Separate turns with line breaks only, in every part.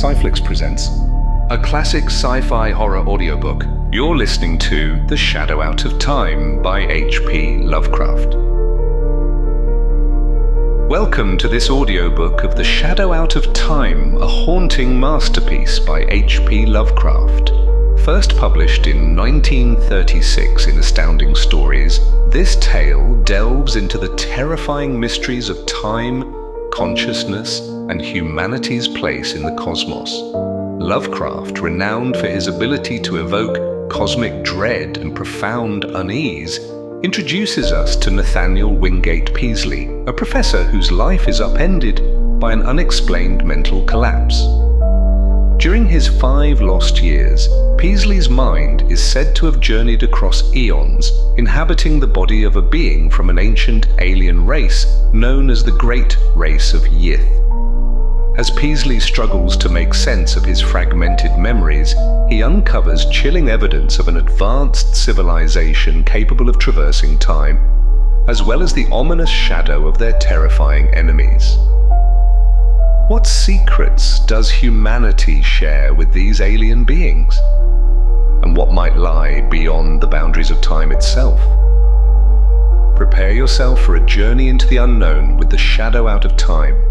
Sci-Flix presents a classic sci-fi horror audiobook. You're listening to The Shadow Out of Time by H.P. Lovecraft. Welcome to this audiobook of The Shadow Out of Time, a haunting masterpiece by H.P. Lovecraft. First published in 1936 in Astounding Stories, this tale delves into the terrifying mysteries of time, consciousness, and humanity's place in the cosmos. Lovecraft, renowned for his ability to evoke cosmic dread and profound unease, introduces us to Nathaniel Wingate Peaslee, a professor whose life is upended by an unexplained mental collapse. During his 5 lost years, Peaslee's mind is said to have journeyed across eons, inhabiting the body of a being from an ancient alien race known as the Great Race of Yith. As Peaslee struggles to make sense of his fragmented memories, he uncovers chilling evidence of an advanced civilization capable of traversing time, as well as the ominous shadow of their terrifying enemies. What secrets does humanity share with these alien beings? And what might lie beyond the boundaries of time itself? Prepare yourself for a journey into the unknown with The Shadow Out of Time.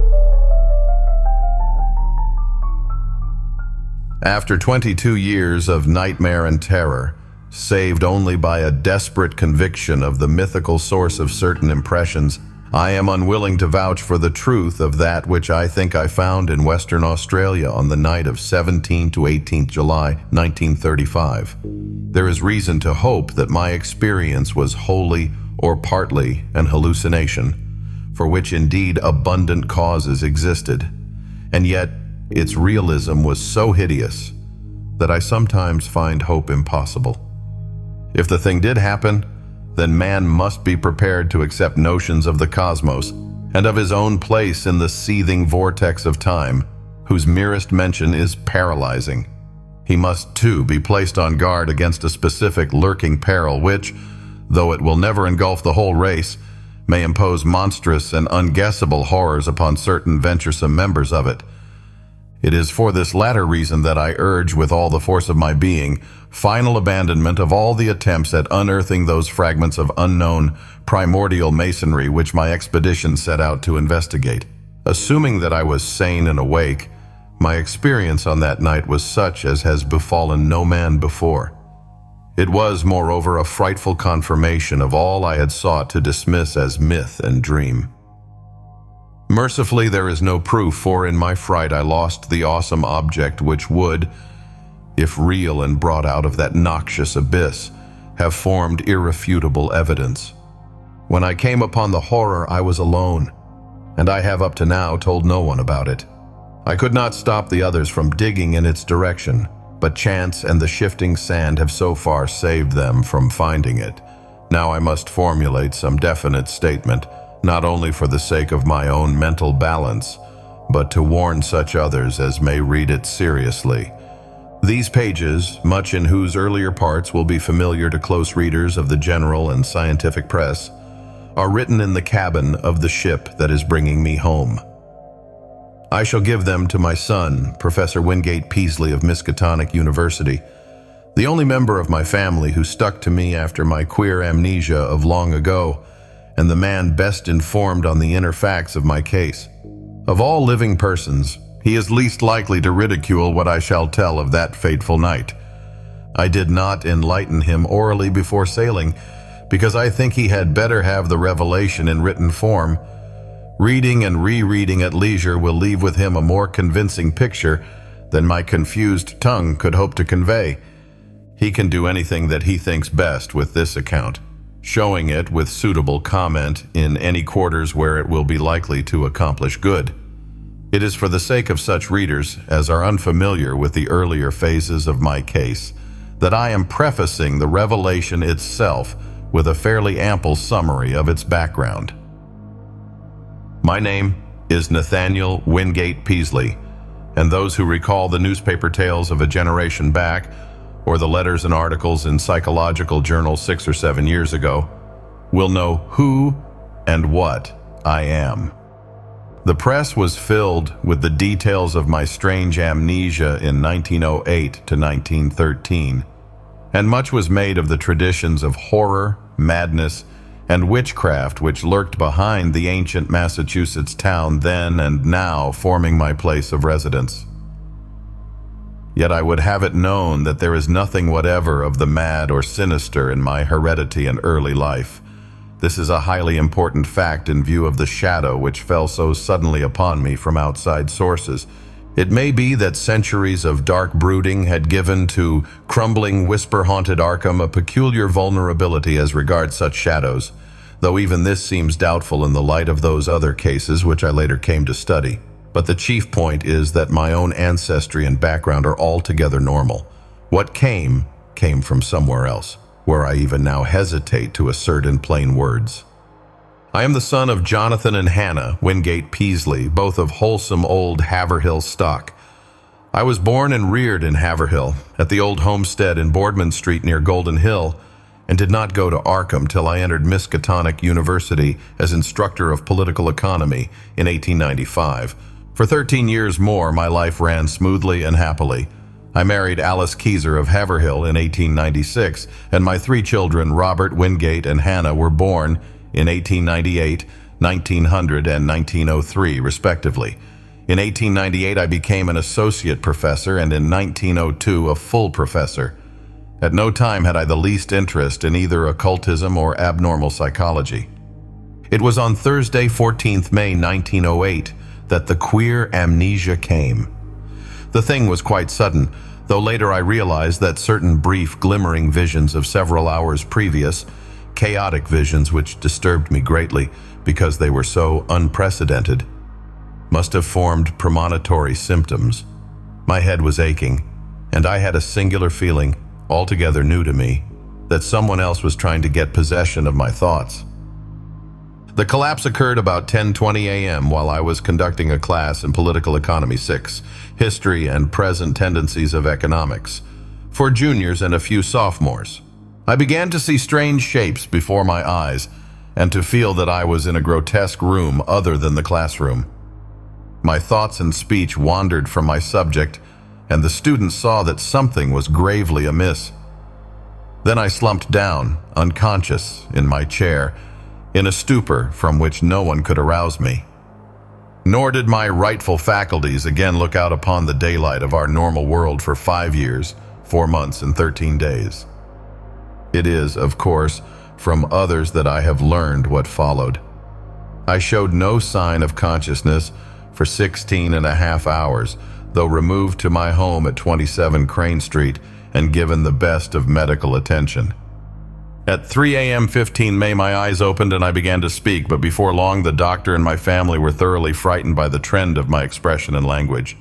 After 22 years of nightmare and terror, saved only by a desperate conviction of the mythical source of certain impressions, I am unwilling to vouch for the truth of that which I think I found in Western Australia on the night of 17 to 18 July 1935. There is reason to hope that my experience was wholly or partly an hallucination, for which indeed abundant causes existed, and yet its realism was so hideous that I sometimes find hope impossible. If the thing did happen, then man must be prepared to accept notions of the cosmos and of his own place in the seething vortex of time, whose merest mention is paralyzing. He must, too, be placed on guard against a specific lurking peril which, though it will never engulf the whole race, may impose monstrous and unguessable horrors upon certain venturesome members of it. It is for this latter reason that I urge with all the force of my being final abandonment of all the attempts at unearthing those fragments of unknown primordial masonry which my expedition set out to investigate. Assuming that I was sane and awake, my experience on that night was such as has befallen no man before. It was, moreover, a frightful confirmation of all I had sought to dismiss as myth and dream. Mercifully, there is no proof, for in my fright I lost the awesome object which would, if real and brought out of that noxious abyss, have formed irrefutable evidence. When I came upon the horror, I was alone, and I have up to now told no one about it. I could not stop the others from digging in its direction, but chance and the shifting sand have so far saved them from finding it. Now I must formulate some definite statement, not only for the sake of my own mental balance, but to warn such others as may read it seriously. These pages, much in whose earlier parts will be familiar to close readers of the general and scientific press, are written in the cabin of the ship that is bringing me home. I shall give them to my son, Professor Wingate Peaslee of Miskatonic University, the only member of my family who stuck to me after my queer amnesia of long ago, and the man best informed on the inner facts of my case. Of all living persons, he is least likely to ridicule what I shall tell of that fateful night. I did not enlighten him orally before sailing, because I think he had better have the revelation in written form. Reading and rereading at leisure will leave with him a more convincing picture than my confused tongue could hope to convey. He can do anything that he thinks best with this account, showing it with suitable comment in any quarters where it will be likely to accomplish good. It is for the sake of such readers as are unfamiliar with the earlier phases of my case that I am prefacing the revelation itself with a fairly ample summary of its background. My name is Nathaniel Wingate Peaslee, and those who recall the newspaper tales of a generation back, or the letters and articles in psychological journals 6 or 7 years ago, will know who and what I am. The press was filled with the details of my strange amnesia in 1908 to 1913, and much was made of the traditions of horror, madness, and witchcraft which lurked behind the ancient Massachusetts town then and now forming my place of residence. Yet I would have it known that there is nothing whatever of the mad or sinister in my heredity and early life. This is a highly important fact in view of the shadow which fell so suddenly upon me from outside sources. It may be that centuries of dark brooding had given to crumbling, whisper-haunted Arkham a peculiar vulnerability as regards such shadows, though even this seems doubtful in the light of those other cases which I later came to study. But the chief point is that my own ancestry and background are altogether normal. What came from somewhere else, where I even now hesitate to assert in plain words. I am the son of Jonathan and Hannah Wingate Peasley, both of wholesome old Haverhill stock. I was born and reared in Haverhill, at the old homestead in Boardman Street near Golden Hill, and did not go to Arkham till I entered Miskatonic University as instructor of political economy in 1895. For 13 years more, my life ran smoothly and happily. I married Alice Keyser of Haverhill in 1896, and my 3 children, Robert, Wingate, and Hannah, were born in 1898, 1900, and 1903, respectively. In 1898, I became an associate professor, and in 1902, a full professor. At no time had I the least interest in either occultism or abnormal psychology. It was on Thursday, 14th May, 1908, that the queer amnesia came. The thing was quite sudden, though later I realized that certain brief, glimmering visions of several hours previous, chaotic visions which disturbed me greatly because they were so unprecedented, must have formed premonitory symptoms. My head was aching, and I had a singular feeling, altogether new to me, that someone else was trying to get possession of my thoughts. The collapse occurred about 10:20 a.m. while I was conducting a class in Political Economy 6, History and Present Tendencies of Economics, for juniors and a few sophomores. I began to see strange shapes before my eyes and to feel that I was in a grotesque room other than the classroom. My thoughts and speech wandered from my subject, and the students saw that something was gravely amiss. Then I slumped down, unconscious, in my chair, in a stupor from which no one could arouse me. Nor did my rightful faculties again look out upon the daylight of our normal world for 5 years, 4 months, and 13 days. It is, of course, from others that I have learned what followed. I showed no sign of consciousness for 16 and a half hours, though removed to my home at 27 Crane Street and given the best of medical attention. At 3 a.m. 15 May, my eyes opened and I began to speak, but before long the doctor and my family were thoroughly frightened by the trend of my expression and language.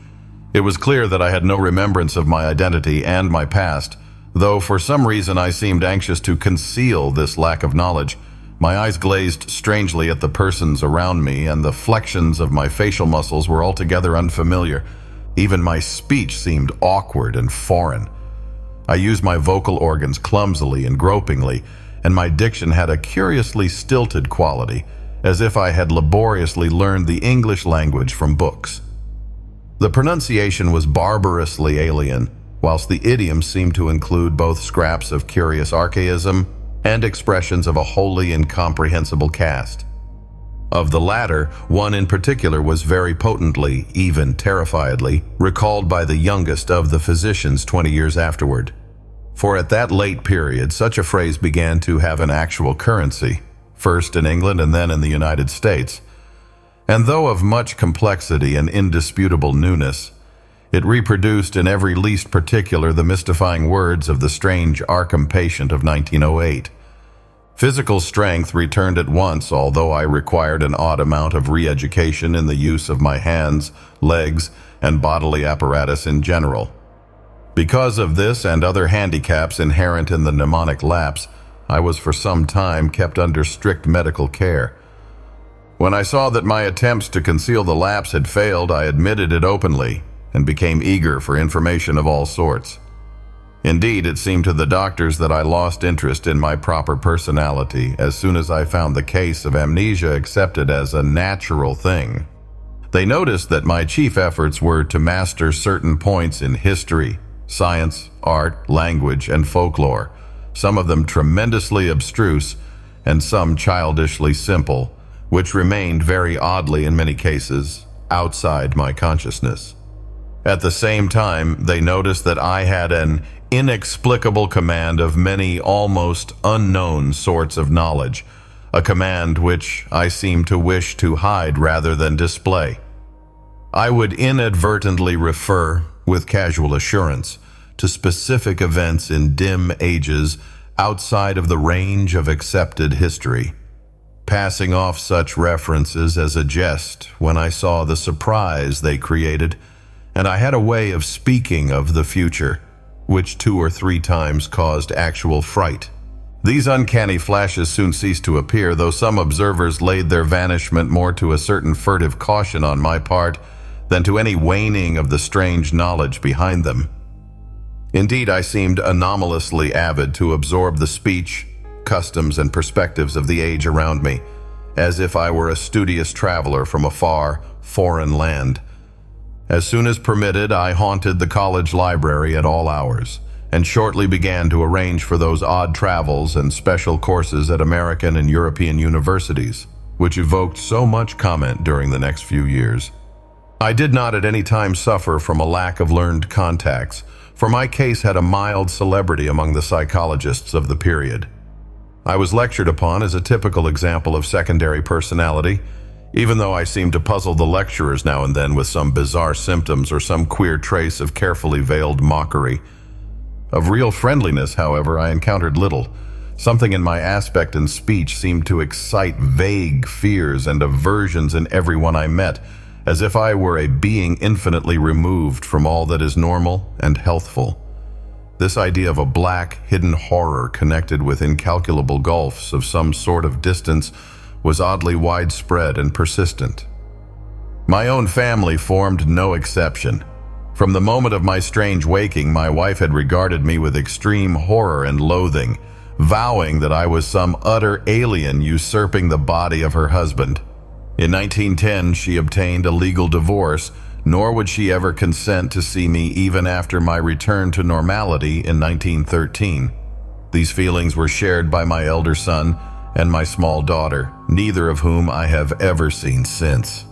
It was clear that I had no remembrance of my identity and my past, though for some reason I seemed anxious to conceal this lack of knowledge. My eyes glazed strangely at the persons around me, and the flexions of my facial muscles were altogether unfamiliar. Even my speech seemed awkward and foreign. I used my vocal organs clumsily and gropingly, and my diction had a curiously stilted quality, as if I had laboriously learned the English language from books. The pronunciation was barbarously alien, whilst the idiom seemed to include both scraps of curious archaism and expressions of a wholly incomprehensible cast. Of the latter, one in particular was very potently, even terrifiedly, recalled by the youngest of the physicians 20 years afterward. For at that late period, such a phrase began to have an actual currency, first in England and then in the United States. And though of much complexity and indisputable newness, it reproduced in every least particular the mystifying words of the strange Arkham patient of 1908. Physical strength returned at once, although I required an odd amount of re-education in the use of my hands, legs, and bodily apparatus in general. Because of this and other handicaps inherent in the mnemonic lapse, I was for some time kept under strict medical care. When I saw that my attempts to conceal the lapse had failed, I admitted it openly and became eager for information of all sorts. Indeed, it seemed to the doctors that I lost interest in my proper personality as soon as I found the case of amnesia accepted as a natural thing. They noticed that my chief efforts were to master certain points in history, science, art, language, and folklore, some of them tremendously abstruse and some childishly simple, which remained very oddly in many cases outside my consciousness. At the same time, they noticed that I had an inexplicable command of many almost unknown sorts of knowledge, a command which I seemed to wish to hide rather than display. I would inadvertently refer, with casual assurance, to specific events in dim ages outside of the range of accepted history, passing off such references as a jest when I saw the surprise they created, and I had a way of speaking of the future, which 2 or 3 times caused actual fright. These uncanny flashes soon ceased to appear, though some observers laid their vanishment more to a certain furtive caution on my part than to any waning of the strange knowledge behind them. Indeed, I seemed anomalously avid to absorb the speech, customs, and perspectives of the age around me, as if I were a studious traveler from a far, foreign land. As soon as permitted, I haunted the college library at all hours, and shortly began to arrange for those odd travels and special courses at American and European universities, which evoked so much comment during the next few years. I did not at any time suffer from a lack of learned contacts, for my case had a mild celebrity among the psychologists of the period. I was lectured upon as a typical example of secondary personality, even though I seemed to puzzle the lecturers now and then with some bizarre symptoms or some queer trace of carefully veiled mockery. Of real friendliness, however, I encountered little. Something in my aspect and speech seemed to excite vague fears and aversions in everyone I met, as if I were a being infinitely removed from all that is normal and healthful. This idea of a black, hidden horror connected with incalculable gulfs of some sort of distance was oddly widespread and persistent. My own family formed no exception. From the moment of my strange waking, my wife had regarded me with extreme horror and loathing, vowing that I was some utter alien usurping the body of her husband. In 1910, she obtained a legal divorce, nor would she ever consent to see me even after my return to normality in 1913. These feelings were shared by my elder son and my small daughter, neither of whom I have ever seen since.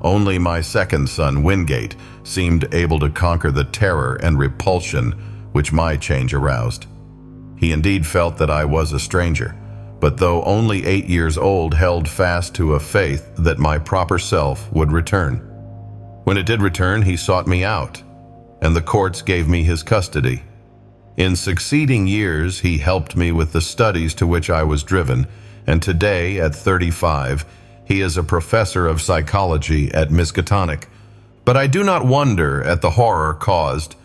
Only my second son, Wingate, seemed able to conquer the terror and repulsion which my change aroused. He indeed felt that I was a stranger, but though only 8 years old, held fast to a faith that my proper self would return. When it did return, he sought me out, and the courts gave me his custody. In succeeding years, he helped me with the studies to which I was driven, and today, at 35, he is a professor of psychology at Miskatonic. But I do not wonder at the horror caused,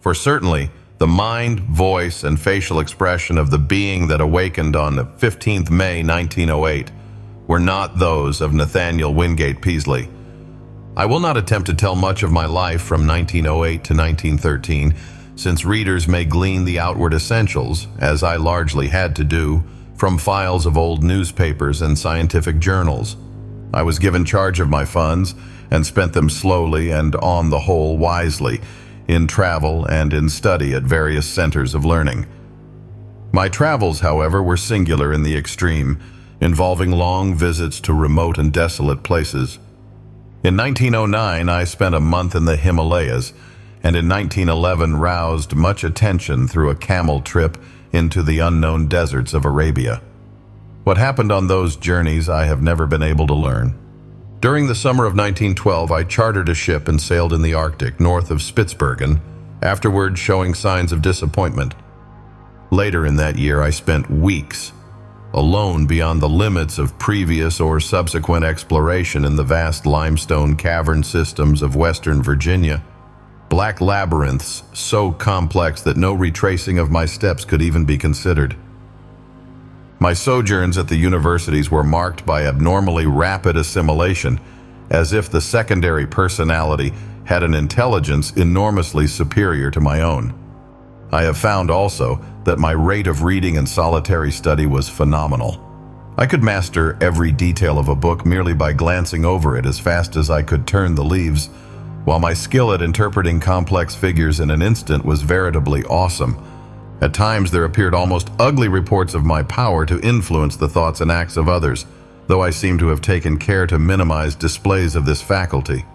for certainly the mind, voice, and facial expression of the being that awakened on 15th May 1908 were not those of Nathaniel Wingate Peaslee. I will not attempt to tell much of my life from 1908 to 1913, since readers may glean the outward essentials, as I largely had to do, from files of old newspapers and scientific journals. I was given charge of my funds and spent them slowly and, on the whole, wisely, in travel and in study at various centers of learning. My travels, however, were singular in the extreme, involving long visits to remote and desolate places. In 1909, I spent a month in the Himalayas, and in 1911 roused much attention through a camel trip into the unknown deserts of Arabia. What happened on those journeys I have never been able to learn. During the summer of 1912, I chartered a ship and sailed in the Arctic north of Spitsbergen, afterward showing signs of disappointment. Later in that year, I spent weeks alone beyond the limits of previous or subsequent exploration in the vast limestone cavern systems of Western Virginia, black labyrinths so complex that no retracing of my steps could even be considered. My sojourns at the universities were marked by abnormally rapid assimilation, as if the secondary personality had an intelligence enormously superior to my own. I have found also that my rate of reading and solitary study was phenomenal. I could master every detail of a book merely by glancing over it as fast as I could turn the leaves, while my skill at interpreting complex figures in an instant was veritably awesome. At times there appeared almost ugly reports of my power to influence the thoughts and acts of others, though I seem to have taken care to minimize displays of this faculty.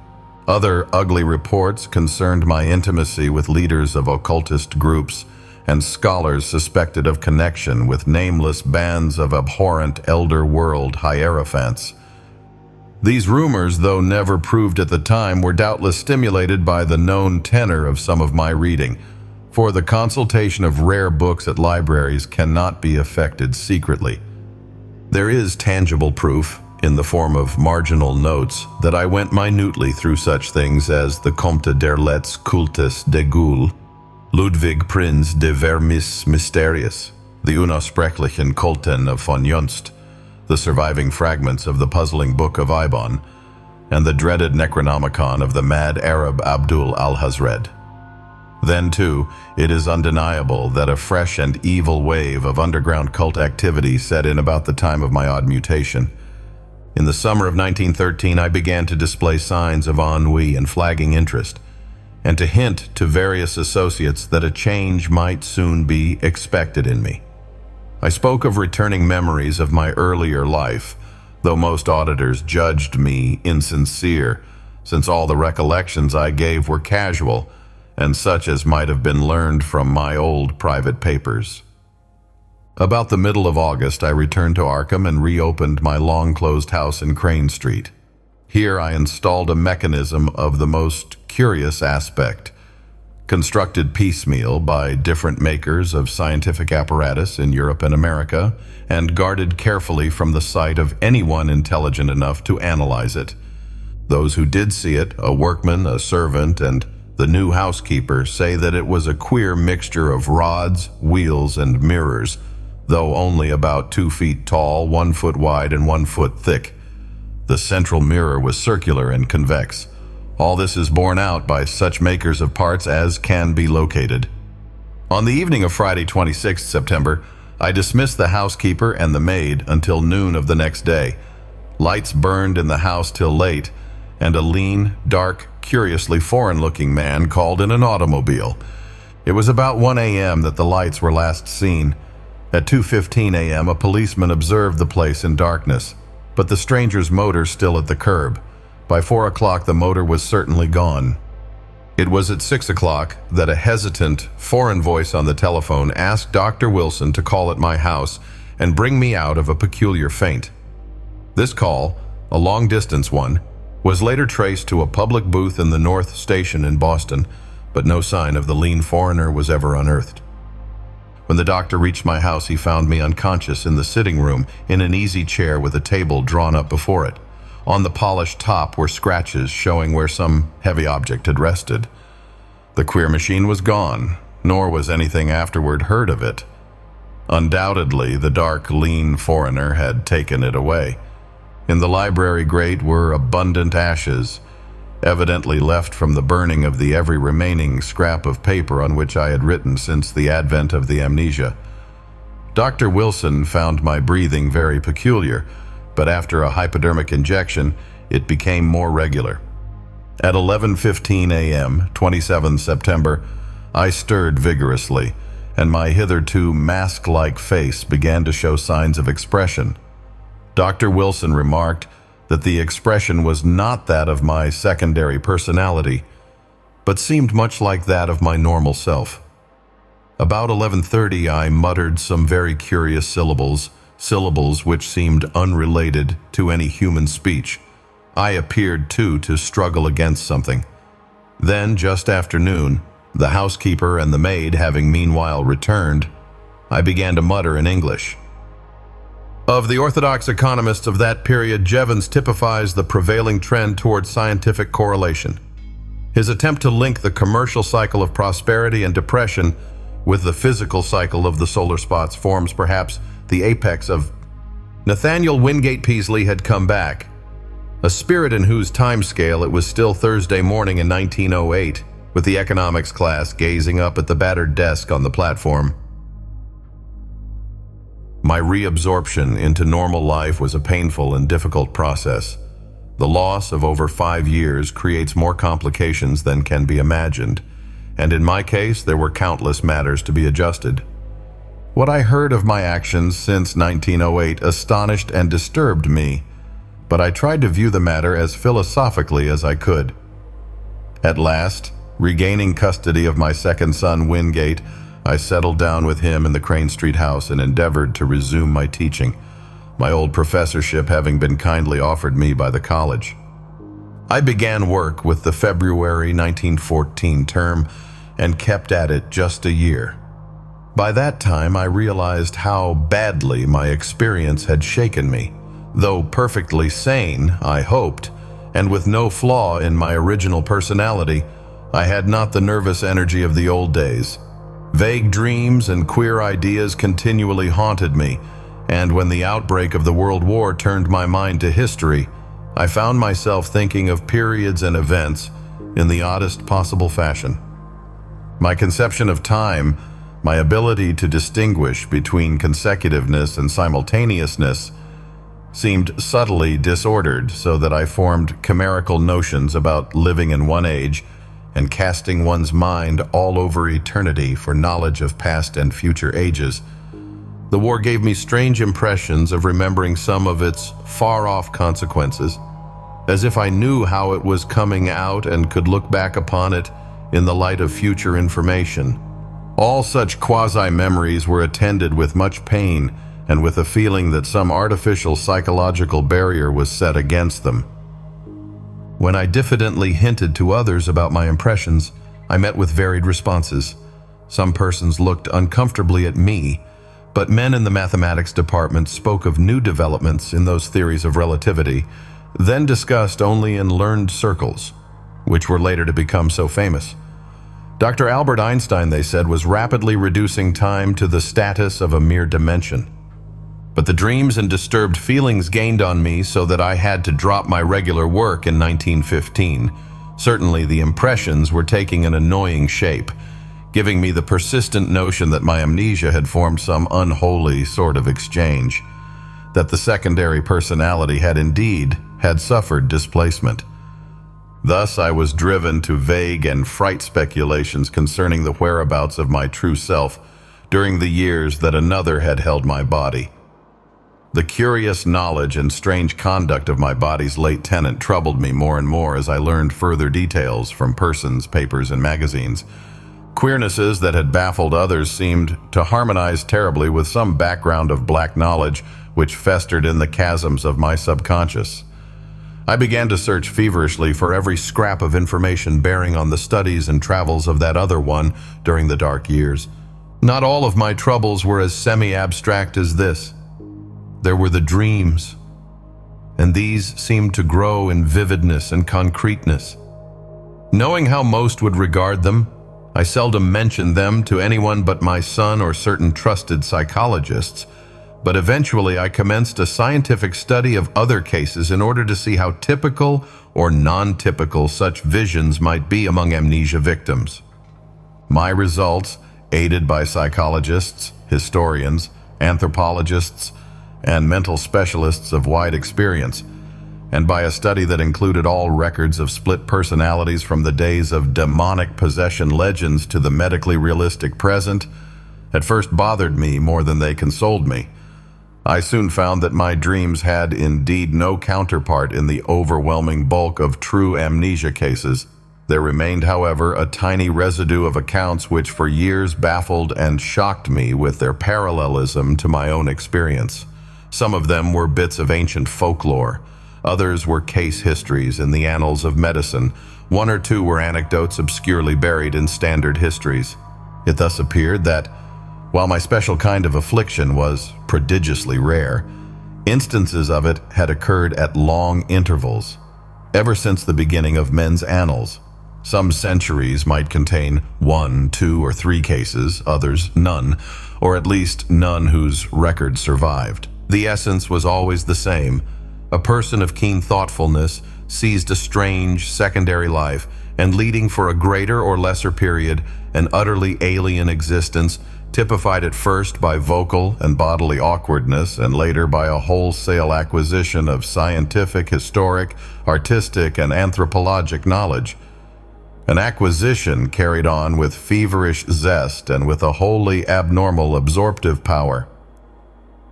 Other ugly reports concerned my intimacy with leaders of occultist groups and scholars suspected of connection with nameless bands of abhorrent elder world hierophants. These rumors, though never proved at the time, were doubtless stimulated by the known tenor of some of my reading, for the consultation of rare books at libraries cannot be effected secretly. There is tangible proof, in the form of marginal notes, that I went minutely through such things as the Comte d'Erlet's Cultus de Gaulle, Ludwig Prinz de Vermis Mysterius, the Unausprechlichen Kulten of von Junst, the surviving fragments of the puzzling Book of Ibon, and the dreaded Necronomicon of the mad Arab Abdul al-Hazred. Then, too, it is undeniable that a fresh and evil wave of underground cult activity set in about the time of my odd mutation. In the summer of 1913, I began to display signs of ennui and flagging interest, and to hint to various associates that a change might soon be expected in me. I spoke of returning memories of my earlier life, though most auditors judged me insincere, since all the recollections I gave were casual, and such as might have been learned from my old private papers. About the middle of August, I returned to Arkham and reopened my long-closed house in Crane Street. Here I installed a mechanism of the most curious aspect, constructed piecemeal by different makers of scientific apparatus in Europe and America, and guarded carefully from the sight of anyone intelligent enough to analyze it. Those who did see it, a workman, a servant, and the new housekeeper, say that it was a queer mixture of rods, wheels, and mirrors, though only about 2 feet tall, 1 foot wide, and 1 foot thick. The central mirror was circular and convex. All this is borne out by such makers of parts as can be located. On the evening of Friday, 26th September, I dismissed the housekeeper and the maid until noon of the next day. Lights burned in the house till late, and a lean, dark, curiously foreign-looking man called in an automobile. It was about 1 a.m. that the lights were last seen. At 2:15 a.m., a policeman observed the place in darkness, but the stranger's motor still at the curb. By 4 o'clock, the motor was certainly gone. It was at 6 o'clock that a hesitant, foreign voice on the telephone asked Dr. Wilson to call at my house and bring me out of a peculiar faint. This call, a long-distance one, was later traced to a public booth in the North Station in Boston, but no sign of the lean foreigner was ever unearthed. When the doctor reached my house, he found me unconscious in the sitting room in an easy chair with a table drawn up before it. On the polished top were scratches showing where some heavy object had rested. The queer machine was gone, nor was anything afterward heard of it. Undoubtedly, the dark, lean foreigner had taken it away. In the library grate were abundant ashes, evidently left from the burning of the every remaining scrap of paper on which I had written since the advent of the amnesia. Dr. Wilson found my breathing very peculiar, but after a hypodermic injection, it became more regular. At 11:15 a.m., 27 September, I stirred vigorously, and my hitherto mask-like face began to show signs of expression. Dr. Wilson remarked that the expression was not that of my secondary personality, but seemed much like that of my normal self. About 11:30, I muttered some very curious syllables which seemed unrelated to any human speech. I appeared, too, to struggle against something. Then, just after noon, the housekeeper and the maid having meanwhile returned, I began to mutter in English. Of the orthodox economists of that period, Jevons typifies the prevailing trend towards scientific correlation. His attempt to link the commercial cycle of prosperity and depression with the physical cycle of the solar spots forms perhaps the apex of. Nathaniel Wingate Peaslee had come back, a spirit in whose time scale it was still Thursday morning in 1908, with the economics class gazing up at the battered desk on the platform. My reabsorption into normal life was a painful and difficult process. The loss of over 5 years creates more complications than can be imagined, and in my case, there were countless matters to be adjusted. What I heard of my actions since 1908 astonished and disturbed me, but I tried to view the matter as philosophically as I could. At last, regaining custody of my second son, Wingate, I settled down with him in the Crane Street house and endeavored to resume my teaching, my old professorship having been kindly offered me by the college. I began work with the February 1914 term and kept at it just a year. By that time, I realized how badly my experience had shaken me. Though perfectly sane, I hoped, and with no flaw in my original personality, I had not the nervous energy of the old days. Vague dreams and queer ideas continually haunted me, and when the outbreak of the World War turned my mind to history, I found myself thinking of periods and events in the oddest possible fashion. My conception of time, my ability to distinguish between consecutiveness and simultaneousness, seemed subtly disordered, so that I formed chimerical notions about living in one age and casting one's mind all over eternity for knowledge of past and future ages. The war gave me strange impressions of remembering some of its far-off consequences, as if I knew how it was coming out and could look back upon it in the light of future information. All such quasi-memories were attended with much pain and with a feeling that some artificial psychological barrier was set against them. When I diffidently hinted to others about my impressions, I met with varied responses. Some persons looked uncomfortably at me, but men in the mathematics department spoke of new developments in those theories of relativity, then discussed only in learned circles, which were later to become so famous. Dr. Albert Einstein, they said, was rapidly reducing time to the status of a mere dimension. But the dreams and disturbed feelings gained on me so that I had to drop my regular work in 1915. Certainly the impressions were taking an annoying shape, giving me the persistent notion that my amnesia had formed some unholy sort of exchange, that the secondary personality had indeed suffered displacement. Thus I was driven to vague and fright speculations concerning the whereabouts of my true self during the years that another had held my body. The curious knowledge and strange conduct of my body's late tenant troubled me more and more as I learned further details from persons, papers, and magazines. Queernesses that had baffled others seemed to harmonize terribly with some background of black knowledge which festered in the chasms of my subconscious. I began to search feverishly for every scrap of information bearing on the studies and travels of that other one during the dark years. Not all of my troubles were as semi-abstract as this. There were the dreams, and these seemed to grow in vividness and concreteness. Knowing how most would regard them, I seldom mentioned them to anyone but my son or certain trusted psychologists, but eventually I commenced a scientific study of other cases in order to see how typical or non-typical such visions might be among amnesia victims. My results, aided by psychologists, historians, anthropologists, and mental specialists of wide experience, and by a study that included all records of split personalities from the days of demonic possession legends to the medically realistic present, at first bothered me more than they consoled me. I soon found that my dreams had indeed no counterpart in the overwhelming bulk of true amnesia cases. There remained, however, a tiny residue of accounts which for years baffled and shocked me with their parallelism to my own experience. Some of them were bits of ancient folklore. Others were case histories in the annals of medicine. One or two were anecdotes obscurely buried in standard histories. It thus appeared that, while my special kind of affliction was prodigiously rare, instances of it had occurred at long intervals, ever since the beginning of men's annals. Some centuries might contain 1, 2, or 3 cases, others none, or at least none whose record survived. The essence was always the same. A person of keen thoughtfulness seized a strange secondary life and, leading for a greater or lesser period an utterly alien existence, typified at first by vocal and bodily awkwardness and later by a wholesale acquisition of scientific, historic, artistic, and anthropologic knowledge. An acquisition carried on with feverish zest and with a wholly abnormal absorptive power.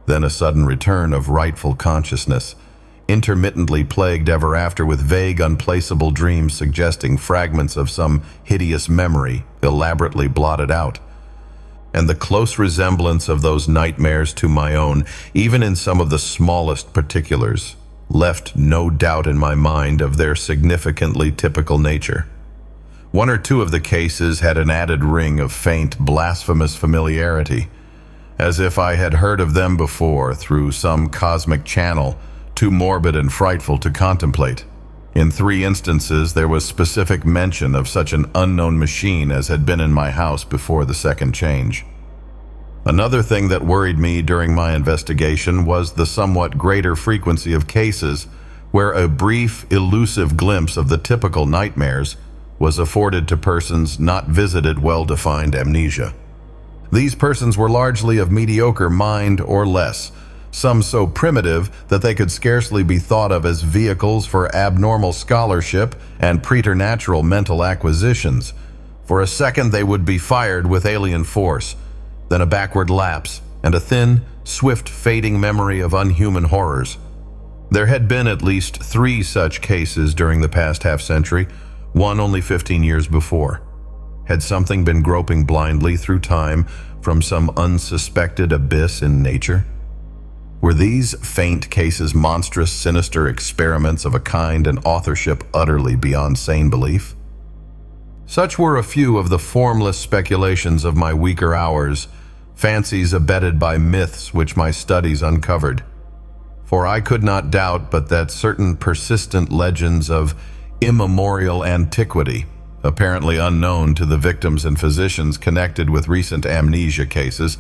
Then a sudden return of rightful consciousness, intermittently plagued ever after with vague, unplaceable dreams suggesting fragments of some hideous memory elaborately blotted out. And the close resemblance of those nightmares to my own, even in some of the smallest particulars, left no doubt in my mind of their significantly typical nature. One or two of the cases had an added ring of faint, blasphemous familiarity, as if I had heard of them before through some cosmic channel, too morbid and frightful to contemplate. In 3 instances, there was specific mention of such an unknown machine as had been in my house before the second change. Another thing that worried me during my investigation was the somewhat greater frequency of cases where a brief, elusive glimpse of the typical nightmares was afforded to persons not visited well-defined amnesia. These persons were largely of mediocre mind or less, some so primitive that they could scarcely be thought of as vehicles for abnormal scholarship and preternatural mental acquisitions. For a second they would be fired with alien force, then a backward lapse, and a thin, swift fading memory of unhuman horrors. There had been at least 3 such cases during the past half-century, one only 15 years before. Had something been groping blindly through time from some unsuspected abyss in nature? Were these faint cases monstrous, sinister experiments of a kind and authorship utterly beyond sane belief? Such were a few of the formless speculations of my weaker hours, fancies abetted by myths which my studies uncovered. For I could not doubt but that certain persistent legends of immemorial antiquity, apparently unknown to the victims and physicians connected with recent amnesia cases,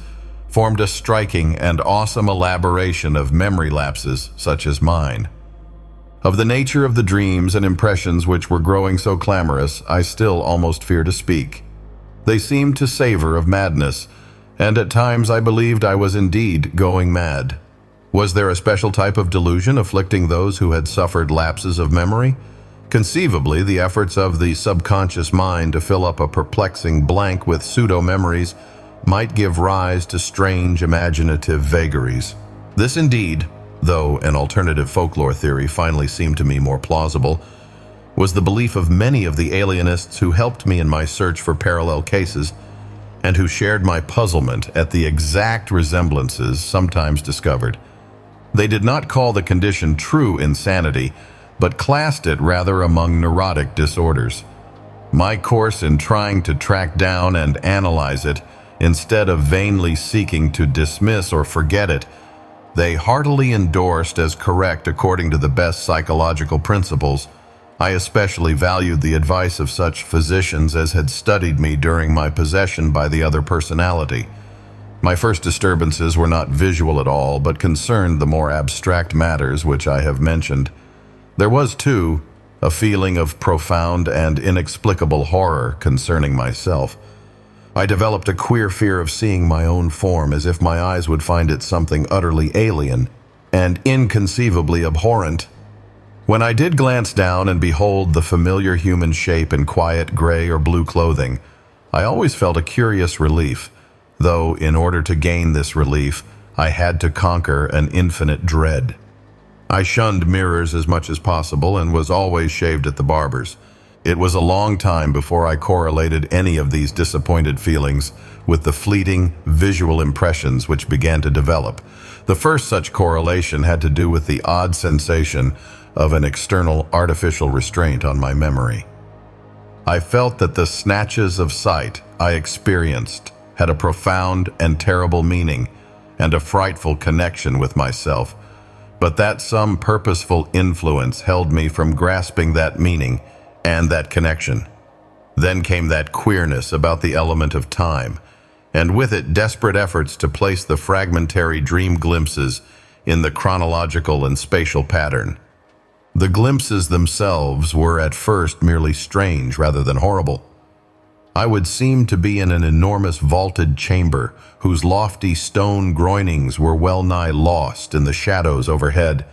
formed a striking and awesome elaboration of memory lapses such as mine. Of the nature of the dreams and impressions which were growing so clamorous, I still almost fear to speak. They seemed to savor of madness, and at times I believed I was indeed going mad. Was there a special type of delusion afflicting those who had suffered lapses of memory? Conceivably, the efforts of the subconscious mind to fill up a perplexing blank with pseudo-memories might give rise to strange imaginative vagaries. This indeed, though an alternative folklore theory finally seemed to me more plausible, was the belief of many of the alienists who helped me in my search for parallel cases and who shared my puzzlement at the exact resemblances sometimes discovered. They did not call the condition true insanity, but classed it rather among neurotic disorders. My course in trying to track down and analyze it, instead of vainly seeking to dismiss or forget it, they heartily endorsed as correct according to the best psychological principles. I especially valued the advice of such physicians as had studied me during my possession by the other personality. My first disturbances were not visual at all, but concerned the more abstract matters which I have mentioned. There was, too, a feeling of profound and inexplicable horror concerning myself. I developed a queer fear of seeing my own form, as if my eyes would find it something utterly alien and inconceivably abhorrent. When I did glance down and behold the familiar human shape in quiet gray or blue clothing, I always felt a curious relief, though in order to gain this relief, I had to conquer an infinite dread. I shunned mirrors as much as possible and was always shaved at the barber's. It was a long time before I correlated any of these disappointed feelings with the fleeting visual impressions which began to develop. The first such correlation had to do with the odd sensation of an external artificial restraint on my memory. I felt that the snatches of sight I experienced had a profound and terrible meaning and a frightful connection with myself, but that some purposeful influence held me from grasping that meaning and that connection. Then came that queerness about the element of time, and with it desperate efforts to place the fragmentary dream glimpses in the chronological and spatial pattern. The glimpses themselves were at first merely strange rather than horrible. I would seem to be in an enormous vaulted chamber whose lofty stone groinings were well-nigh lost in the shadows overhead.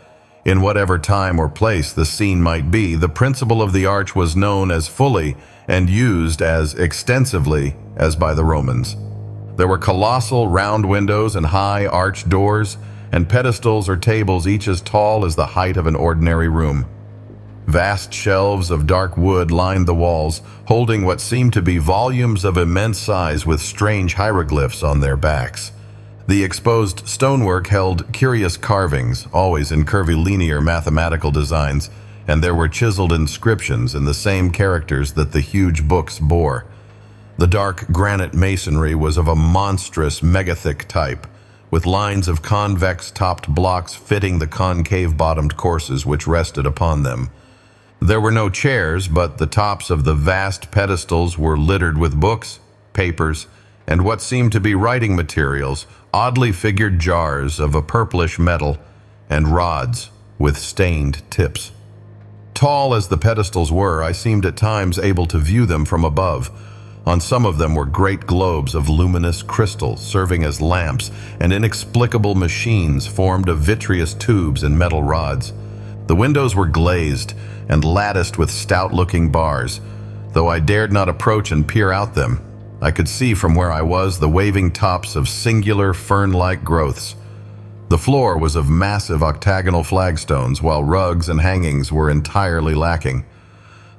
In whatever time or place the scene might be, the principle of the arch was known as fully and used as extensively as by the Romans. There were colossal round windows and high arched doors, and pedestals or tables each as tall as the height of an ordinary room. Vast shelves of dark wood lined the walls, holding what seemed to be volumes of immense size with strange hieroglyphs on their backs. The exposed stonework held curious carvings, always in curvilinear mathematical designs, and there were chiseled inscriptions in the same characters that the huge books bore. The dark granite masonry was of a monstrous megathick type, with lines of convex-topped blocks fitting the concave-bottomed courses which rested upon them. There were no chairs, but the tops of the vast pedestals were littered with books, papers, and what seemed to be writing materials, oddly figured jars of a purplish metal, and rods with stained tips. Tall as the pedestals were, I seemed at times able to view them from above. On some of them were great globes of luminous crystal serving as lamps, and inexplicable machines formed of vitreous tubes and metal rods. The windows were glazed and latticed with stout-looking bars. Though I dared not approach and peer out them, I could see from where I was the waving tops of singular fern-like growths. The floor was of massive octagonal flagstones, while rugs and hangings were entirely lacking.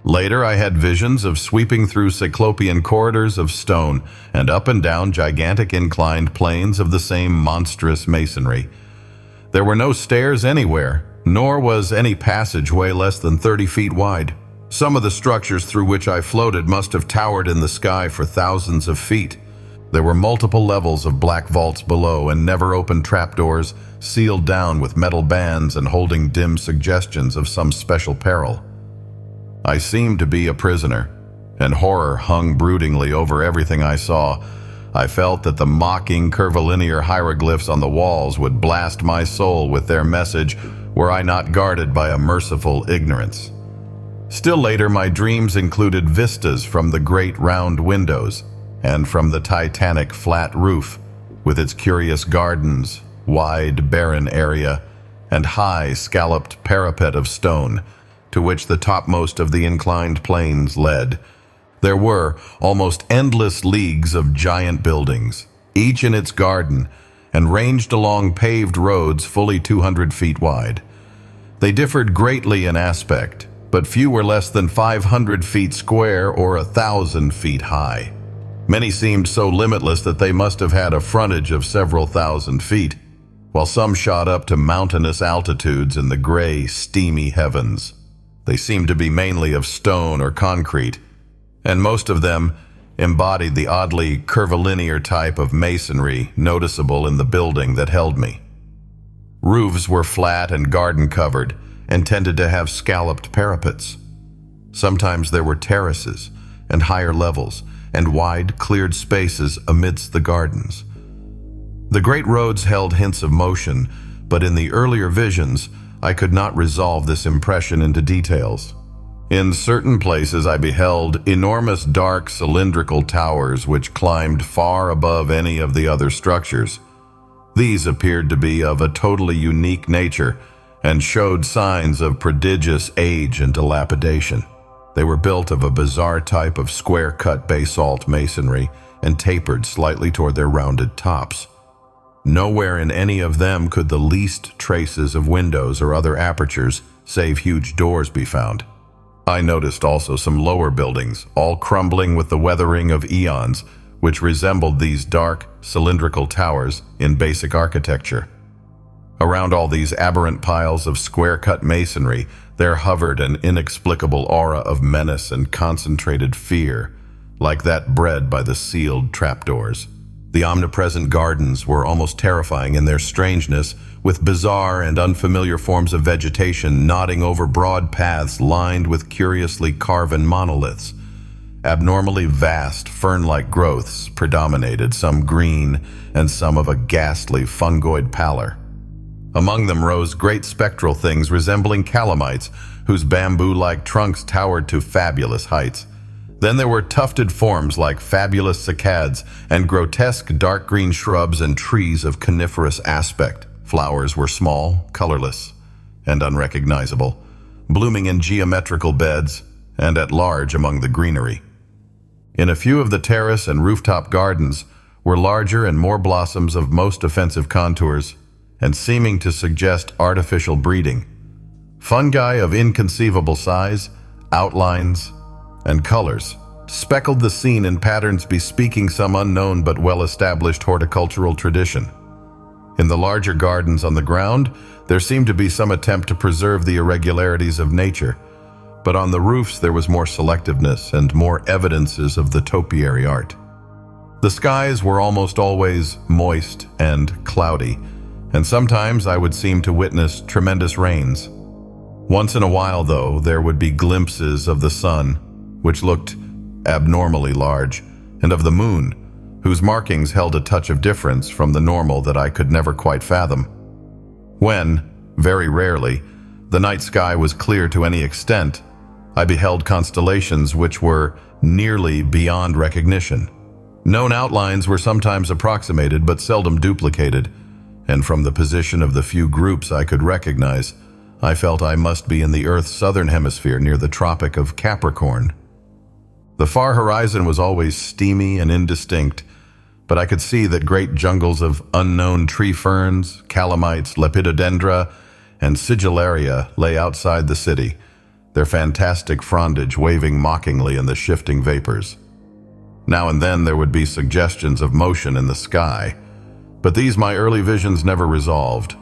Later, I had visions of sweeping through cyclopean corridors of stone and up and down gigantic inclined planes of the same monstrous masonry. There were no stairs anywhere, nor was any passageway less than 30 feet wide. Some of the structures through which I floated must have towered in the sky for thousands of feet. There were multiple levels of black vaults below and never-opened trapdoors, sealed down with metal bands and holding dim suggestions of some special peril. I seemed to be a prisoner, and horror hung broodingly over everything I saw. I felt that the mocking curvilinear hieroglyphs on the walls would blast my soul with their message were I not guarded by a merciful ignorance. Still later, my dreams included vistas from the great round windows and from the titanic flat roof, with its curious gardens, wide barren area, and high scalloped parapet of stone, to which the topmost of the inclined planes led. There were almost endless leagues of giant buildings, each in its garden, and ranged along paved roads fully 200 feet wide. They differed greatly in aspect, but few were less than 500 feet square or 1,000 feet high. Many seemed so limitless that they must have had a frontage of several thousand feet, while some shot up to mountainous altitudes in the gray, steamy heavens. They seemed to be mainly of stone or concrete, and most of them embodied the oddly curvilinear type of masonry noticeable in the building that held me. Roofs were flat and garden-covered and tended to have scalloped parapets. Sometimes there were terraces and higher levels and wide, cleared spaces amidst the gardens. The great roads held hints of motion, but in the earlier visions, I could not resolve this impression into details. In certain places I beheld enormous dark cylindrical towers which climbed far above any of the other structures. These appeared to be of a totally unique nature and showed signs of prodigious age and dilapidation. They were built of a bizarre type of square-cut basalt masonry and tapered slightly toward their rounded tops. Nowhere in any of them could the least traces of windows or other apertures, save huge doors, be found. I noticed also some lower buildings, all crumbling with the weathering of eons, which resembled these dark, cylindrical towers in basic architecture. Around all these aberrant piles of square-cut masonry, there hovered an inexplicable aura of menace and concentrated fear, like that bred by the sealed trapdoors. The omnipresent gardens were almost terrifying in their strangeness, with bizarre and unfamiliar forms of vegetation nodding over broad paths lined with curiously carven monoliths. Abnormally vast, fern-like growths predominated, some green and some of a ghastly fungoid pallor. Among them rose great spectral things resembling calamites, whose bamboo-like trunks towered to fabulous heights. Then there were tufted forms like fabulous cycads and grotesque dark green shrubs and trees of coniferous aspect. Flowers were small, colorless, and unrecognizable, blooming in geometrical beds and at large among the greenery. In a few of the terrace and rooftop gardens were larger and more blossoms of most offensive contours and seeming to suggest artificial breeding. Fungi of inconceivable size, outlines, and colors speckled the scene in patterns bespeaking some unknown but well-established horticultural tradition. In the larger gardens on the ground, there seemed to be some attempt to preserve the irregularities of nature, but on the roofs there was more selectiveness and more evidences of the topiary art. The skies were almost always moist and cloudy, and sometimes I would seem to witness tremendous rains. Once in a while, though, there would be glimpses of the sun, which looked abnormally large, and of the moon, whose markings held a touch of difference from the normal that I could never quite fathom. When, very rarely, the night sky was clear to any extent, I beheld constellations which were nearly beyond recognition. Known outlines were sometimes approximated but seldom duplicated, and from the position of the few groups I could recognize, I felt I must be in the Earth's southern hemisphere near the Tropic of Capricorn. The far horizon was always steamy and indistinct, but I could see that great jungles of unknown tree ferns, calamites, lepidodendra, and sigillaria lay outside the city, their fantastic frondage waving mockingly in the shifting vapors. Now and then there would be suggestions of motion in the sky, but these my early visions never resolved.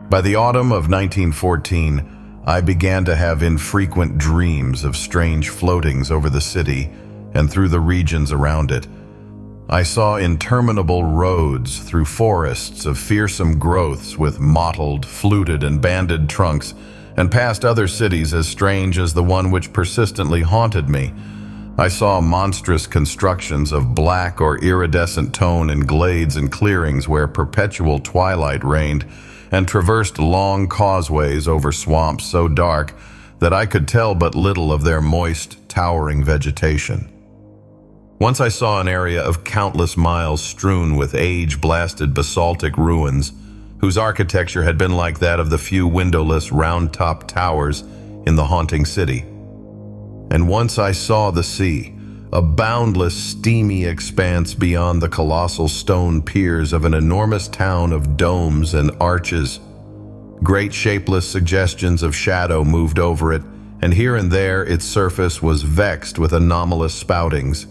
By the autumn of 1914, I began to have infrequent dreams of strange floatings over the city and through the regions around it. I saw interminable roads through forests of fearsome growths with mottled, fluted, and banded trunks, and past other cities as strange as the one which persistently haunted me. I saw monstrous constructions of black or iridescent tone in glades and clearings where perpetual twilight reigned, and traversed long causeways over swamps so dark that I could tell but little of their moist, towering vegetation. Once I saw an area of countless miles strewn with age-blasted basaltic ruins, whose architecture had been like that of the few windowless, round-topped towers in the haunting city. And once I saw the sea, a boundless, steamy expanse beyond the colossal stone piers of an enormous town of domes and arches. Great shapeless suggestions of shadow moved over it, and here and there its surface was vexed with anomalous spoutings.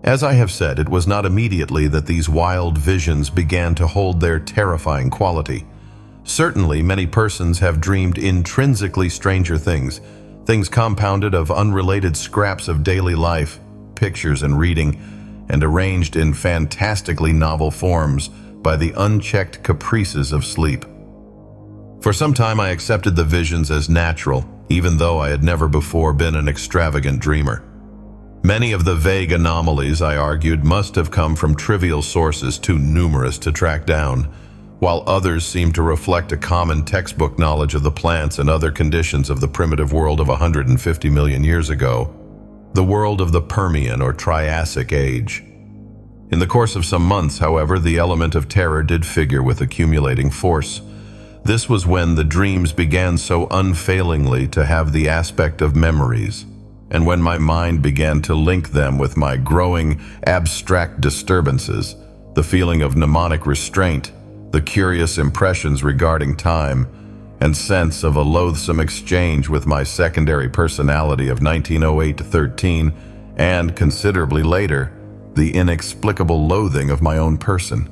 As I have said, it was not immediately that these wild visions began to hold their terrifying quality. Certainly, many persons have dreamed intrinsically stranger things, things compounded of unrelated scraps of daily life, pictures and reading, and arranged in fantastically novel forms by the unchecked caprices of sleep. For some time I accepted the visions as natural, even though I had never before been an extravagant dreamer. Many of the vague anomalies, I argued, must have come from trivial sources too numerous to track down, while others seemed to reflect a common textbook knowledge of the plants and other conditions of the primitive world of 150 million years ago, the world of the Permian or Triassic age. In the course of some months, however, the element of terror did figure with accumulating force. This was when the dreams began so unfailingly to have the aspect of memories, and when my mind began to link them with my growing abstract disturbances, the feeling of mnemonic restraint, the curious impressions regarding time, and sense of a loathsome exchange with my secondary personality of 1908 to 13, and considerably later, the inexplicable loathing of my own person.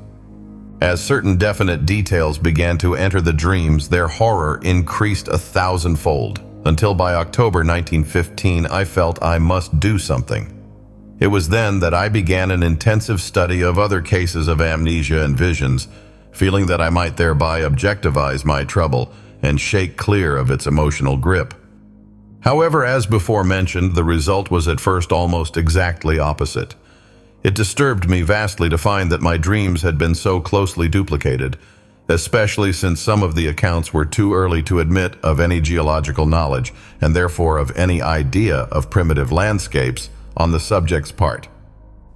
As certain definite details began to enter the dreams, their horror increased 1,000-fold, until by October 1915 I felt I must do something. It was then that I began an intensive study of other cases of amnesia and visions, feeling that I might thereby objectivize my trouble and shake clear of its emotional grip. However, as before mentioned, the result was at first almost exactly opposite. It disturbed me vastly to find that my dreams had been so closely duplicated, especially since some of the accounts were too early to admit of any geological knowledge, and therefore of any idea of primitive landscapes on the subject's part.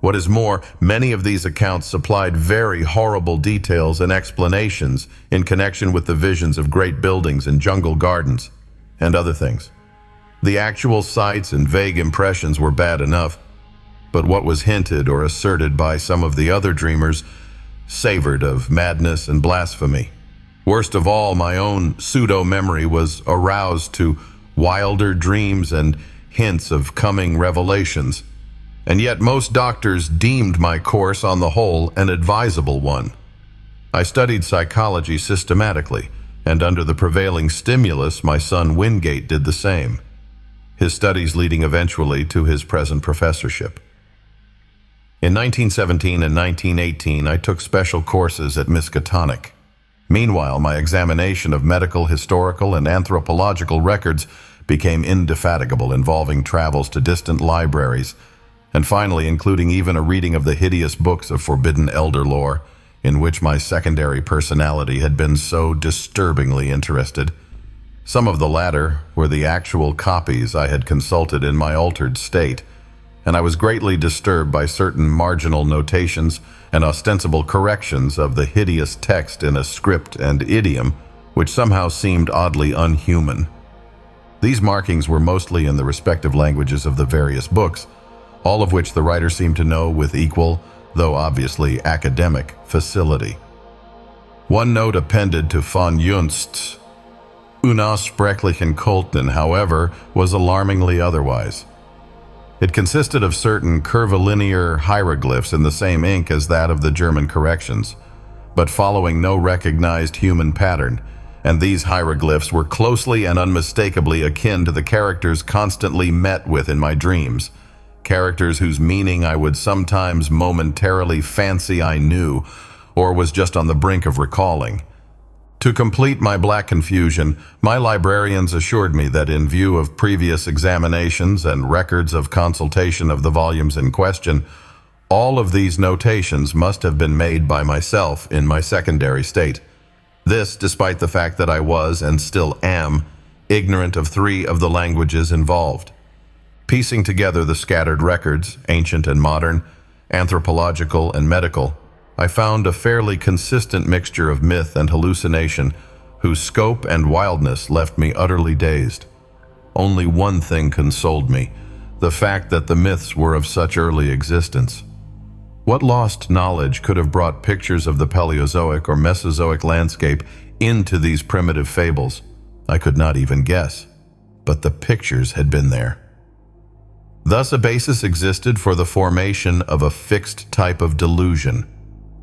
What is more, many of these accounts supplied very horrible details and explanations in connection with the visions of great buildings and jungle gardens, and other things. The actual sights and vague impressions were bad enough, but what was hinted or asserted by some of the other dreamers savored of madness and blasphemy. Worst of all, my own pseudo-memory was aroused to wilder dreams and hints of coming revelations. And yet most doctors deemed my course on the whole an advisable one. I studied psychology systematically, and under the prevailing stimulus, my son Wingate did the same, his studies leading eventually to his present professorship. In 1917 and 1918, I took special courses at Miskatonic. Meanwhile, my examination of medical, historical, and anthropological records became indefatigable, involving travels to distant libraries, and finally including even a reading of the hideous books of forbidden elder lore, in which my secondary personality had been so disturbingly interested. Some of the latter were the actual copies I had consulted in my altered state, and I was greatly disturbed by certain marginal notations and ostensible corrections of the hideous text in a script and idiom which somehow seemed oddly unhuman. These markings were mostly in the respective languages of the various books, all of which the writer seemed to know with equal, though obviously academic, facility. One note appended to von Junst's Unaussprechlichen Kulten, however, was alarmingly otherwise. It consisted of certain curvilinear hieroglyphs in the same ink as that of the German corrections, but following no recognized human pattern, and these hieroglyphs were closely and unmistakably akin to the characters constantly met with in my dreams, characters whose meaning I would sometimes momentarily fancy I knew, or was just on the brink of recalling. To complete my black confusion, my librarians assured me that in view of previous examinations and records of consultation of the volumes in question, all of these notations must have been made by myself in my secondary state. This despite the fact that I was, and still am, ignorant of 3 of the languages involved. Piecing together the scattered records, ancient and modern, anthropological and medical, I found a fairly consistent mixture of myth and hallucination, whose scope and wildness left me utterly dazed. Only one thing consoled me, the fact that the myths were of such early existence. What lost knowledge could have brought pictures of the Paleozoic or Mesozoic landscape into these primitive fables? I could not even guess, but the pictures had been there. Thus a basis existed for the formation of a fixed type of delusion.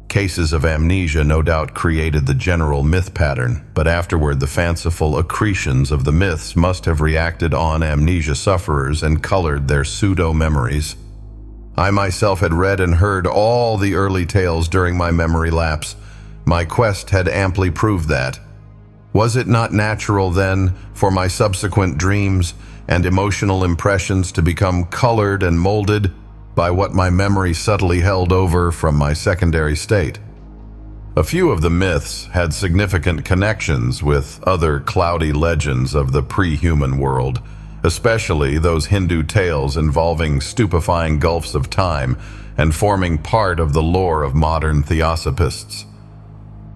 Cases of amnesia no doubt created the general myth pattern, but afterward the fanciful accretions of the myths must have reacted on amnesia sufferers and colored their pseudo-memories. I myself had read and heard all the early tales during my memory lapse. My quest had amply proved that. Was it not natural, then, for my subsequent dreams and emotional impressions to become colored and molded by what my memory subtly held over from my secondary state? A few of the myths had significant connections with other cloudy legends of the pre-human world, especially those Hindu tales involving stupefying gulfs of time and forming part of the lore of modern theosophists.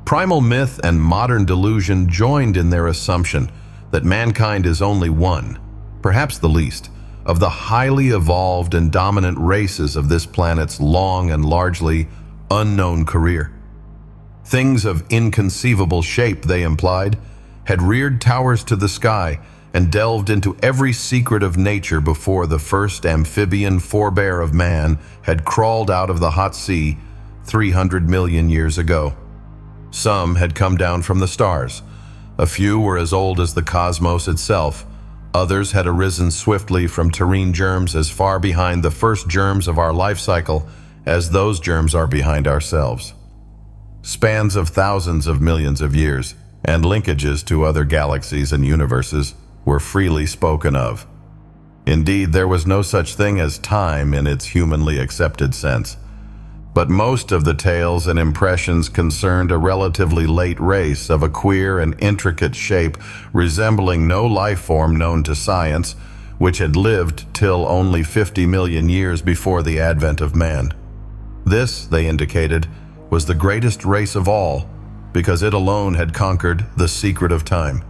Primal myth and modern delusion joined in their assumption that mankind is only one, perhaps the least, of the highly evolved and dominant races of this planet's long and largely unknown career. Things of inconceivable shape, they implied, had reared towers to the sky and delved into every secret of nature before the first amphibian forebear of man had crawled out of the hot sea 300 million years ago. Some had come down from the stars. A few were as old as the cosmos itself. Others had arisen swiftly from terrene germs as far behind the first germs of our life cycle as those germs are behind ourselves. Spans of thousands of millions of years and linkages to other galaxies and universes were freely spoken of. Indeed, there was no such thing as time in its humanly accepted sense. But most of the tales and impressions concerned a relatively late race of a queer and intricate shape resembling no life form known to science, which had lived till only 50 million years before the advent of man. This, they indicated, was the greatest race of all, because it alone had conquered the secret of time.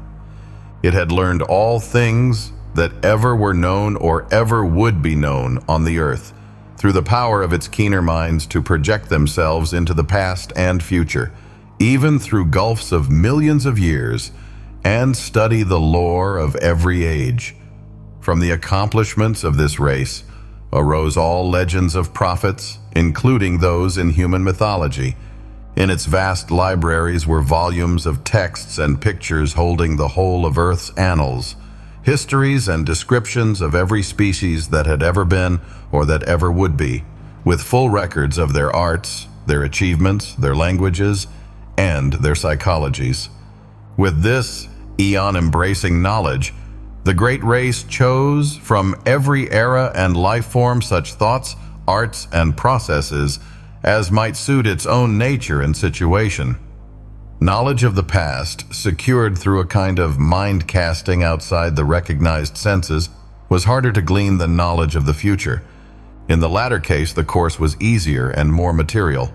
It had learned all things that ever were known or ever would be known on the earth, through the power of its keener minds to project themselves into the past and future, even through gulfs of millions of years, and study the lore of every age. From the accomplishments of this race arose all legends of prophets, including those in human mythology. In its vast libraries were volumes of texts and pictures holding the whole of Earth's annals, histories and descriptions of every species that had ever been or that ever would be, with full records of their arts, their achievements, their languages, and their psychologies. With this eon-embracing knowledge, the great race chose from every era and life form such thoughts, arts, and processes as might suit its own nature and situation. Knowledge of the past, secured through a kind of mind-casting outside the recognized senses, was harder to glean than knowledge of the future. In the latter case, the course was easier and more material.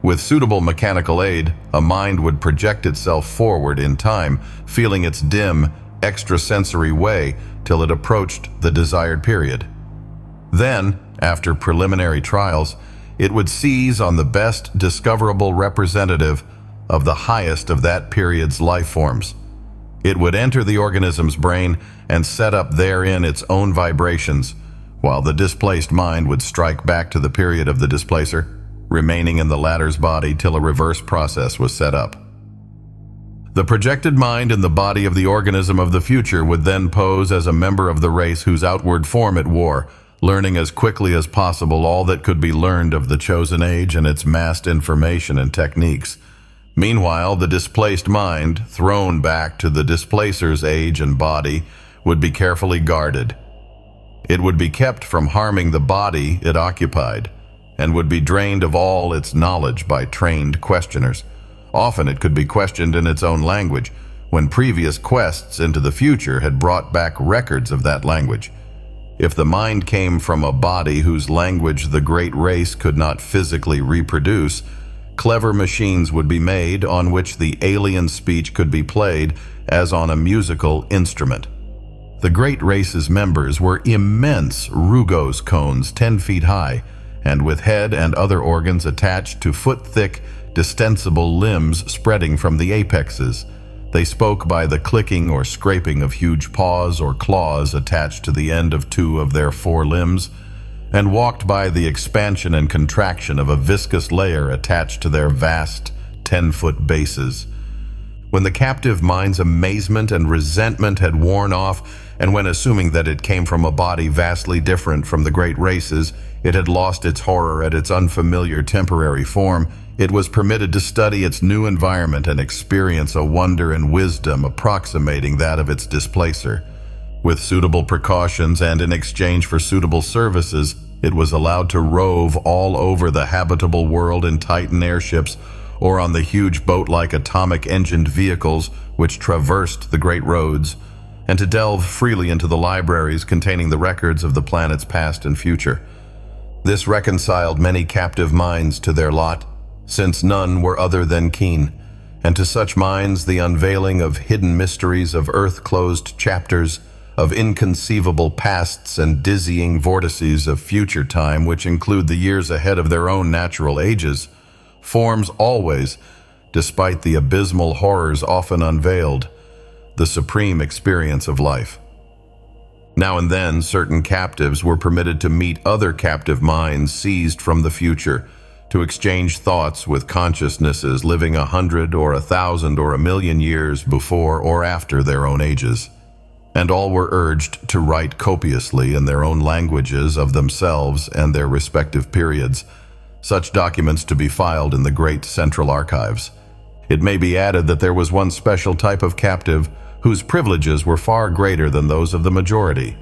With suitable mechanical aid, a mind would project itself forward in time, feeling its dim, extrasensory way till it approached the desired period. Then, after preliminary trials, it would seize on the best discoverable representative of the highest of that period's life forms. It would enter the organism's brain and set up therein its own vibrations, while the displaced mind would strike back to the period of the displacer, remaining in the latter's body till a reverse process was set up. The projected mind in the body of the organism of the future would then pose as a member of the race whose outward form it wore, learning as quickly as possible all that could be learned of the chosen age and its massed information and techniques. Meanwhile, the displaced mind, thrown back to the displacer's age and body, would be carefully guarded. It would be kept from harming the body it occupied, and would be drained of all its knowledge by trained questioners. Often it could be questioned in its own language, when previous quests into the future had brought back records of that language. If the mind came from a body whose language the great race could not physically reproduce, clever machines would be made on which the alien speech could be played as on a musical instrument. The great race's members were immense rugose cones 10 feet high, and with head and other organs attached to foot-thick, distensible limbs spreading from the apexes. They spoke by the clicking or scraping of huge paws or claws attached to the end of 2 of their 4 limbs, and walked by the expansion and contraction of a viscous layer attached to their vast 10-foot bases. When the captive mind's amazement and resentment had worn off, and when assuming that it came from a body vastly different from the great race's, it had lost its horror at its unfamiliar temporary form, it was permitted to study its new environment and experience a wonder and wisdom approximating that of its displacer. With suitable precautions and in exchange for suitable services, it was allowed to rove all over the habitable world in Titan airships or on the huge boat-like atomic-engined vehicles which traversed the great roads, and to delve freely into the libraries containing the records of the planet's past and future. This reconciled many captive minds to their lot, since none were other than keen, and to such minds the unveiling of hidden mysteries of earth-closed chapters, of inconceivable pasts and dizzying vortices of future time which include the years ahead of their own natural ages, forms always, despite the abysmal horrors often unveiled, the supreme experience of life. Now and then, certain captives were permitted to meet other captive minds seized from the future, to exchange thoughts with consciousnesses living 100 or 1,000 or 1,000,000 years before or after their own ages. And all were urged to write copiously in their own languages of themselves and their respective periods, such documents to be filed in the great central archives. It may be added that there was one special type of captive whose privileges were far greater than those of the majority.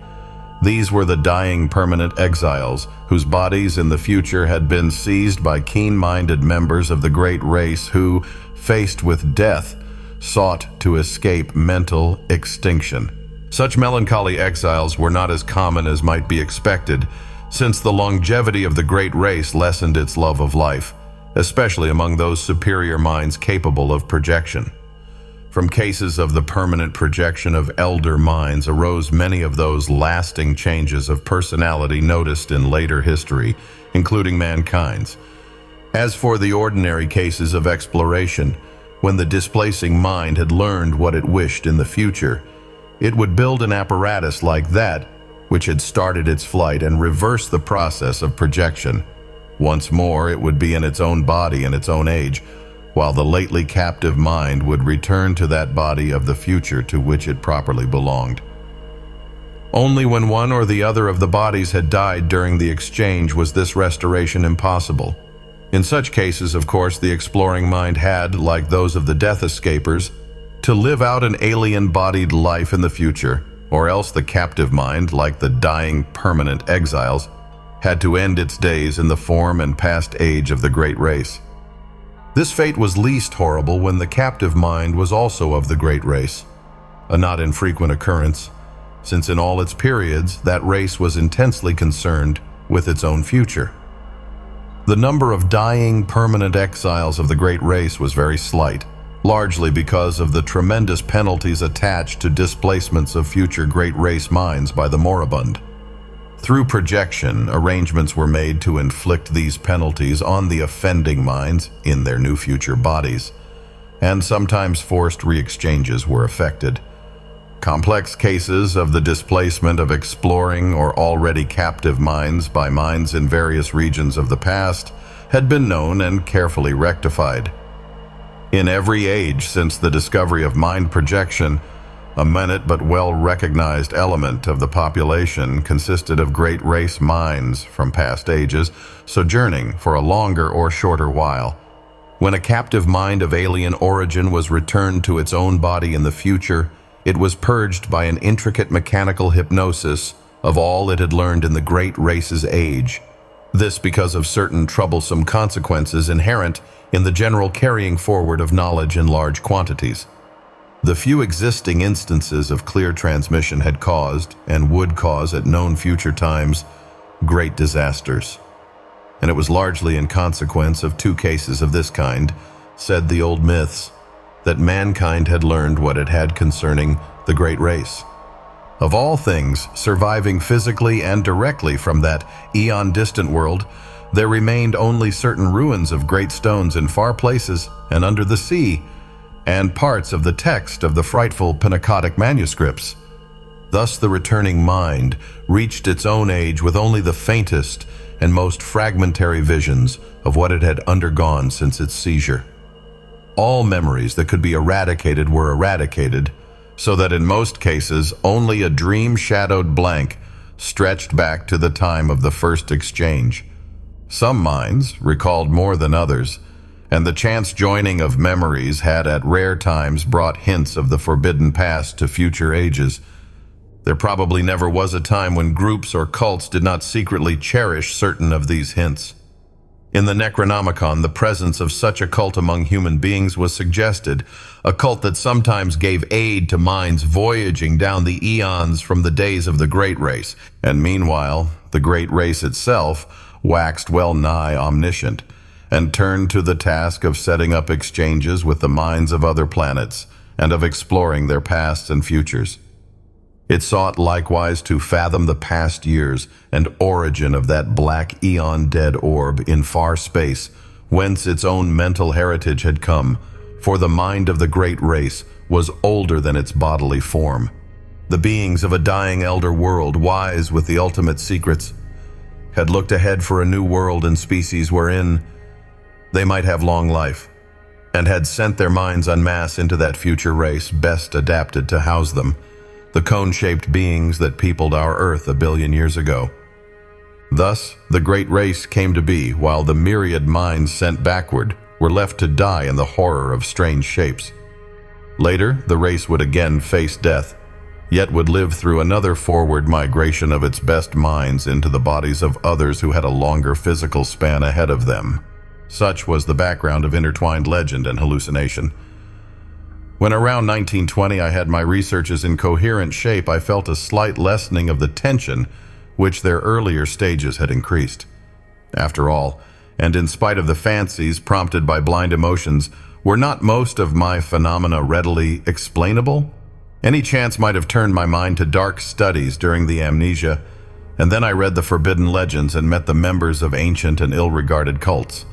These were the dying permanent exiles, whose bodies in the future had been seized by keen-minded members of the great race who, faced with death, sought to escape mental extinction. Such melancholy exiles were not as common as might be expected, since the longevity of the great race lessened its love of life, especially among those superior minds capable of projection. From cases of the permanent projection of elder minds arose many of those lasting changes of personality noticed in later history, including mankind's. As for the ordinary cases of exploration, when the displacing mind had learned what it wished in the future, it would build an apparatus like that which had started its flight and reverse the process of projection. Once more, it would be in its own body in its own age, while the lately captive mind would return to that body of the future to which it properly belonged. Only when one or the other of the bodies had died during the exchange was this restoration impossible. In such cases, of course, the exploring mind had, like those of the death escapers, to live out an alien-bodied life in the future, or else the captive mind, like the dying permanent exiles, had to end its days in the form and past age of the great race. This fate was least horrible when the captive mind was also of the great race, a not infrequent occurrence, since in all its periods that race was intensely concerned with its own future. The number of dying permanent exiles of the great race was very slight, largely because of the tremendous penalties attached to displacements of future great race minds by the moribund. Through projection, arrangements were made to inflict these penalties on the offending minds in their new future bodies, and sometimes forced re-exchanges were effected. Complex cases of the displacement of exploring or already captive minds by minds in various regions of the past had been known and carefully rectified. In every age since the discovery of mind projection, a minute but well-recognized element of the population consisted of great race minds from past ages, sojourning for a longer or shorter while. When a captive mind of alien origin was returned to its own body in the future, it was purged by an intricate mechanical hypnosis of all it had learned in the great race's age. This because of certain troublesome consequences inherent in the general carrying forward of knowledge in large quantities. The few existing instances of clear transmission had caused, and would cause at known future times, great disasters. And it was largely in consequence of 2 cases of this kind, said the old myths, that mankind had learned what it had concerning the great race. Of all things surviving physically and directly from that eon-distant world, there remained only certain ruins of great stones in far places and under the sea, and parts of the text of the frightful Pnakotic manuscripts. Thus the returning mind reached its own age with only the faintest and most fragmentary visions of what it had undergone since its seizure. All memories that could be eradicated were eradicated, so that in most cases only a dream-shadowed blank stretched back to the time of the first exchange. Some minds recalled more than others, and the chance joining of memories had at rare times brought hints of the forbidden past to future ages. There probably never was a time when groups or cults did not secretly cherish certain of these hints. In the Necronomicon, the presence of such a cult among human beings was suggested, a cult that sometimes gave aid to minds voyaging down the eons from the days of the Great Race, and meanwhile, the Great Race itself waxed well nigh omniscient, and turned to the task of setting up exchanges with the minds of other planets, and of exploring their pasts and futures. It sought likewise to fathom the past years and origin of that black eon-dead orb in far space, whence its own mental heritage had come, for the mind of the great race was older than its bodily form. The beings of a dying elder world, wise with the ultimate secrets, had looked ahead for a new world and species wherein they might have long life, and had sent their minds en masse into that future race best adapted to house them, the cone-shaped beings that peopled our Earth a billion years ago. Thus, the great race came to be, while the myriad minds sent backward were left to die in the horror of strange shapes. Later, the race would again face death, yet would live through another forward migration of its best minds into the bodies of others who had a longer physical span ahead of them. Such was the background of intertwined legend and hallucination. When around 1920 I had my researches in coherent shape, I felt a slight lessening of the tension which their earlier stages had increased. After all, and in spite of the fancies prompted by blind emotions, were not most of my phenomena readily explainable? Any chance might have turned my mind to dark studies during the amnesia, and then I read the forbidden legends and met the members of ancient and ill-regarded cults.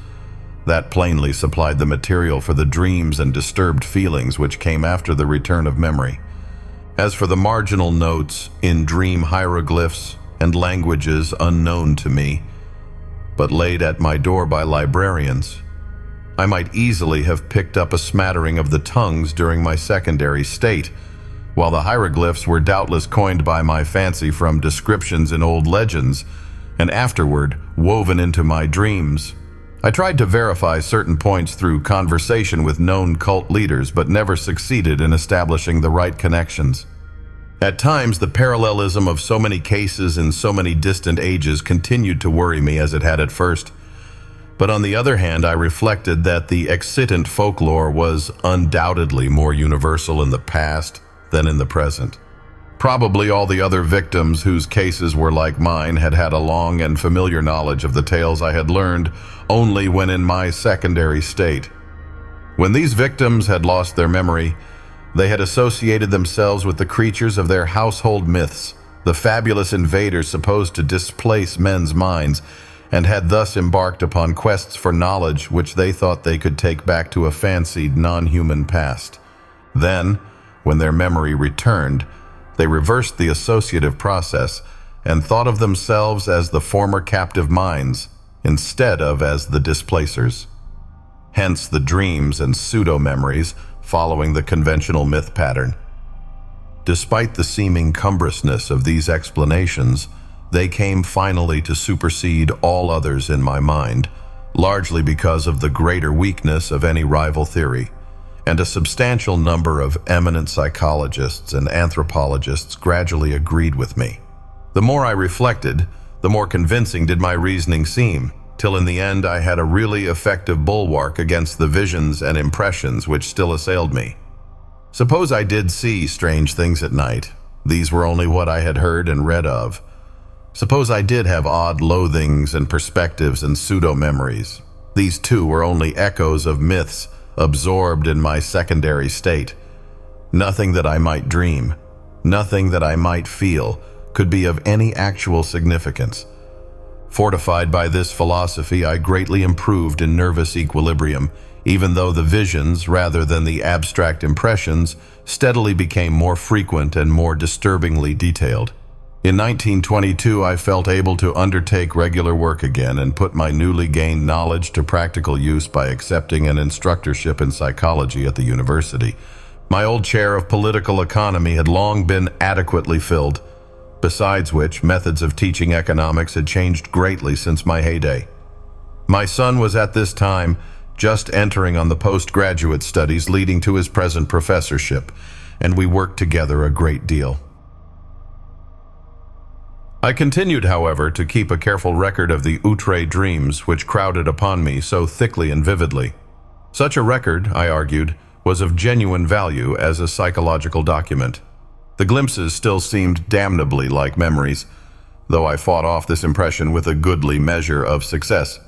That plainly supplied the material for the dreams and disturbed feelings which came after the return of memory. As for the marginal notes in dream hieroglyphs and languages unknown to me, but laid at my door by librarians, I might easily have picked up a smattering of the tongues during my secondary state, while the hieroglyphs were doubtless coined by my fancy from descriptions in old legends, and afterward woven into my dreams. I tried to verify certain points through conversation with known cult leaders, but never succeeded in establishing the right connections. At times, the parallelism of so many cases in so many distant ages continued to worry me as it had at first. But on the other hand, I reflected that the excitant folklore was undoubtedly more universal in the past than in the present. Probably all the other victims whose cases were like mine had had a long and familiar knowledge of the tales I had learned only when in my secondary state. When these victims had lost their memory, they had associated themselves with the creatures of their household myths, the fabulous invaders supposed to displace men's minds, and had thus embarked upon quests for knowledge which they thought they could take back to a fancied non-human past. Then, when their memory returned, they reversed the associative process and thought of themselves as the former captive minds instead of as the displacers. Hence the dreams and pseudo-memories following the conventional myth pattern. Despite the seeming cumbrousness of these explanations, they came finally to supersede all others in my mind, largely because of the greater weakness of any rival theory, and a substantial number of eminent psychologists and anthropologists gradually agreed with me. The more I reflected, the more convincing did my reasoning seem, till in the end I had a really effective bulwark against the visions and impressions which still assailed me. Suppose I did see strange things at night. These were only what I had heard and read of. Suppose I did have odd loathings and perspectives and pseudo-memories. These too were only echoes of myths absorbed in my secondary state. Nothing that I might dream, nothing that I might feel, could be of any actual significance. Fortified by this philosophy, I greatly improved in nervous equilibrium, even though the visions, rather than the abstract impressions, steadily became more frequent and more disturbingly detailed. In 1922, I felt able to undertake regular work again and put my newly gained knowledge to practical use by accepting an instructorship in psychology at the university. My old chair of political economy had long been adequately filled, besides which methods of teaching economics had changed greatly since my heyday. My son was at this time just entering on the postgraduate studies leading to his present professorship, and we worked together a great deal. I continued, however, to keep a careful record of the outre dreams which crowded upon me so thickly and vividly. Such a record, I argued, was of genuine value as a psychological document. The glimpses still seemed damnably like memories, though I fought off this impression with a goodly measure of success.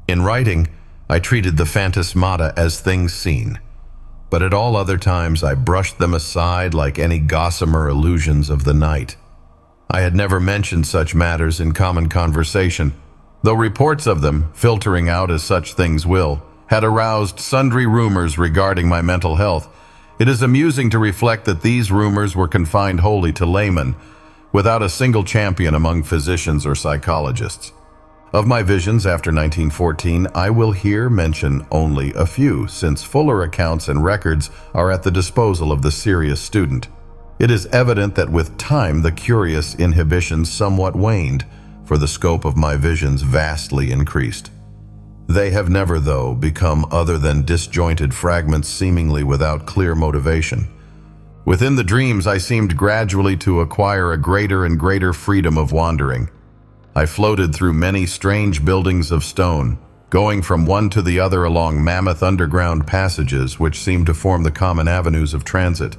In writing, I treated the phantasmata as things seen, but at all other times I brushed them aside like any gossamer illusions of the night. I had never mentioned such matters in common conversation, though reports of them, filtering out as such things will, had aroused sundry rumors regarding my mental health. It is amusing to reflect that these rumors were confined wholly to laymen, without a single champion among physicians or psychologists. Of my visions after 1914, I will here mention only a few, since fuller accounts and records are at the disposal of the serious student. It is evident that with time the curious inhibitions somewhat waned, for the scope of my visions vastly increased. They have never, though, become other than disjointed fragments seemingly without clear motivation. Within the dreams, I seemed gradually to acquire a greater and greater freedom of wandering. I floated through many strange buildings of stone, going from one to the other along mammoth underground passages which seemed to form the common avenues of transit.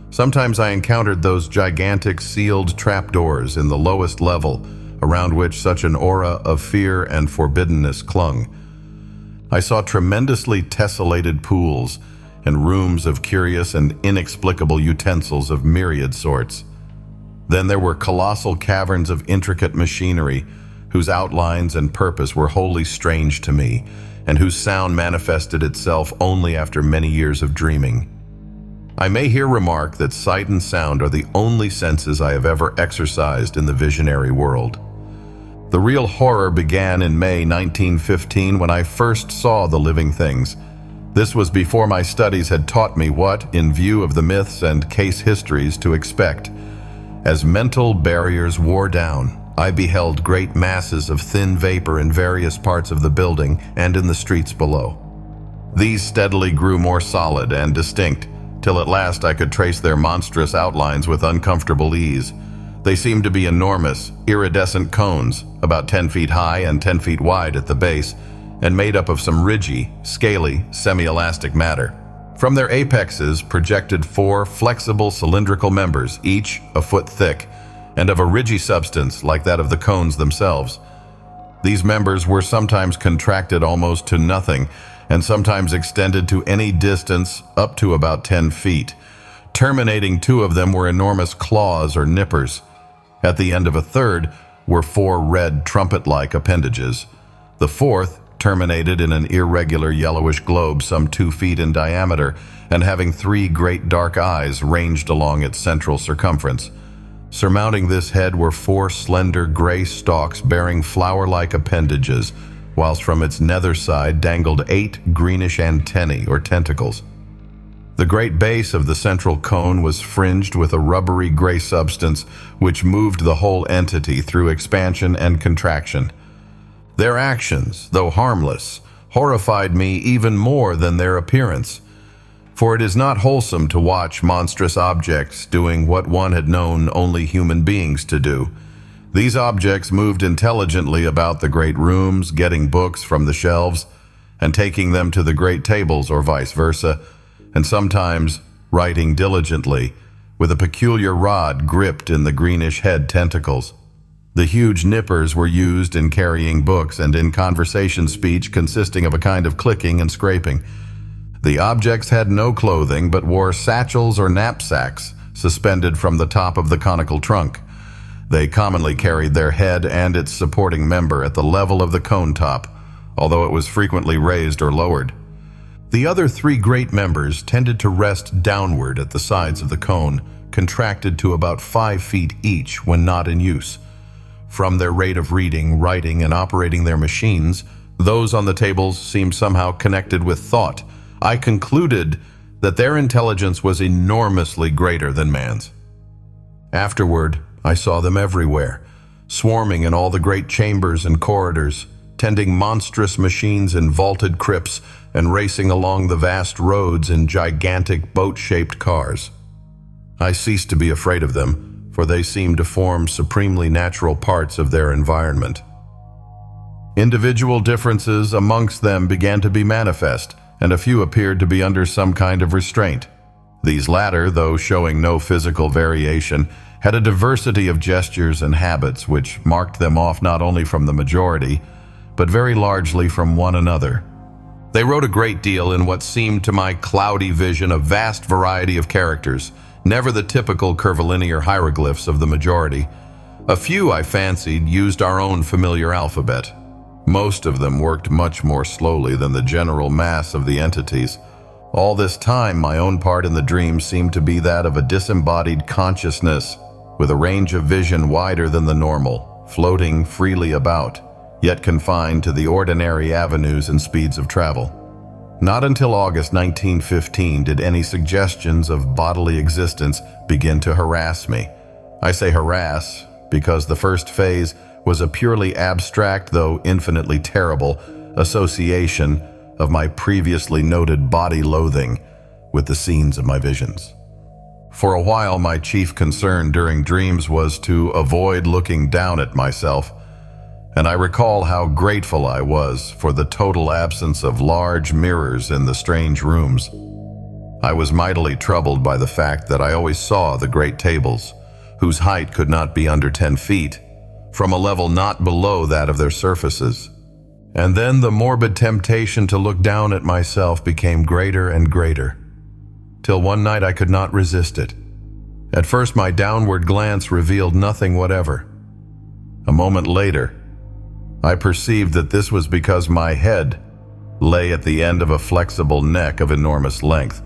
Sometimes I encountered those gigantic sealed trapdoors in the lowest level, around which such an aura of fear and forbiddenness clung. I saw tremendously tessellated pools and rooms of curious and inexplicable utensils of myriad sorts. Then there were colossal caverns of intricate machinery, whose outlines and purpose were wholly strange to me, and whose sound manifested itself only after many years of dreaming. I may here remark that sight and sound are the only senses I have ever exercised in the visionary world. The real horror began in May 1915 when I first saw the living things. This was before my studies had taught me what, in view of the myths and case histories, to expect. As mental barriers wore down, I beheld great masses of thin vapor in various parts of the building and in the streets below. These steadily grew more solid and distinct, till at last I could trace their monstrous outlines with uncomfortable ease. They seemed to be enormous, iridescent cones, about 10 feet high and 10 feet wide at the base, and made up of some ridgy, scaly, semi-elastic matter. From their apexes projected 4 flexible cylindrical members, each a foot thick, and of a ridgy substance like that of the cones themselves. These members were sometimes contracted almost to nothing, and sometimes extended to any distance up to about 10 feet. Terminating 2 of them were enormous claws or nippers. At the end of a third were 4 red trumpet-like appendages. The fourth terminated in an irregular yellowish globe some 2 feet in diameter and having 3 great dark eyes ranged along its central circumference. Surmounting this head were 4 slender gray stalks bearing flower-like appendages, whilst from its nether side dangled 8 greenish antennae or tentacles. The great base of the central cone was fringed with a rubbery gray substance which moved the whole entity through expansion and contraction. Their actions, though harmless, horrified me even more than their appearance, for it is not wholesome to watch monstrous objects doing what one had known only human beings to do. These objects moved intelligently about the great rooms, getting books from the shelves and taking them to the great tables or vice versa, and sometimes writing diligently, with a peculiar rod gripped in the greenish head tentacles. The huge nippers were used in carrying books and in conversation speech consisting of a kind of clicking and scraping. The objects had no clothing but wore satchels or knapsacks suspended from the top of the conical trunk. They commonly carried their head and its supporting member at the level of the cone top, although it was frequently raised or lowered. The other 3 great members tended to rest downward at the sides of the cone, contracted to about 5 feet each when not in use. From their rate of reading, writing, and operating their machines, those on the tables seemed somehow connected with thought. I concluded that their intelligence was enormously greater than man's. Afterward, I saw them everywhere, swarming in all the great chambers and corridors, tending monstrous machines in vaulted crypts and racing along the vast roads in gigantic boat-shaped cars. I ceased to be afraid of them, for they seemed to form supremely natural parts of their environment. Individual differences amongst them began to be manifest, and a few appeared to be under some kind of restraint. These latter, though showing no physical variation, had a diversity of gestures and habits which marked them off not only from the majority, but very largely from one another. They wrote a great deal in what seemed to my cloudy vision a vast variety of characters, never the typical curvilinear hieroglyphs of the majority. A few, I fancied, used our own familiar alphabet. Most of them worked much more slowly than the general mass of the entities. All this time, my own part in the dream seemed to be that of a disembodied consciousness, with a range of vision wider than the normal, floating freely about, yet confined to the ordinary avenues and speeds of travel. Not until August 1915 did any suggestions of bodily existence begin to harass me. I say harass because the first phase was a purely abstract, though infinitely terrible, association of my previously noted body loathing with the scenes of my visions. For a while, my chief concern during dreams was to avoid looking down at myself, and I recall how grateful I was for the total absence of large mirrors in the strange rooms. I was mightily troubled by the fact that I always saw the great tables, whose height could not be under 10 feet, from a level not below that of their surfaces. And then the morbid temptation to look down at myself became greater and greater, till one night I could not resist it. At first my downward glance revealed nothing whatever. A moment later, I perceived that this was because my head lay at the end of a flexible neck of enormous length.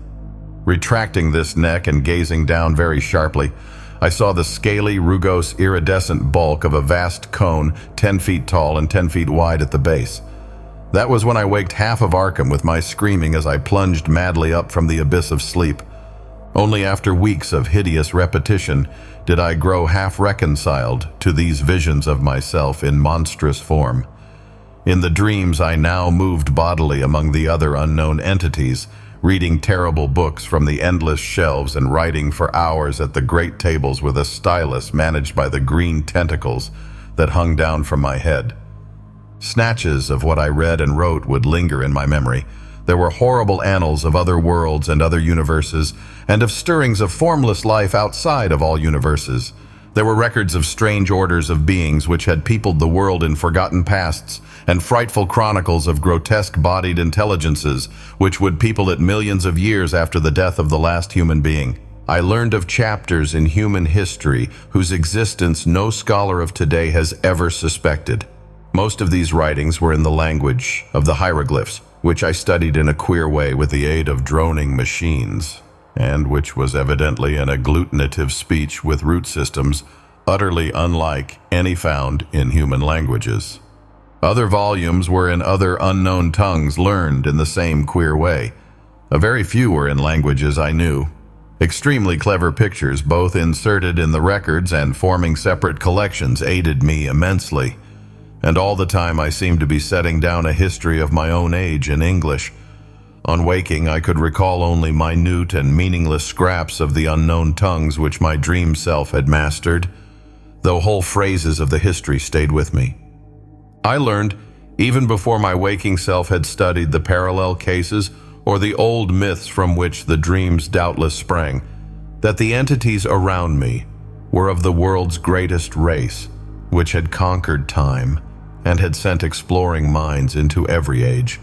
Retracting this neck and gazing down very sharply, I saw the scaly, rugose, iridescent bulk of a vast cone 10 feet tall and 10 feet wide at the base. That was when I waked half of Arkham with my screaming as I plunged madly up from the abyss of sleep. Only after weeks of hideous repetition did I grow half reconciled to these visions of myself in monstrous form. In the dreams I now moved bodily among the other unknown entities, reading terrible books from the endless shelves and writing for hours at the great tables with a stylus managed by the green tentacles that hung down from my head. Snatches of what I read and wrote would linger in my memory. There were horrible annals of other worlds and other universes, and of stirrings of formless life outside of all universes. There were records of strange orders of beings which had peopled the world in forgotten pasts, and frightful chronicles of grotesque-bodied intelligences which would people it millions of years after the death of the last human being. I learned of chapters in human history whose existence no scholar of today has ever suspected. Most of these writings were in the language of the hieroglyphs, which I studied in a queer way with the aid of droning machines, and which was evidently an agglutinative speech with root systems utterly unlike any found in human languages. Other volumes were in other unknown tongues learned in the same queer way. A very few were in languages I knew. Extremely clever pictures, both inserted in the records and forming separate collections, aided me immensely. And all the time I seemed to be setting down a history of my own age in English. On waking, I could recall only minute and meaningless scraps of the unknown tongues which my dream self had mastered, though whole phrases of the history stayed with me. I learned, even before my waking self had studied the parallel cases or the old myths from which the dreams doubtless sprang, that the entities around me were of the world's greatest race, which had conquered time and had sent exploring minds into every age.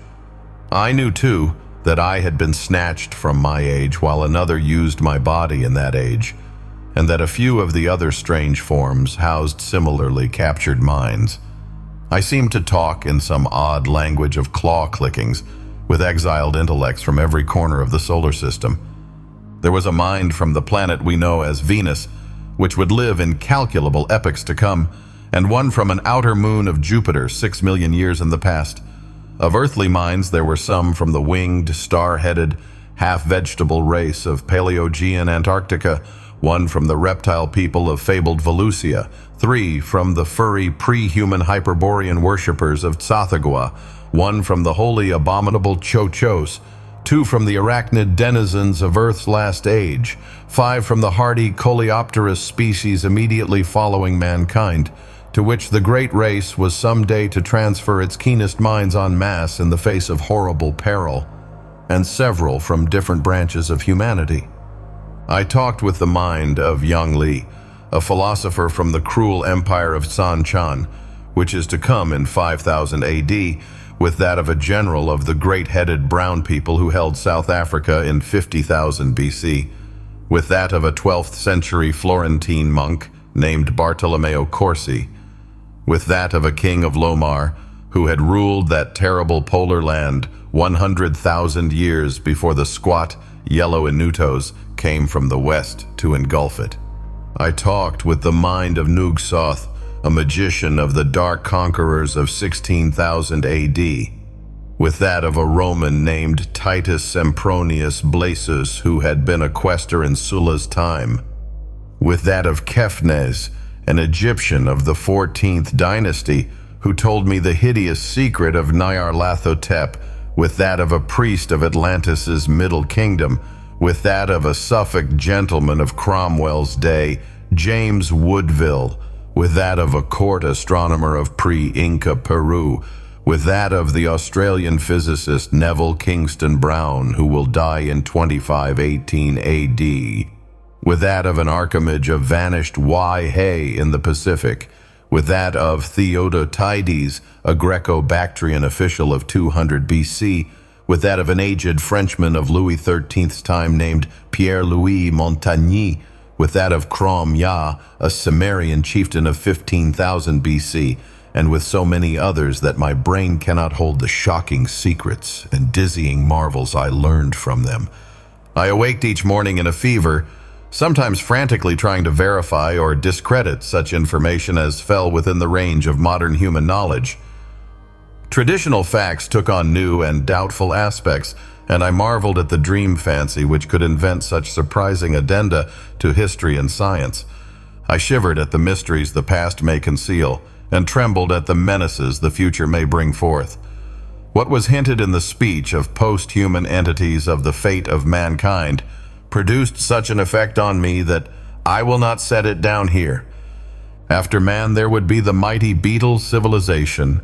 I knew, too, that I had been snatched from my age while another used my body in that age, and that a few of the other strange forms housed similarly captured minds. I seemed to talk in some odd language of claw clickings with exiled intellects from every corner of the solar system. There was a mind from the planet we know as Venus, which would live incalculable epochs to come, and one from an outer moon of Jupiter 6 million years in the past. Of earthly minds, there were some from the winged, star-headed, half-vegetable race of Paleogean Antarctica, one from the reptile people of fabled Volusia, 3 from the furry, pre-human Hyperborean worshippers of Tsathoggua, 1 from the wholly abominable Cho-Chos, 2 from the arachnid denizens of Earth's last age, 5 from the hardy Coleopterous species immediately following mankind, to which the great race was someday to transfer its keenest minds en masse in the face of horrible peril, and several from different branches of humanity. I talked with the mind of Yang Li, a philosopher from the cruel empire of San Chan, which is to come in 5000 AD, with that of a general of the great-headed brown people who held South Africa in 50,000 BC, with that of a 12th century Florentine monk named Bartolomeo Corsi, with that of a king of Lomar who had ruled that terrible polar land 100,000 years before the squat, yellow Inutos came from the west to engulf it. I talked with the mind of Nugsoth, a magician of the dark conquerors of 16,000 AD, with that of a Roman named Titus Sempronius Blasius, who had been a quaestor in Sulla's time, with that of Kefnes, an Egyptian of the 14th dynasty, who told me the hideous secret of Nyarlathotep, with that of a priest of Atlantis's Middle Kingdom, with that of a Suffolk gentleman of Cromwell's day, James Woodville, with that of a court astronomer of pre-Inca Peru, with that of the Australian physicist Neville Kingston Brown, who will die in 2518 AD, with that of an archimage of vanished Y. Hay in the Pacific, with that of Theodotides, a Greco-Bactrian official of 200 BC, with that of an aged Frenchman of Louis XIII's time named Pierre-Louis Montagny, with that of Crom Ya, a Cimmerian chieftain of 15,000 BC, and with so many others that my brain cannot hold the shocking secrets and dizzying marvels I learned from them. I awaked each morning in a fever, sometimes frantically trying to verify or discredit such information as fell within the range of modern human knowledge. Traditional facts took on new and doubtful aspects, and I marveled at the dream fancy which could invent such surprising addenda to history and science. I shivered at the mysteries the past may conceal, and trembled at the menaces the future may bring forth. What was hinted in the speech of post-human entities of the fate of mankind produced such an effect on me that I will not set it down here. After man there would be the mighty beetle civilization,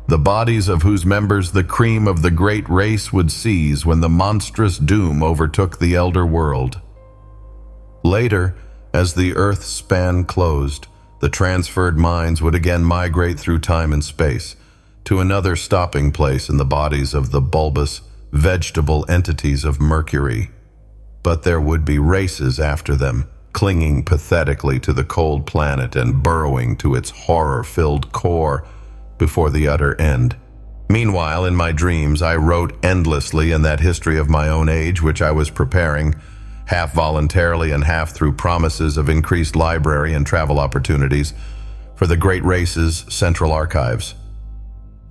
the bodies of whose members the cream of the great race would seize when the monstrous doom overtook the elder world. Later, as the Earth's span closed, the transferred minds would again migrate through time and space to another stopping place in the bodies of the bulbous, vegetable entities of Mercury. But there would be races after them, clinging pathetically to the cold planet and burrowing to its horror-filled core before the utter end. Meanwhile, in my dreams, I wrote endlessly in that history of my own age which I was preparing, half voluntarily and half through promises of increased library and travel opportunities, for the Great Race's central archives.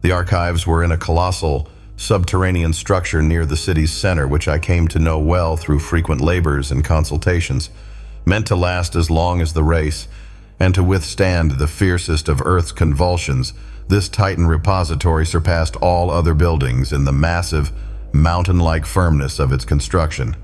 The archives were in a colossal, subterranean structure near the city's center, which I came to know well through frequent labors and consultations, meant to last as long as the race, and to withstand the fiercest of Earth's convulsions. This Titan repository surpassed all other buildings in the massive, mountain-like firmness of its construction.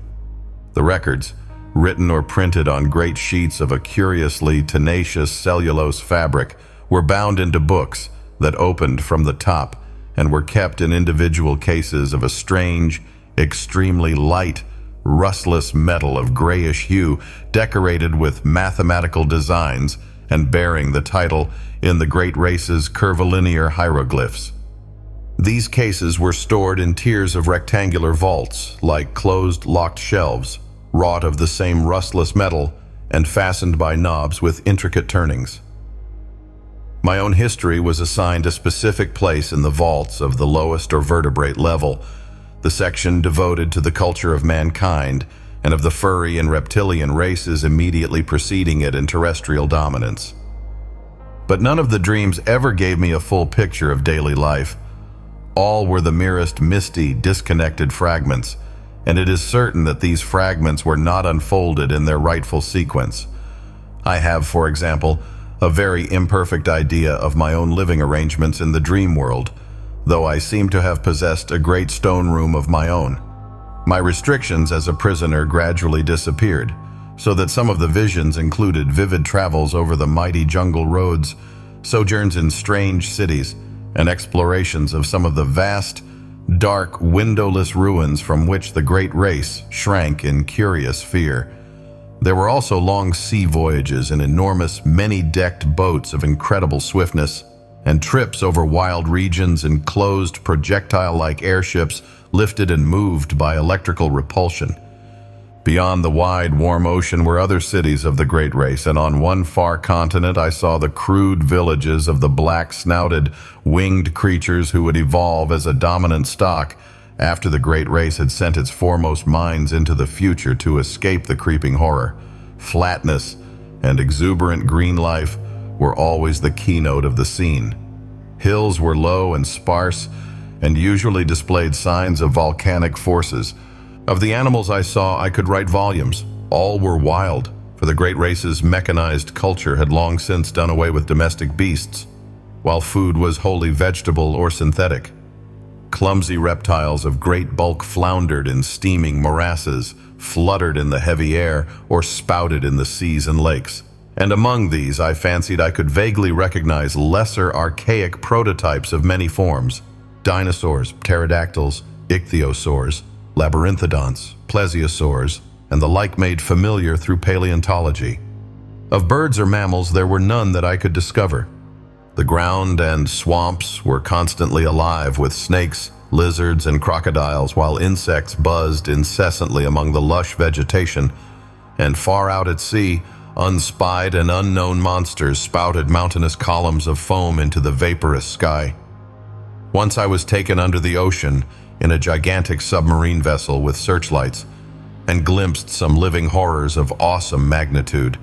The records, written or printed on great sheets of a curiously tenacious cellulose fabric, were bound into books that opened from the top and were kept in individual cases of a strange, extremely light, rustless metal of grayish hue, decorated with mathematical designs and bearing the title in the Great Race's curvilinear hieroglyphs. These cases were stored in tiers of rectangular vaults, like closed locked shelves, wrought of the same rustless metal and fastened by knobs with intricate turnings. My own history was assigned a specific place in the vaults of the lowest or vertebrate level, the section devoted to the culture of mankind and of the furry and reptilian races immediately preceding it in terrestrial dominance. But none of the dreams ever gave me a full picture of daily life. All were the merest misty, disconnected fragments, and it is certain that these fragments were not unfolded in their rightful sequence. I have, for example, a very imperfect idea of my own living arrangements in the dream world, though I seem to have possessed a great stone room of my own. My restrictions as a prisoner gradually disappeared, so that some of the visions included vivid travels over the mighty jungle roads, sojourns in strange cities, and explorations of some of the vast, dark, windowless ruins from which the Great Race shrank in curious fear. There were also long sea voyages in enormous, many-decked boats of incredible swiftness, and trips over wild regions in closed, projectile-like airships lifted and moved by electrical repulsion. Beyond the wide, warm ocean were other cities of the Great Race, and on one far continent I saw the crude villages of the black-snouted, winged creatures who would evolve as a dominant stock after the Great Race had sent its foremost minds into the future to escape the creeping horror. Flatness and exuberant green life were always the keynote of the scene. Hills were low and sparse, and usually displayed signs of volcanic forces. Of the animals I saw, I could write volumes. All were wild, for the Great Race's mechanized culture had long since done away with domestic beasts, while food was wholly vegetable or synthetic. Clumsy reptiles of great bulk floundered in steaming morasses, fluttered in the heavy air, or spouted in the seas and lakes. And among these, I fancied I could vaguely recognize lesser archaic prototypes of many forms: dinosaurs, pterodactyls, ichthyosaurs, labyrinthodonts, plesiosaurs, and the like made familiar through paleontology. Of birds or mammals, there were none that I could discover. The ground and swamps were constantly alive with snakes, lizards, and crocodiles, while insects buzzed incessantly among the lush vegetation, and far out at sea, unspied and unknown monsters spouted mountainous columns of foam into the vaporous sky. Once I was taken under the ocean in a gigantic submarine vessel with searchlights and glimpsed some living horrors of awesome magnitude.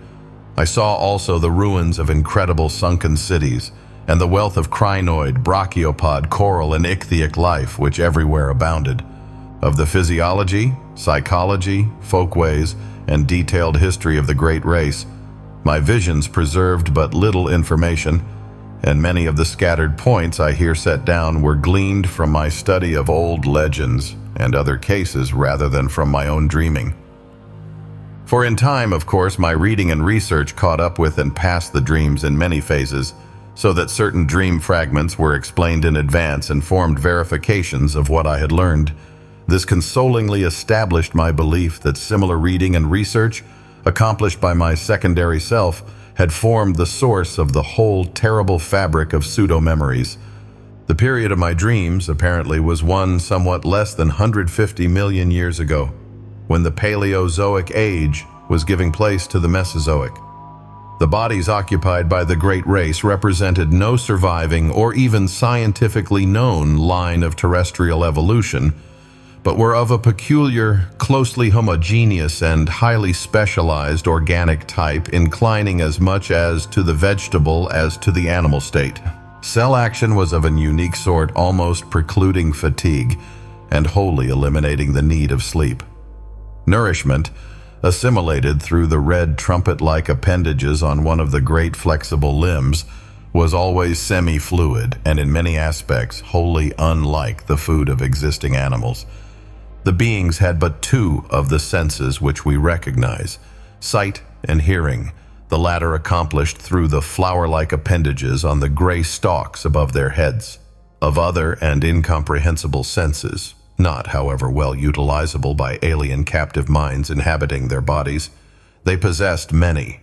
I saw also the ruins of incredible sunken cities and the wealth of crinoid, brachiopod, coral, and ichthytic life which everywhere abounded. Of the physiology, psychology, folkways, and detailed history of the great race, my visions preserved but little information, and many of the scattered points I here set down were gleaned from my study of old legends and other cases rather than from my own dreaming. For in time, of course, my reading and research caught up with and passed the dreams in many phases, so that certain dream fragments were explained in advance and formed verifications of what I had learned. This consolingly established my belief that similar reading and research, accomplished by my secondary self, had formed the source of the whole terrible fabric of pseudo-memories. The period of my dreams, apparently, was one somewhat less than 150 million years ago, when the Paleozoic age was giving place to the Mesozoic. The bodies occupied by the great race represented no surviving or even scientifically known line of terrestrial evolution, but were of a peculiar, closely homogeneous and highly specialized organic type, inclining as much as to the vegetable as to the animal state. Cell action was of an unique sort, almost precluding fatigue and wholly eliminating the need of sleep. Nourishment, assimilated through the red trumpet-like appendages on one of the great flexible limbs, was always semi-fluid and in many aspects wholly unlike the food of existing animals. The beings had but two of the senses which we recognize, sight and hearing, the latter accomplished through the flower-like appendages on the gray stalks above their heads. Of other and incomprehensible senses, not, however, well utilizable by alien captive minds inhabiting their bodies, they possessed many.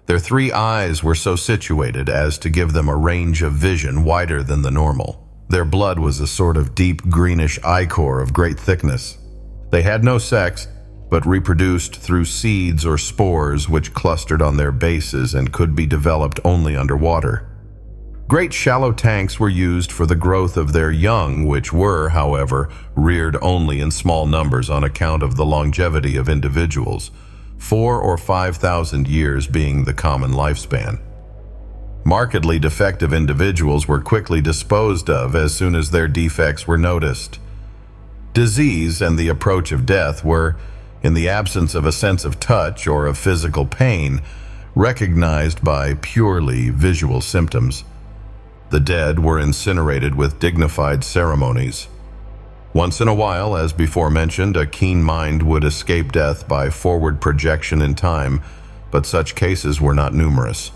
Their three eyes were so situated as to give them a range of vision wider than the normal. Their blood was a sort of deep greenish ichor of great thickness. They had no sex, but reproduced through seeds or spores which clustered on their bases and could be developed only underwater. Great shallow tanks were used for the growth of their young, which were, however, reared only in small numbers on account of the longevity of individuals, 4,000 or 5,000 years being the common lifespan. Markedly defective individuals were quickly disposed of as soon as their defects were noticed. Disease and the approach of death were, in the absence of a sense of touch or of physical pain, recognized by purely visual symptoms. The dead were incinerated with dignified ceremonies. Once in a while, as before mentioned, a keen mind would escape death by forward projection in time, but such cases were not numerous.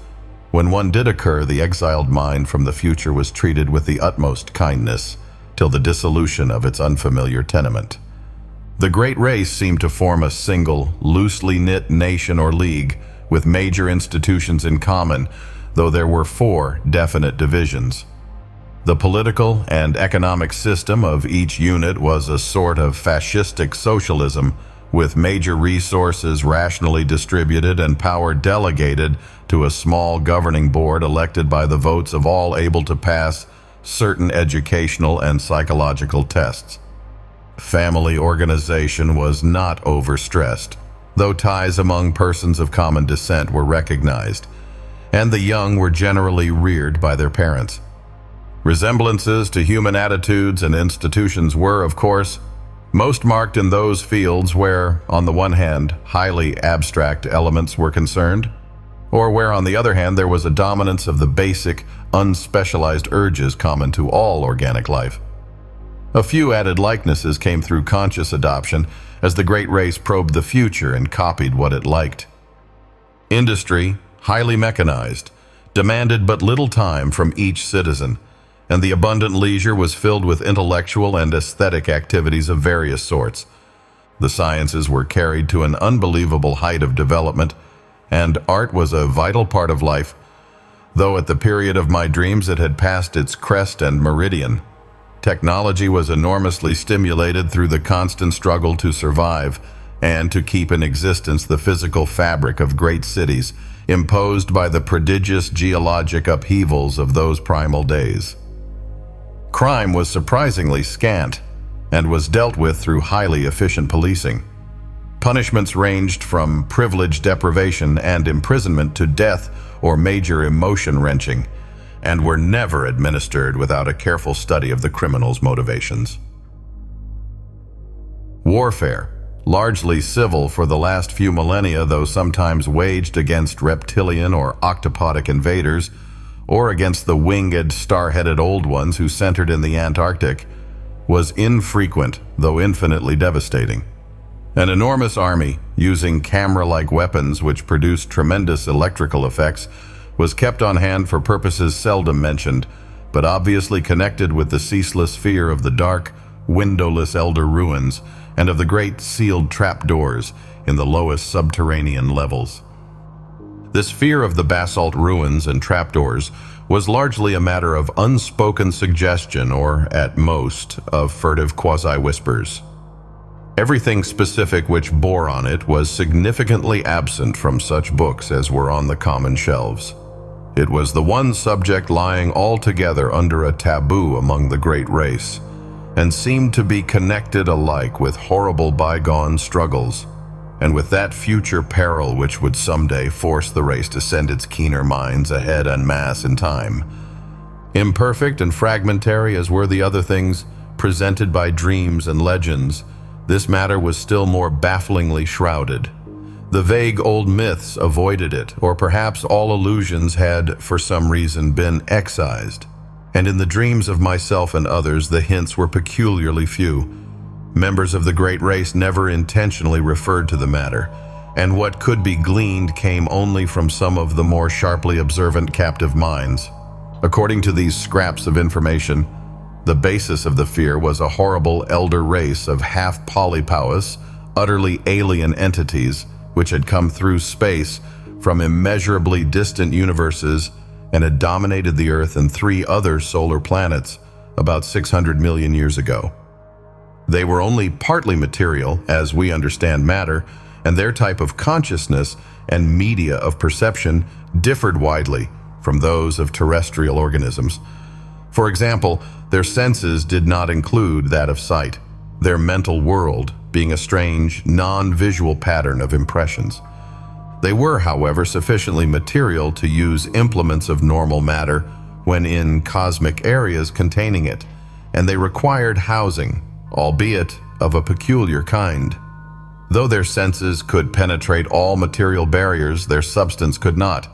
When one did occur, the exiled mind from the future was treated with the utmost kindness, till the dissolution of its unfamiliar tenement. The great race seemed to form a single, loosely knit nation or league, with major institutions in common, though there were 4 definite divisions. The political and economic system of each unit was a sort of fascistic socialism, with major resources rationally distributed and power delegated to a small governing board elected by the votes of all able to pass certain educational and psychological tests. Family organization was not overstressed, though ties among persons of common descent were recognized, and the young were generally reared by their parents. Resemblances to human attitudes and institutions were, of course, most marked in those fields where, on the one hand, highly abstract elements were concerned, or where, on the other hand, there was a dominance of the basic, unspecialized urges common to all organic life. A few added likenesses came through conscious adoption as the great race probed the future and copied what it liked. Industry, highly mechanized, demanded but little time from each citizen, and the abundant leisure was filled with intellectual and aesthetic activities of various sorts. The sciences were carried to an unbelievable height of development, and art was a vital part of life, though at the period of my dreams it had passed its crest and meridian. Technology was enormously stimulated through the constant struggle to survive and to keep in existence the physical fabric of great cities, imposed by the prodigious geologic upheavals of those primal days. Crime was surprisingly scant and was dealt with through highly efficient policing. Punishments ranged from privilege deprivation and imprisonment to death or major emotion wrenching, and were never administered without a careful study of the criminal's motivations. Warfare, largely civil for the last few millennia, though sometimes waged against reptilian or octopodic invaders, or against the winged, star-headed old ones who centered in the Antarctic, was infrequent, though infinitely devastating. An enormous army, using camera-like weapons which produced tremendous electrical effects, was kept on hand for purposes seldom mentioned, but obviously connected with the ceaseless fear of the dark, windowless elder ruins and of the great sealed trapdoors in the lowest subterranean levels. This fear of the basalt ruins and trapdoors was largely a matter of unspoken suggestion or, at most, of furtive quasi-whispers. Everything specific which bore on it was significantly absent from such books as were on the common shelves. It was the one subject lying altogether under a taboo among the great race, and seemed to be connected alike with horrible bygone struggles, and with that future peril which would someday force the race to send its keener minds ahead en masse in time. Imperfect and fragmentary as were the other things presented by dreams and legends, this matter was still more bafflingly shrouded. The vague old myths avoided it, or perhaps all allusions had, for some reason, been excised. And in the dreams of myself and others, the hints were peculiarly few. Members of the great race never intentionally referred to the matter, and what could be gleaned came only from some of the more sharply observant captive minds. According to these scraps of information, the basis of the fear was a horrible elder race of half-polypowous, utterly alien entities which had come through space from immeasurably distant universes and had dominated the Earth and 3 other solar planets about 600 million years ago. They were only partly material, as we understand matter, and their type of consciousness and media of perception differed widely from those of terrestrial organisms. For example, their senses did not include that of sight, their mental world being a strange, non-visual pattern of impressions. They were, however, sufficiently material to use implements of normal matter when in cosmic areas containing it, and they required housing, albeit of a peculiar kind. Though their senses could penetrate all material barriers, their substance could not,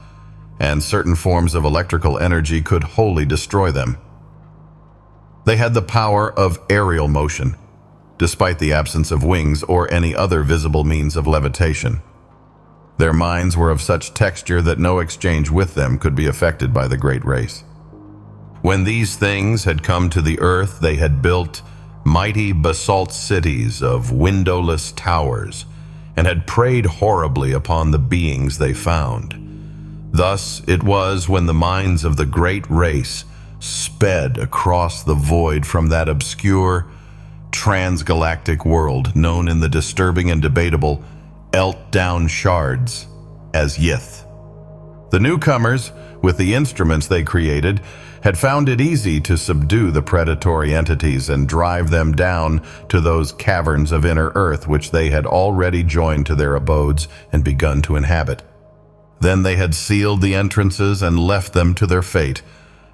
and certain forms of electrical energy could wholly destroy them. They had the power of aerial motion, despite the absence of wings or any other visible means of levitation. Their minds were of such texture that no exchange with them could be affected by the great race. When these things had come to the earth, they had built mighty basalt cities of windowless towers and had preyed horribly upon the beings they found. Thus it was when the minds of the great race sped across the void from that obscure, transgalactic world known in the disturbing and debatable Eltdown Shards as Yith. The newcomers, with the instruments they created, had found it easy to subdue the predatory entities and drive them down to those caverns of inner earth which they had already joined to their abodes and begun to inhabit. Then they had sealed the entrances and left them to their fate,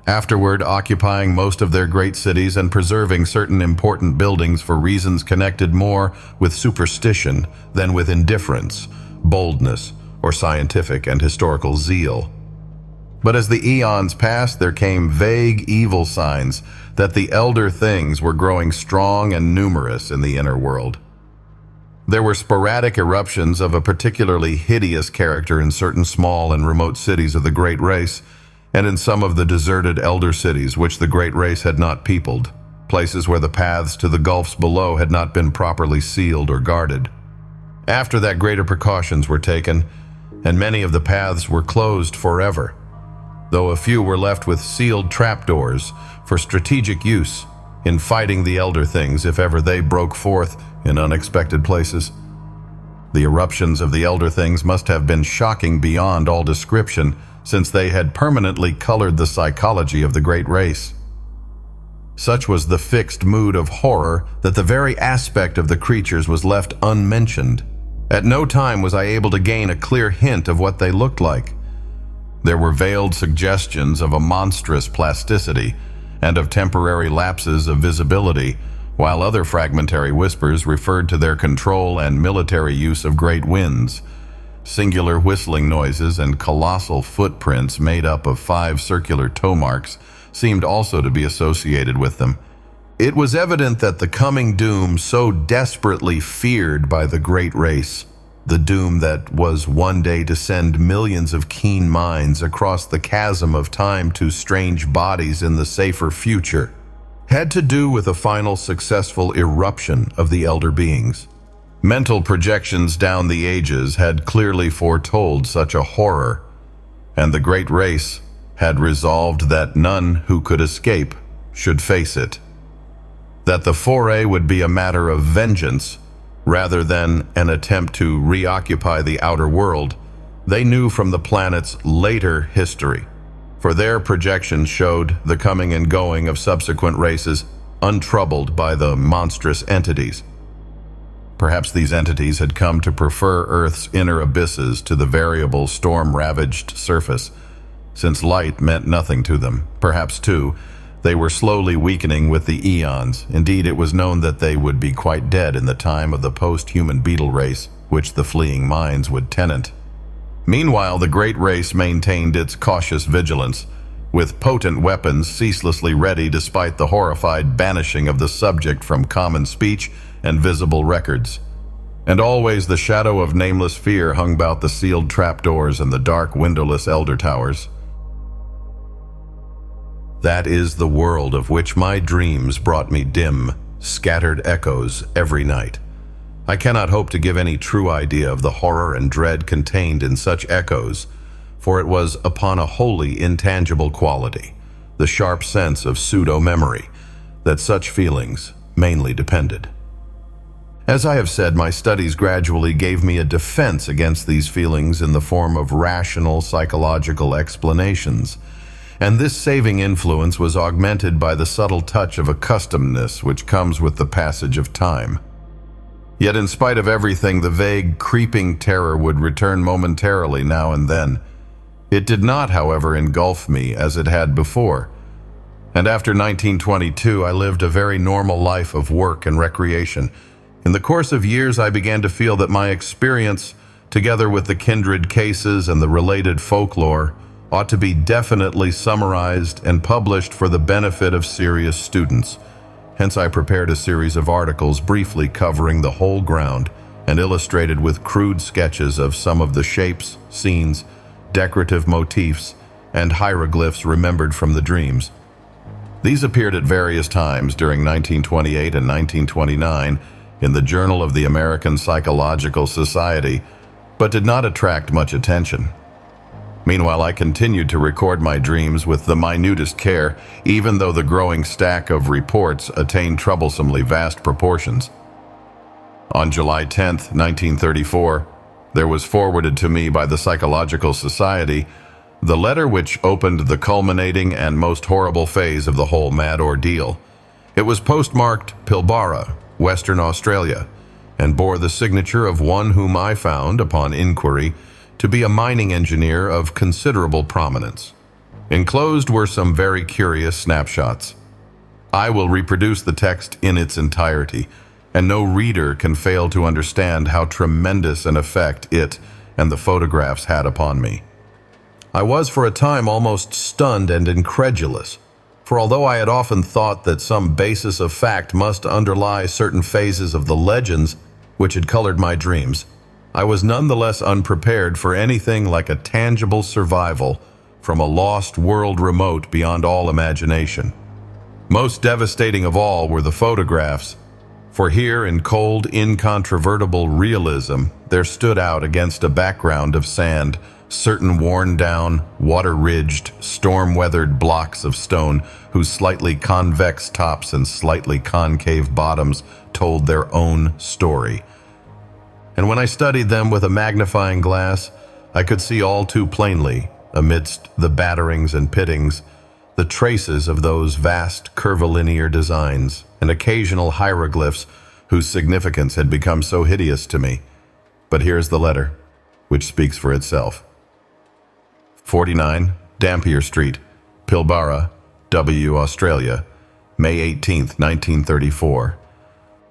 afterward occupying most of their great cities and preserving certain important buildings for reasons connected more with superstition than with indifference, boldness, or scientific and historical zeal. But as the eons passed, there came vague evil signs that the elder things were growing strong and numerous in the inner world. There were sporadic eruptions of a particularly hideous character in certain small and remote cities of the Great Race, and in some of the deserted elder cities which the Great Race had not peopled, places where the paths to the gulfs below had not been properly sealed or guarded. After that, greater precautions were taken, and many of the paths were closed forever, though a few were left with sealed trapdoors for strategic use in fighting the elder things if ever they broke forth in unexpected places. The eruptions of the elder things must have been shocking beyond all description, since they had permanently colored the psychology of the Great Race. Such was the fixed mood of horror that the very aspect of the creatures was left unmentioned. At no time was I able to gain a clear hint of what they looked like. There were veiled suggestions of a monstrous plasticity and of temporary lapses of visibility, while other fragmentary whispers referred to their control and military use of great winds. Singular whistling noises and colossal footprints made up of 5 circular toe marks seemed also to be associated with them. It was evident that the coming doom so desperately feared by the Great Race, the doom that was one day to send millions of keen minds across the chasm of time to strange bodies in the safer future, had to do with a final successful eruption of the elder beings. Mental projections down the ages had clearly foretold such a horror, and the Great Race had resolved that none who could escape should face it. That the foray would be a matter of vengeance rather than an attempt to reoccupy the outer world, they knew from the planet's later history, for their projections showed the coming and going of subsequent races untroubled by the monstrous entities. Perhaps these entities had come to prefer Earth's inner abysses to the variable storm-ravaged surface, since light meant nothing to them. Perhaps, too, they were slowly weakening with the eons. Indeed, it was known that they would be quite dead in the time of the post-human beetle race, which the fleeing minds would tenant. Meanwhile, the Great Race maintained its cautious vigilance, with potent weapons ceaselessly ready despite the horrified banishing of the subject from common speech and visible records. And always the shadow of nameless fear hung about the sealed trapdoors and the dark windowless elder towers. That is the world of which my dreams brought me dim, scattered echoes every night. I cannot hope to give any true idea of the horror and dread contained in such echoes, for it was upon a wholly intangible quality, the sharp sense of pseudo-memory, that such feelings mainly depended. As I have said, my studies gradually gave me a defense against these feelings in the form of rational psychological explanations, and this saving influence was augmented by the subtle touch of accustomedness which comes with the passage of time. Yet in spite of everything, the vague, creeping terror would return momentarily now and then. It did not, however, engulf me as it had before, and after 1922 I lived a very normal life of work and recreation. In the course of years I began to feel that my experience, together with the kindred cases and the related folklore, ought to be definitely summarized and published for the benefit of serious students. Hence I prepared a series of articles briefly covering the whole ground and illustrated with crude sketches of some of the shapes, scenes, decorative motifs, and hieroglyphs remembered from the dreams. These appeared at various times during 1928 and 1929 in the Journal of the American Psychological Society, but did not attract much attention. Meanwhile, I continued to record my dreams with the minutest care, even though the growing stack of reports attained troublesomely vast proportions. On July 10, 1934, there was forwarded to me by the Psychological Society the letter which opened the culminating and most horrible phase of the whole mad ordeal. It was postmarked Pilbara, Western Australia, and bore the signature of one whom I found, upon inquiry, to be a mining engineer of considerable prominence. Enclosed were some very curious snapshots. I will reproduce the text in its entirety, and no reader can fail to understand how tremendous an effect it and the photographs had upon me. I was for a time almost stunned and incredulous, for although I had often thought that some basis of fact must underlie certain phases of the legends which had colored my dreams, I was nonetheless unprepared for anything like a tangible survival from a lost world remote beyond all imagination. Most devastating of all were the photographs, for here in cold, incontrovertible realism, there stood out against a background of sand certain worn-down, water-ridged, storm-weathered blocks of stone whose slightly convex tops and slightly concave bottoms told their own story. And when I studied them with a magnifying glass, I could see all too plainly, amidst the batterings and pittings, the traces of those vast curvilinear designs and occasional hieroglyphs whose significance had become so hideous to me. But here's the letter, which speaks for itself. 49 Dampier Street, Pilbara, W, Australia, May 18, 1934.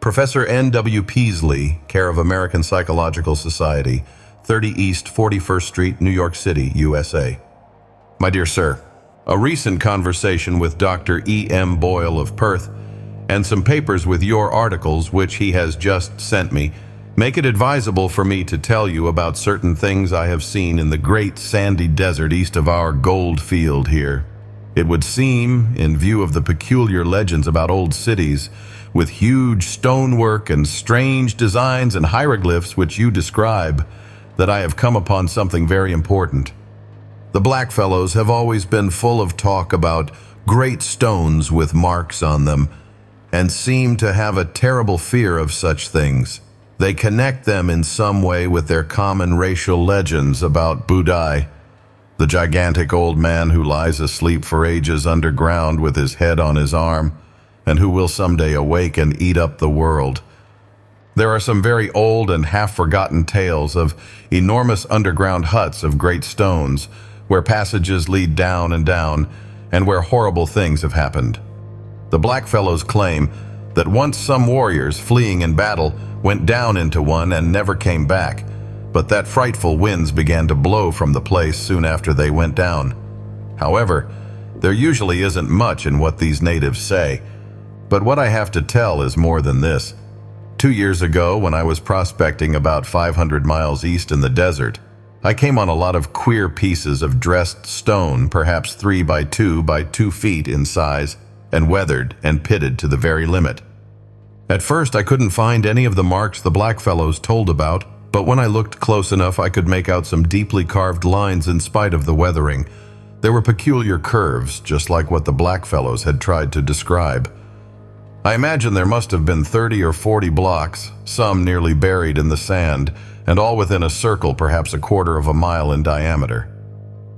Professor N.W. Peasley, care of American Psychological Society, 30 East 41st Street, New York City, USA. My dear sir, a recent conversation with Dr. E.M. Boyle of Perth and some papers with your articles which he has just sent me make it advisable for me to tell you about certain things I have seen in the great sandy desert east of our gold field here. It would seem, in view of the peculiar legends about old cities, with huge stonework and strange designs and hieroglyphs which you describe, that I have come upon something very important. The blackfellows have always been full of talk about great stones with marks on them, and seem to have a terrible fear of such things. They connect them in some way with their common racial legends about Budai, the gigantic old man who lies asleep for ages underground with his head on his arm, and who will someday awake and eat up the world. There are some very old and half-forgotten tales of enormous underground huts of great stones, where passages lead down, and where horrible things have happened. The blackfellows claim that once some warriors fleeing in battle went down into one and never came back, but that frightful winds began to blow from the place soon after they went down. However, there usually isn't much in what these natives say, but what I have to tell is more than this. 2 years ago, when I was prospecting about 500 miles east in the desert, I came on a lot of queer pieces of dressed stone, perhaps 3 by 2 by 2 feet in size, and weathered and pitted to the very limit. At first, I couldn't find any of the marks the blackfellows told about, but when I looked close enough, I could make out some deeply carved lines in spite of the weathering. There were peculiar curves, just like what the blackfellows had tried to describe. I imagine there must have been 30 or 40 blocks, some nearly buried in the sand, and all within a circle perhaps a quarter of a mile in diameter.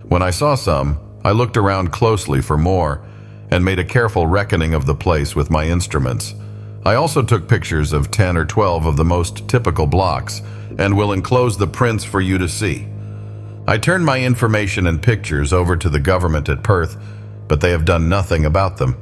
When I saw some, I looked around closely for more, and made a careful reckoning of the place with my instruments. I also took pictures of 10 or 12 of the most typical blocks, and will enclose the prints for you to see. I turned my information and pictures over to the government at Perth, but they have done nothing about them.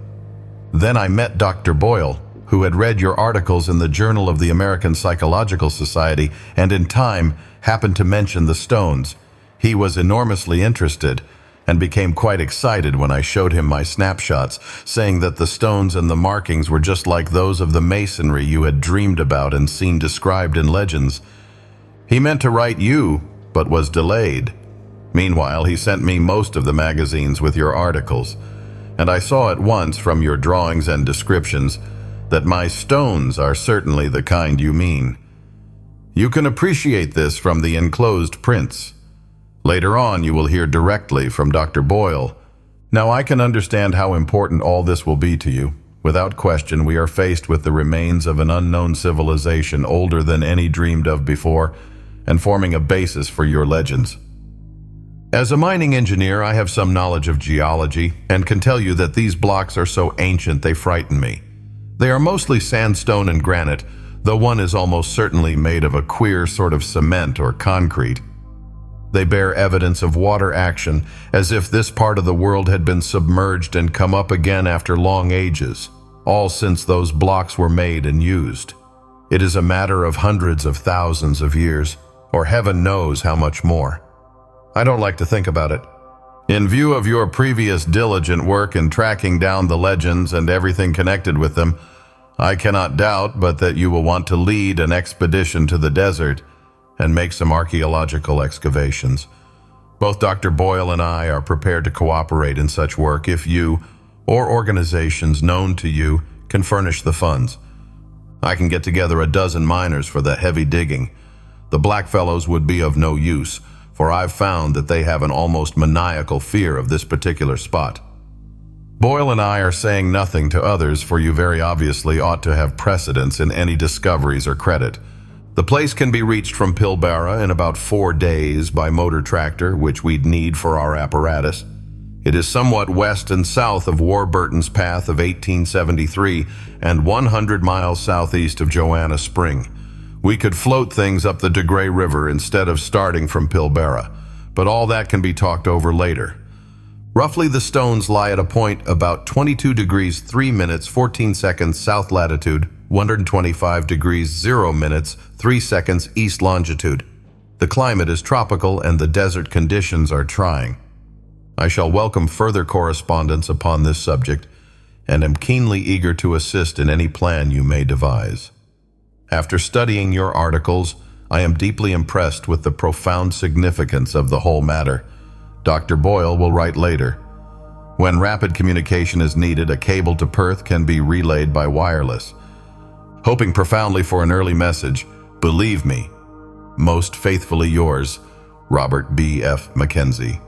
Then I met Dr. Boyle, who had read your articles in the Journal of the American Psychological Society, and in time happened to mention the stones. He was enormously interested, and became quite excited when I showed him my snapshots, saying that the stones and the markings were just like those of the masonry you had dreamed about and seen described in legends. He meant to write you, but was delayed. Meanwhile, he sent me most of the magazines with your articles, and I saw at once from your drawings and descriptions that my stones are certainly the kind you mean. You can appreciate this from the enclosed prints. Later on, you will hear directly from Dr. Boyle. Now, I can understand how important all this will be to you. Without question, we are faced with the remains of an unknown civilization older than any dreamed of before, and forming a basis for your legends. As a mining engineer, I have some knowledge of geology, and can tell you that these blocks are so ancient they frighten me. They are mostly sandstone and granite, though one is almost certainly made of a queer sort of cement or concrete. They bear evidence of water action, as if this part of the world had been submerged and come up again after long ages, all since those blocks were made and used. It is a matter of hundreds of thousands of years, or heaven knows how much more. I don't like to think about it, In view of your previous diligent work in tracking down the legends and everything connected with them, I cannot doubt but that you will want to lead an expedition to the desert and make some archaeological excavations. Both Dr. Boyle and I are prepared to cooperate in such work if you, or organizations known to you, can furnish the funds. I can get together a dozen miners for the heavy digging. The blackfellows would be of no use, for I've found that they have an almost maniacal fear of this particular spot. Boyle and I are saying nothing to others, for you very obviously ought to have precedence in any discoveries or credit. The place can be reached from Pilbara in about 4 days by motor tractor, which we'd need for our apparatus. It is somewhat west and south of Warburton's Path of 1873 and 100 miles southeast of Joanna Spring. We could float things up the De Grey River instead of starting from Pilbara, but all that can be talked over later. Roughly, the stones lie at a point about 22 degrees 3 minutes 14 seconds south latitude, 125 degrees 0 minutes 3 seconds east longitude. The climate is tropical and the desert conditions are trying. I shall welcome further correspondence upon this subject and am keenly eager to assist in any plan you may devise. After studying your articles, I am deeply impressed with the profound significance of the whole matter. Dr. Boyle will write later. When rapid communication is needed, a cable to Perth can be relayed by wireless. Hoping profoundly for an early message, believe me, most faithfully yours, Robert B. F. Mackenzie.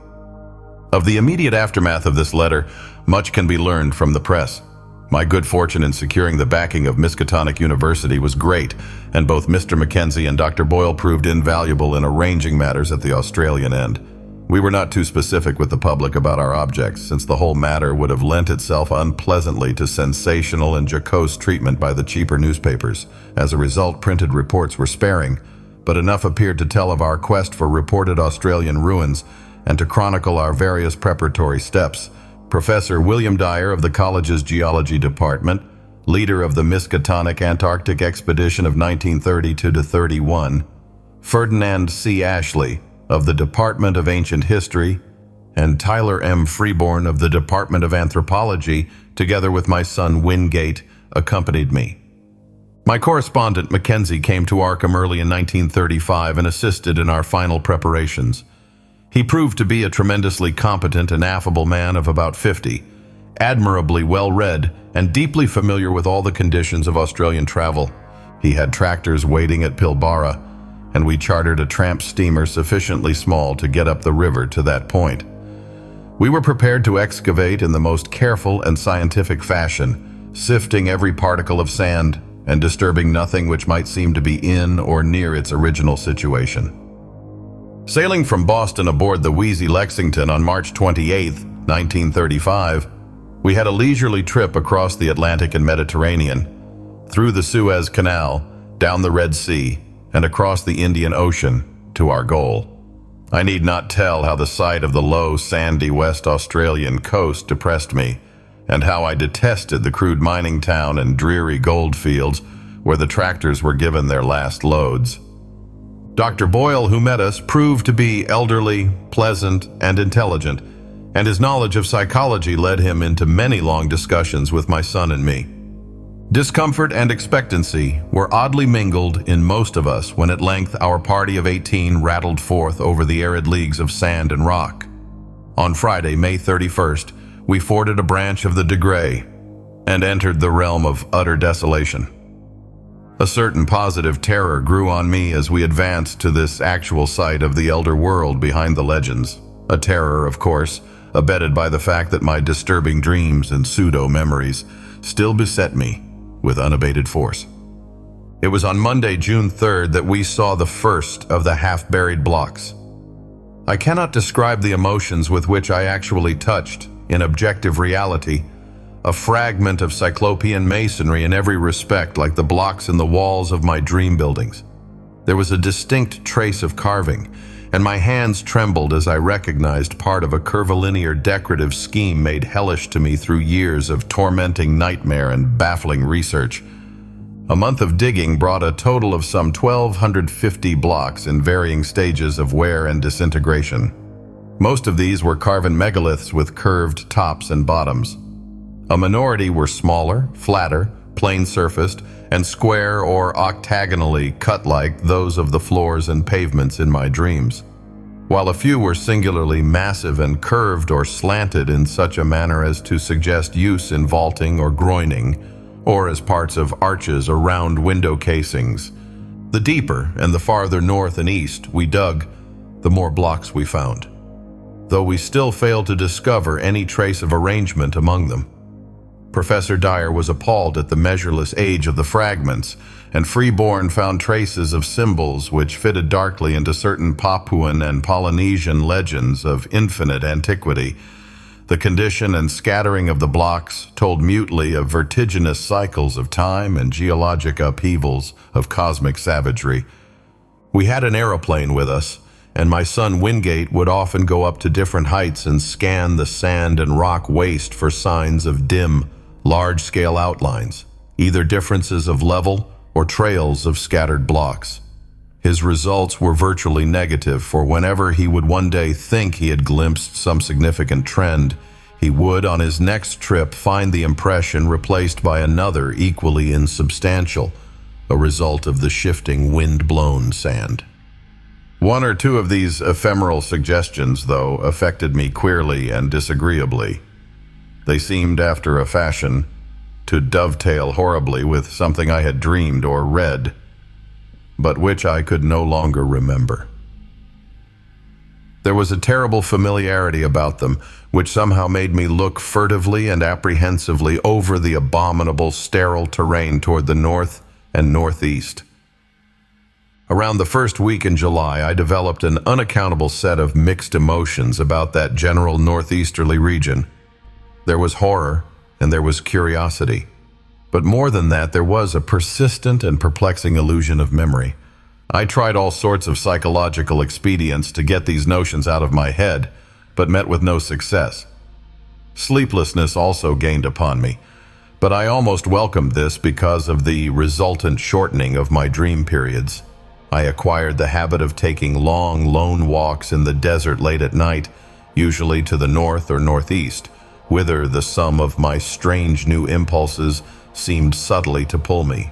Of the immediate aftermath of this letter, much can be learned from the press. My good fortune in securing the backing of Miskatonic University was great, and both Mr. Mackenzie and Dr. Boyle proved invaluable in arranging matters at the Australian end. We were not too specific with the public about our objects, since the whole matter would have lent itself unpleasantly to sensational and jocose treatment by the cheaper newspapers. As a result, printed reports were sparing, but enough appeared to tell of our quest for reported Australian ruins and to chronicle our various preparatory steps. Professor William Dyer of the college's geology department, leader of the Miskatonic Antarctic Expedition of 1932-31, Ferdinand C. Ashley of the Department of Ancient History, and Tyler M. Freeborn of the Department of Anthropology, together with my son Wingate, accompanied me. My correspondent Mackenzie came to Arkham early in 1935 and assisted in our final preparations. He proved to be a tremendously competent and affable man of about 50, admirably well-read and deeply familiar with all the conditions of Australian travel. He had tractors waiting at Pilbara, and we chartered a tramp steamer sufficiently small to get up the river to that point. We were prepared to excavate in the most careful and scientific fashion, sifting every particle of sand and disturbing nothing which might seem to be in or near its original situation. Sailing from Boston aboard the Wheezy Lexington on March 28, 1935, we had a leisurely trip across the Atlantic and Mediterranean, through the Suez Canal, down the Red Sea, and across the Indian Ocean to our goal. I need not tell how the sight of the low, sandy West Australian coast depressed me, and how I detested the crude mining town and dreary gold fields where the tractors were given their last loads. Dr. Boyle, who met us, proved to be elderly, pleasant, and intelligent, and his knowledge of psychology led him into many long discussions with my son and me. Discomfort and expectancy were oddly mingled in most of us when at length our party of 18 rattled forth over the arid leagues of sand and rock. On Friday, May 31st, we forded a branch of the De Grey and entered the realm of utter desolation. A certain positive terror grew on me as we advanced to this actual site of the elder world behind the legends. A terror, of course, abetted by the fact that my disturbing dreams and pseudo-memories still beset me with unabated force. It was on Monday, June 3rd, that we saw the first of the half-buried blocks. I cannot describe the emotions with which I actually touched, in objective reality, a fragment of cyclopean masonry in every respect, like the blocks in the walls of my dream buildings. There was a distinct trace of carving, and my hands trembled as I recognized part of a curvilinear decorative scheme made hellish to me through years of tormenting nightmare and baffling research. A month of digging brought a total of some 1,250 blocks in varying stages of wear and disintegration. Most of these were carven megaliths with curved tops and bottoms. A minority were smaller, flatter, plain-surfaced, and square or octagonally cut like those of the floors and pavements in my dreams, while a few were singularly massive and curved or slanted in such a manner as to suggest use in vaulting or groining, or as parts of arches or round window casings. The deeper and the farther north and east we dug, the more blocks we found, though we still failed to discover any trace of arrangement among them. Professor Dyer was appalled at the measureless age of the fragments, and Freeborn found traces of symbols which fitted darkly into certain Papuan and Polynesian legends of infinite antiquity. The condition and scattering of the blocks told mutely of vertiginous cycles of time and geologic upheavals of cosmic savagery. We had an aeroplane with us, and my son Wingate would often go up to different heights and scan the sand and rock waste for signs of dim, large-scale outlines, either differences of level or trails of scattered blocks. His results were virtually negative, for whenever he would one day think he had glimpsed some significant trend, he would, on his next trip, find the impression replaced by another equally insubstantial, a result of the shifting wind-blown sand. One or two of these ephemeral suggestions, though, affected me queerly and disagreeably. They seemed, after a fashion, to dovetail horribly with something I had dreamed or read, but which I could no longer remember. There was a terrible familiarity about them, which somehow made me look furtively and apprehensively over the abominable, sterile terrain toward the north and northeast. Around the first week in July, I developed an unaccountable set of mixed emotions about that general northeasterly region. There was horror, and there was curiosity. But more than that, there was a persistent and perplexing illusion of memory. I tried all sorts of psychological expedients to get these notions out of my head, but met with no success. Sleeplessness also gained upon me, but I almost welcomed this because of the resultant shortening of my dream periods. I acquired the habit of taking long, lone walks in the desert late at night, usually to the north or northeast, whither the sum of my strange new impulses seemed subtly to pull me.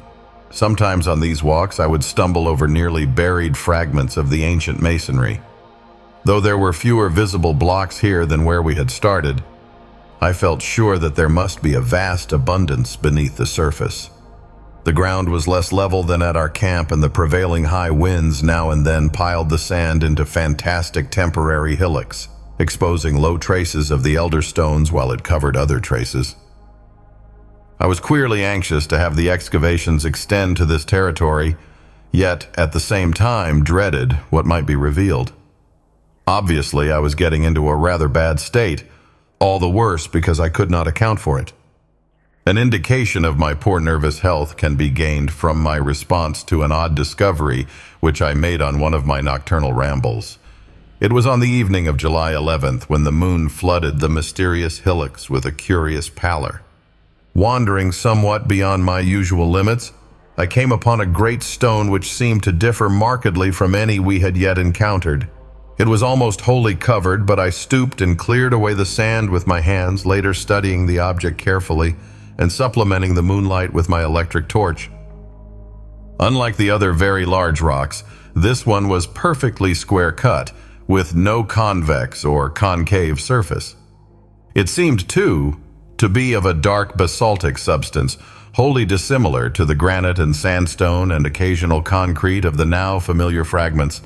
Sometimes on these walks I would stumble over nearly buried fragments of the ancient masonry. Though there were fewer visible blocks here than where we had started, I felt sure that there must be a vast abundance beneath the surface. The ground was less level than at our camp, and the prevailing high winds now and then piled the sand into fantastic temporary hillocks, exposing low traces of the elder stones while it covered other traces. I was queerly anxious to have the excavations extend to this territory, yet at the same time dreaded what might be revealed. Obviously, I was getting into a rather bad state, all the worse because I could not account for it. An indication of my poor nervous health can be gained from my response to an odd discovery which I made on one of my nocturnal rambles. It was on the evening of July 11th when the moon flooded the mysterious hillocks with a curious pallor. Wandering somewhat beyond my usual limits, I came upon a great stone which seemed to differ markedly from any we had yet encountered. It was almost wholly covered, but I stooped and cleared away the sand with my hands, later studying the object carefully and supplementing the moonlight with my electric torch. Unlike the other very large rocks, this one was perfectly square-cut, with no convex or concave surface. It seemed, too, to be of a dark basaltic substance, wholly dissimilar to the granite and sandstone and occasional concrete of the now familiar fragments.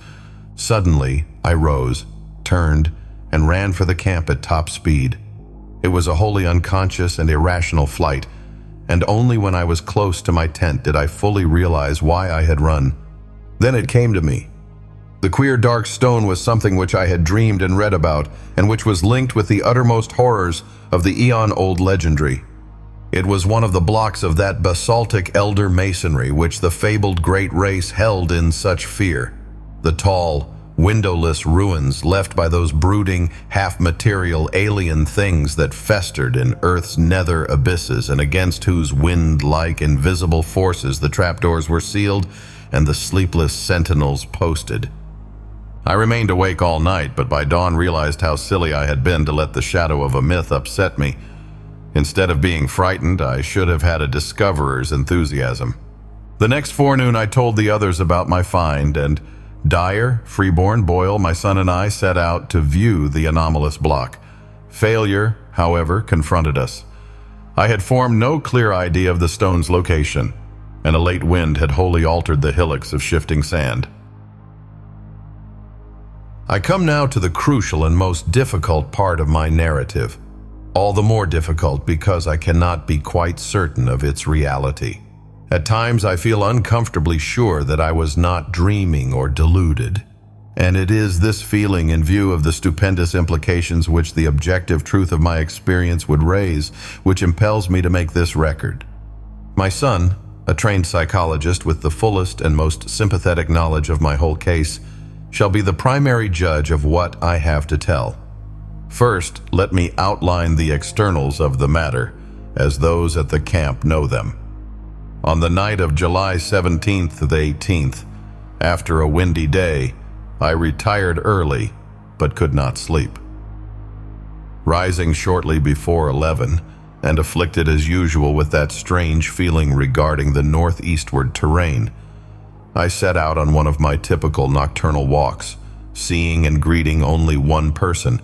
Suddenly, I rose, turned, and ran for the camp at top speed. It was a wholly unconscious and irrational flight, and only when I was close to my tent did I fully realize why I had run. Then it came to me. The queer dark stone was something which I had dreamed and read about, and which was linked with the uttermost horrors of the eon-old legendary. It was one of the blocks of that basaltic elder masonry which the fabled great race held in such fear. The tall, windowless ruins left by those brooding, half-material alien things that festered in Earth's nether abysses and against whose wind-like invisible forces the trapdoors were sealed and the sleepless sentinels posted. I remained awake all night, but by dawn realized how silly I had been to let the shadow of a myth upset me. Instead of being frightened, I should have had a discoverer's enthusiasm. The next forenoon I told the others about my find, and Dyer, Freeborn, Boyle, my son and I set out to view the anomalous block. Failure, however, confronted us. I had formed no clear idea of the stone's location, and a late wind had wholly altered the hillocks of shifting sand. I come now to the crucial and most difficult part of my narrative, all the more difficult because I cannot be quite certain of its reality. At times I feel uncomfortably sure that I was not dreaming or deluded, and it is this feeling, in view of the stupendous implications which the objective truth of my experience would raise, which impels me to make this record. My son, a trained psychologist with the fullest and most sympathetic knowledge of my whole case, shall be the primary judge of what I have to tell. First, let me outline the externals of the matter, as those at the camp know them. On the night of July 17th to the 18th, after a windy day, I retired early, but could not sleep. Rising shortly before 11, and afflicted as usual with that strange feeling regarding the northeastward terrain, I set out on one of my typical nocturnal walks, seeing and greeting only one person,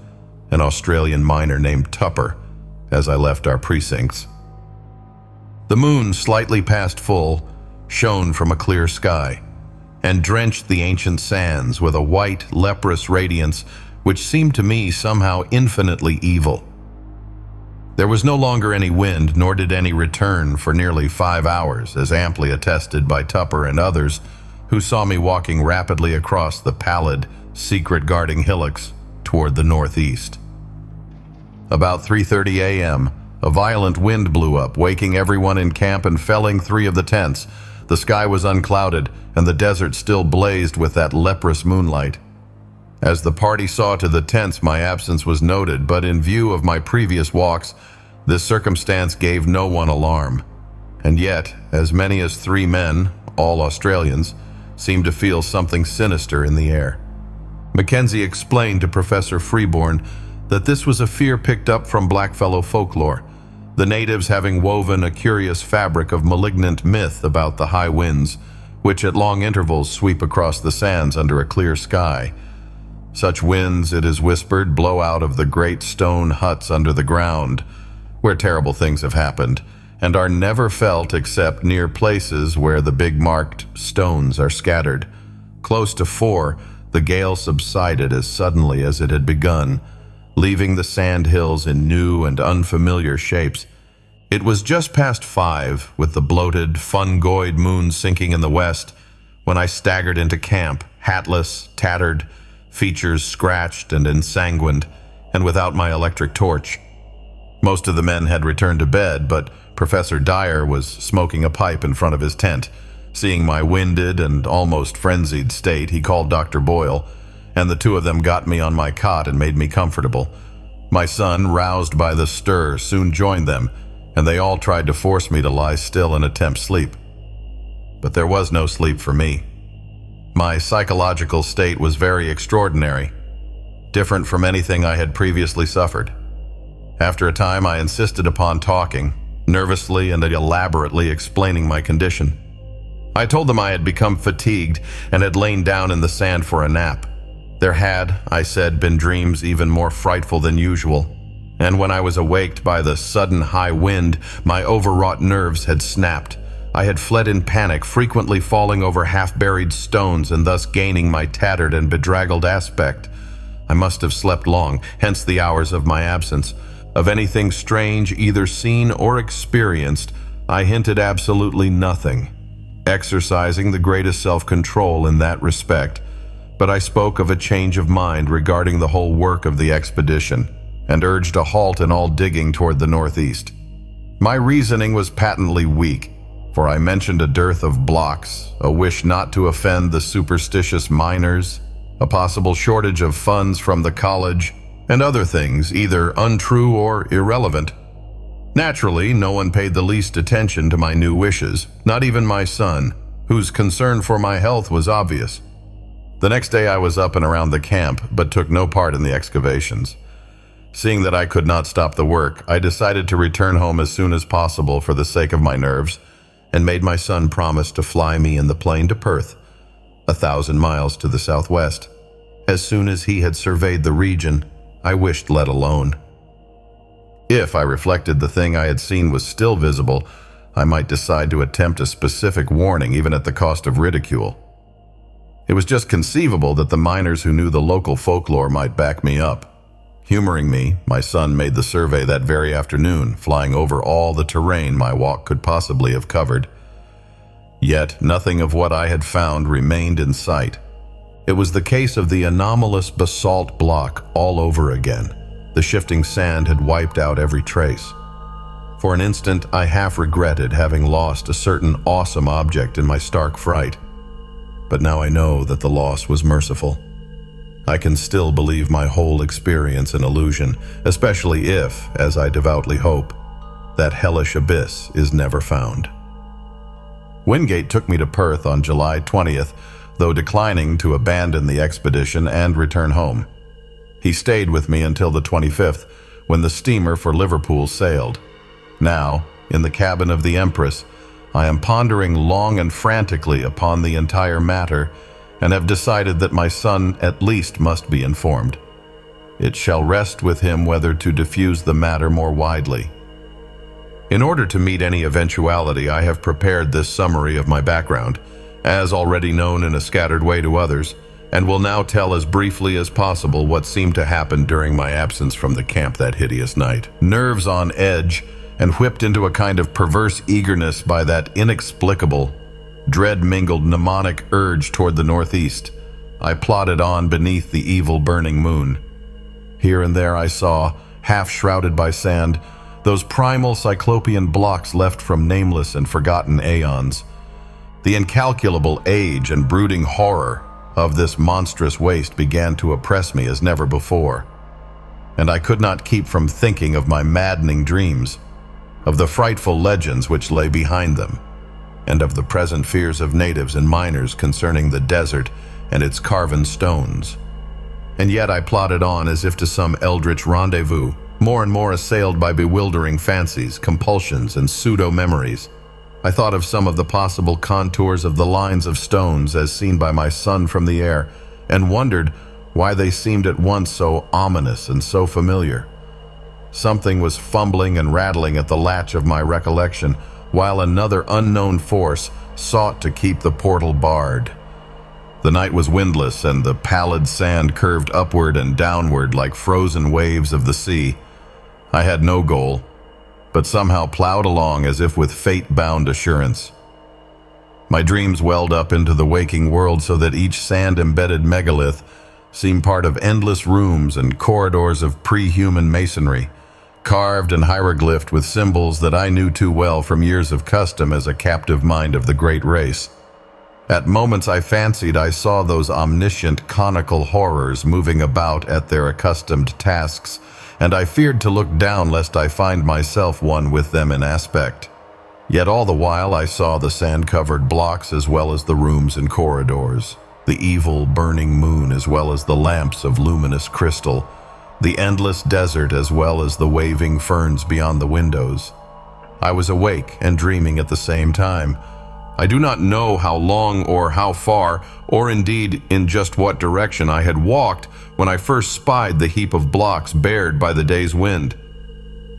an Australian miner named Tupper, as I left our precincts. The moon, slightly past full, shone from a clear sky, and drenched the ancient sands with a white, leprous radiance which seemed to me somehow infinitely evil. There was no longer any wind, nor did any return for nearly 5 hours, as amply attested by Tupper and others who saw me walking rapidly across the pallid, secret-guarding hillocks toward the northeast. About 3:30 a.m., a violent wind blew up, waking everyone in camp and felling 3 of the tents. The sky was unclouded, and the desert still blazed with that leprous moonlight. As the party saw to the tents, my absence was noted, but in view of my previous walks, this circumstance gave no one alarm. And yet, as many as 3 men, all Australians, seemed to feel something sinister in the air. Mackenzie explained to Professor Freeborn that this was a fear picked up from blackfellow folklore, the natives having woven a curious fabric of malignant myth about the high winds, which at long intervals sweep across the sands under a clear sky. Such winds, it is whispered, blow out of the great stone huts under the ground, where terrible things have happened, and are never felt except near places where the big marked stones are scattered. Close to 4, the gale subsided as suddenly as it had begun, leaving the sand hills in new and unfamiliar shapes. It was just past 5, with the bloated, fungoid moon sinking in the west, when I staggered into camp, hatless, tattered, features scratched and ensanguined, and without my electric torch. Most of the men had returned to bed, but Professor Dyer was smoking a pipe in front of his tent. Seeing my winded and almost frenzied state, he called Dr. Boyle, and the 2 of them got me on my cot and made me comfortable. My son, roused by the stir, soon joined them, and they all tried to force me to lie still and attempt sleep. But there was no sleep for me. My psychological state was very extraordinary, different from anything I had previously suffered. After a time, I insisted upon talking, nervously and elaborately explaining my condition. I told them I had become fatigued and had lain down in the sand for a nap. There had, I said, been dreams even more frightful than usual, and when I was awaked by the sudden high wind, my overwrought nerves had snapped. I had fled in panic, frequently falling over half-buried stones and thus gaining my tattered and bedraggled aspect. I must have slept long, hence the hours of my absence. Of anything strange, either seen or experienced, I hinted absolutely nothing, exercising the greatest self-control in that respect. But I spoke of a change of mind regarding the whole work of the expedition, and urged a halt in all digging toward the northeast. My reasoning was patently weak, for I mentioned a dearth of blocks, a wish not to offend the superstitious miners, a possible shortage of funds from the college, and other things either untrue or irrelevant. Naturally, no one paid the least attention to my new wishes, not even my son, whose concern for my health was obvious. The next day I was up and around the camp, but took no part in the excavations. Seeing that I could not stop the work, I decided to return home as soon as possible for the sake of my nerves, and made my son promise to fly me in the plane to Perth, 1,000 miles to the southwest. As soon as he had surveyed the region I wished let alone. If I reflected the thing I had seen was still visible, I might decide to attempt a specific warning, even at the cost of ridicule. It was just conceivable that the miners who knew the local folklore might back me up. Humoring me, my son made the survey that very afternoon, flying over all the terrain my walk could possibly have covered. Yet nothing of what I had found remained in sight. It was the case of the anomalous basalt block all over again. The shifting sand had wiped out every trace. For an instant, I half regretted having lost a certain awesome object in my stark fright. But now I know that the loss was merciful. I can still believe my whole experience an illusion, especially if, as I devoutly hope, that hellish abyss is never found. Wingate took me to Perth on July 20th, though declining to abandon the expedition and return home. He stayed with me until the 25th, when the steamer for Liverpool sailed. Now, in the cabin of the Empress, I am pondering long and frantically upon the entire matter, and have decided that my son at least must be informed. It shall rest with him whether to diffuse the matter more widely. In order to meet any eventuality, I have prepared this summary of my background, as already known in a scattered way to others, and will now tell as briefly as possible what seemed to happen during my absence from the camp that hideous night. Nerves on edge, and whipped into a kind of perverse eagerness by that inexplicable, dread-mingled mnemonic urge toward the northeast, I plodded on beneath the evil burning moon. Here and there I saw, half shrouded by sand, those primal cyclopean blocks left from nameless and forgotten aeons. The incalculable age and brooding horror of this monstrous waste began to oppress me as never before, and I could not keep from thinking of my maddening dreams, of the frightful legends which lay behind them, and of the present fears of natives and miners concerning the desert and its carven stones. And yet I plodded on as if to some eldritch rendezvous, more and more assailed by bewildering fancies, compulsions, and pseudo-memories. I thought of some of the possible contours of the lines of stones as seen by my son from the air, and wondered why they seemed at once so ominous and so familiar. Something was fumbling and rattling at the latch of my recollection, while another unknown force sought to keep the portal barred. The night was windless, and the pallid sand curved upward and downward like frozen waves of the sea. I had no goal, but somehow plowed along as if with fate-bound assurance. My dreams welled up into the waking world so that each sand-embedded megalith seemed part of endless rooms and corridors of pre-human masonry, carved and hieroglyphed with symbols that I knew too well from years of custom as a captive mind of the great race. At moments I fancied I saw those omniscient conical horrors moving about at their accustomed tasks, and I feared to look down lest I find myself one with them in aspect. Yet all the while I saw the sand-covered blocks as well as the rooms and corridors, the evil burning moon as well as the lamps of luminous crystal, the endless desert as well as the waving ferns beyond the windows. I was awake and dreaming at the same time. I do not know how long or how far, or indeed in just what direction I had walked when I first spied the heap of blocks bared by the day's wind.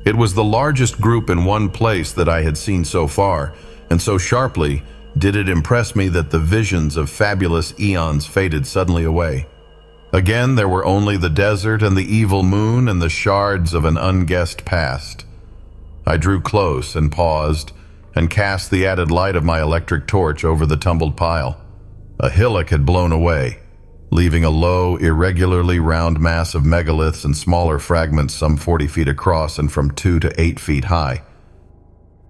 It was the largest group in one place that I had seen so far, and so sharply did it impress me that the visions of fabulous eons faded suddenly away. Again, there were only the desert and the evil moon and the shards of an unguessed past. I drew close and paused, and cast the added light of my electric torch over the tumbled pile. A hillock had blown away, leaving a low, irregularly round mass of megaliths and smaller fragments some 40 feet across and from 2 to 8 feet high.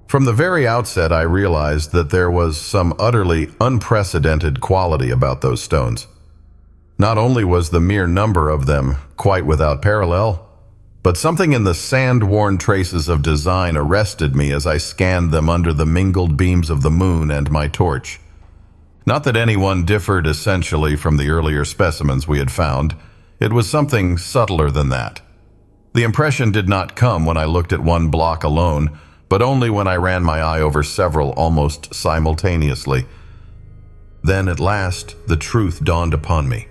From the very outset, I realized that there was some utterly unprecedented quality about those stones. Not only was the mere number of them quite without parallel, but something in the sand-worn traces of design arrested me as I scanned them under the mingled beams of the moon and my torch. Not that any one differed essentially from the earlier specimens we had found. It was something subtler than that. The impression did not come when I looked at one block alone, but only when I ran my eye over several almost simultaneously. Then at last, the truth dawned upon me.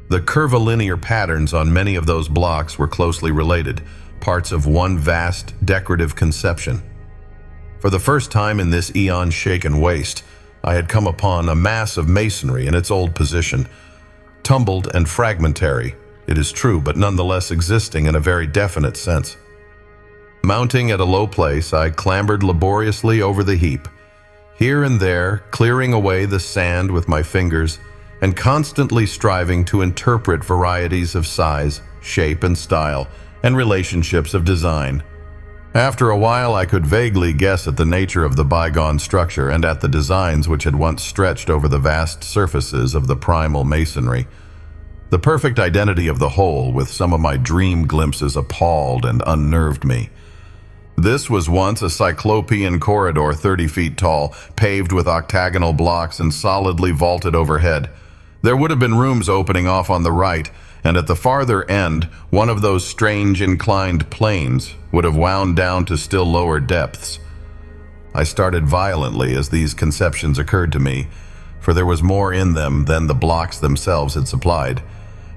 The curvilinear patterns on many of those blocks were closely related, parts of one vast, decorative conception. For the first time in this eon-shaken waste, I had come upon a mass of masonry in its old position, tumbled and fragmentary, it is true, but nonetheless existing in a very definite sense. Mounting at a low place, I clambered laboriously over the heap, here and there clearing away the sand with my fingers and constantly striving to interpret varieties of size, shape, and style, and relationships of design. After a while, I could vaguely guess at the nature of the bygone structure and at the designs which had once stretched over the vast surfaces of the primal masonry. The perfect identity of the whole, with some of my dream glimpses, appalled and unnerved me. This was once a cyclopean corridor 30 feet tall, paved with octagonal blocks and solidly vaulted overhead. There would have been rooms opening off on the right, and at the farther end, one of those strange inclined planes would have wound down to still lower depths. I started violently as these conceptions occurred to me, for there was more in them than the blocks themselves had supplied.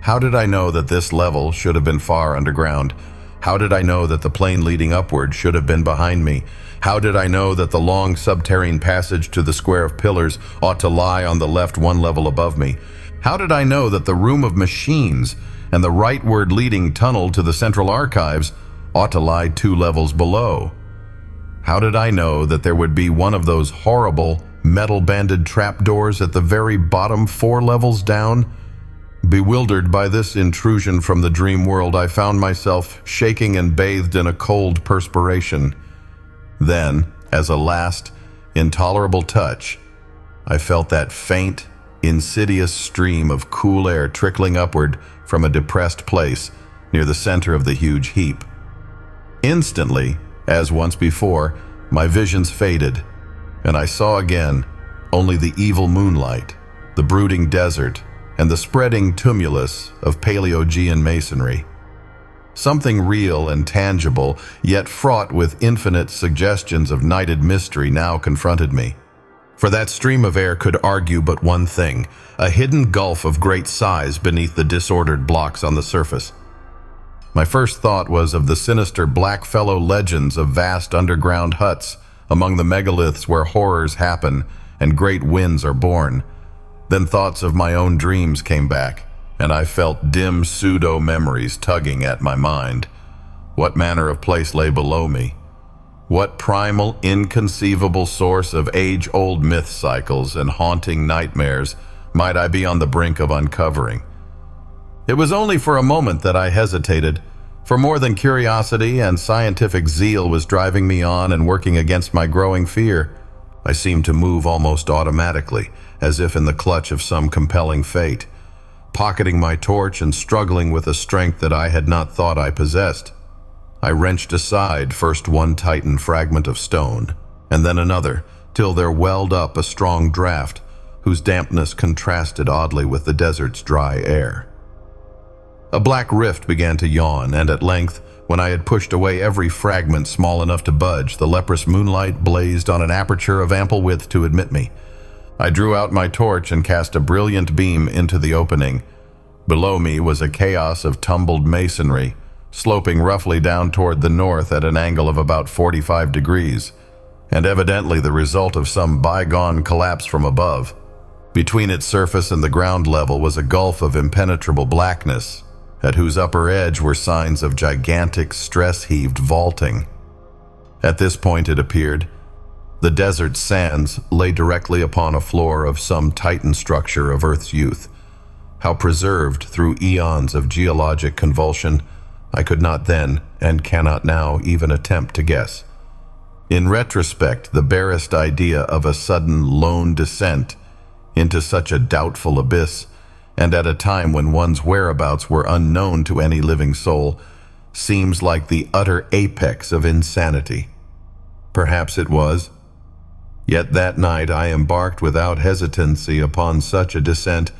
How did I know that this level should have been far underground? How did I know that the plane leading upward should have been behind me? How did I know that the long subterranean passage to the square of pillars ought to lie on the left one level above me? How did I know that the room of machines and the rightward leading tunnel to the central archives ought to lie 2 levels below? How did I know that there would be one of those horrible metal-banded trapdoors at the very bottom 4 levels down? Bewildered by this intrusion from the dream world, I found myself shaking and bathed in a cold perspiration. Then, as a last, intolerable touch, I felt that faint, insidious stream of cool air trickling upward from a depressed place near the center of the huge heap. Instantly, as once before, my visions faded, and I saw again only the evil moonlight, the brooding desert, and the spreading tumulus of Paleogean masonry. Something real and tangible, yet fraught with infinite suggestions of nighted mystery, now confronted me. For that stream of air could argue but one thing, a hidden gulf of great size beneath the disordered blocks on the surface. My first thought was of the sinister Blackfellow legends of vast underground huts among the megaliths where horrors happen and great winds are born. Then thoughts of my own dreams came back, and I felt dim pseudo-memories tugging at my mind. What manner of place lay below me? What primal, inconceivable source of age-old myth cycles and haunting nightmares might I be on the brink of uncovering? It was only for a moment that I hesitated, for more than curiosity and scientific zeal was driving me on and working against my growing fear. I seemed to move almost automatically, as if in the clutch of some compelling fate, pocketing my torch and struggling with a strength that I had not thought I possessed. I wrenched aside first one Titan fragment of stone, and then another, till there welled up a strong draft, whose dampness contrasted oddly with the desert's dry air. A black rift began to yawn, and at length, when I had pushed away every fragment small enough to budge, the leprous moonlight blazed on an aperture of ample width to admit me. I drew out my torch and cast a brilliant beam into the opening. Below me was a chaos of tumbled masonry, sloping roughly down toward the north at an angle of about 45 degrees, and evidently the result of some bygone collapse from above. Between its surface and the ground level was a gulf of impenetrable blackness, at whose upper edge were signs of gigantic stress-heaved vaulting. At this point, it appeared, the desert sands lay directly upon a floor of some Titan structure of Earth's youth. How preserved through eons of geologic convulsion, I could not then, and cannot now, even attempt to guess. In retrospect, the barest idea of a sudden lone descent into such a doubtful abyss, and at a time when one's whereabouts were unknown to any living soul, seems like the utter apex of insanity. Perhaps it was. Yet that night I embarked without hesitancy upon such a descent.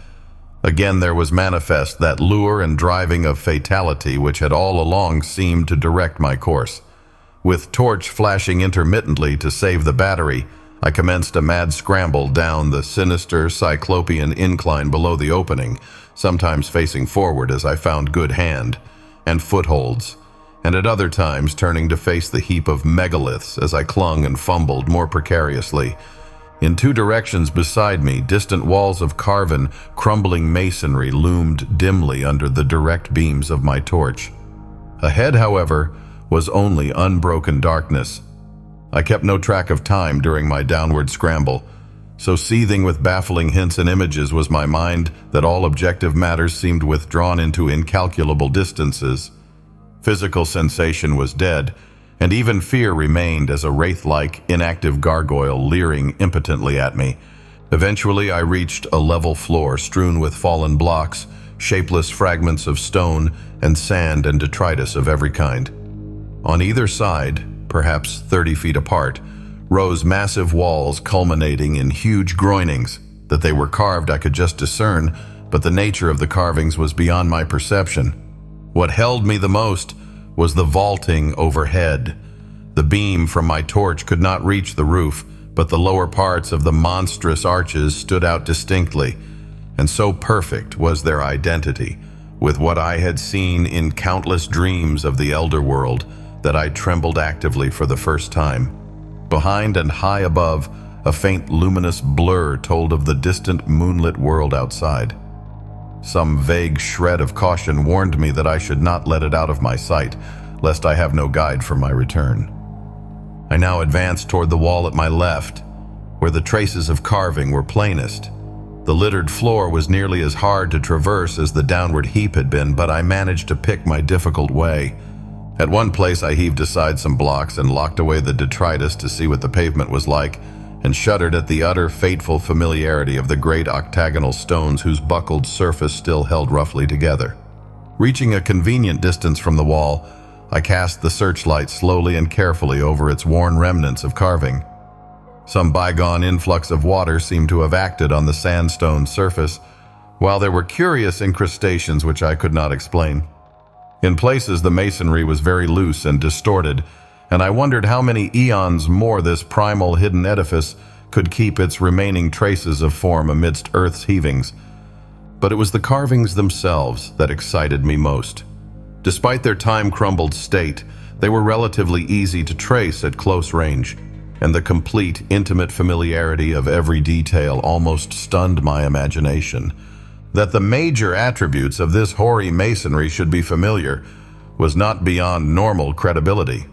Again there was manifest that lure and driving of fatality which had all along seemed to direct my course. With torch flashing intermittently to save the battery, I commenced a mad scramble down the sinister cyclopean incline below the opening, sometimes facing forward as I found good hand and footholds, and at other times turning to face the heap of megaliths as I clung and fumbled more precariously. In two directions beside me, distant walls of carven, crumbling masonry loomed dimly under the direct beams of my torch. Ahead, however, was only unbroken darkness. I kept no track of time during my downward scramble. So seething with baffling hints and images was my mind that all objective matters seemed withdrawn into incalculable distances. Physical sensation was dead, and even fear remained as a wraith-like, inactive gargoyle leering impotently at me. Eventually I reached a level floor strewn with fallen blocks, shapeless fragments of stone, and sand and detritus of every kind. On either side, perhaps 30 feet apart, rose massive walls culminating in huge groinings. That they were carved I could just discern, but the nature of the carvings was beyond my perception. What held me the most was the vaulting overhead. The beam from my torch could not reach the roof, but the lower parts of the monstrous arches stood out distinctly, and so perfect was their identity with what I had seen in countless dreams of the elder world that I trembled actively for the first time. Behind and high above, a faint luminous blur told of the distant moonlit world outside. Some vague shred of caution warned me that I should not let it out of my sight, lest I have no guide for my return. I now advanced toward the wall at my left, where the traces of carving were plainest. The littered floor was nearly as hard to traverse as the downward heap had been, but I managed to pick my difficult way. At one place I heaved aside some blocks and locked away the detritus to see what the pavement was like, and shuddered at the utter fateful familiarity of the great octagonal stones whose buckled surface still held roughly together. Reaching a convenient distance from the wall, I cast the searchlight slowly and carefully over its worn remnants of carving. Some bygone influx of water seemed to have acted on the sandstone surface, while there were curious incrustations which I could not explain. In places the masonry was very loose and distorted, and I wondered how many eons more this primal hidden edifice could keep its remaining traces of form amidst Earth's heavings. But it was the carvings themselves that excited me most. Despite their time-crumbled state, they were relatively easy to trace at close range, and the complete, intimate familiarity of every detail almost stunned my imagination. That the major attributes of this hoary masonry should be familiar was not beyond normal credibility.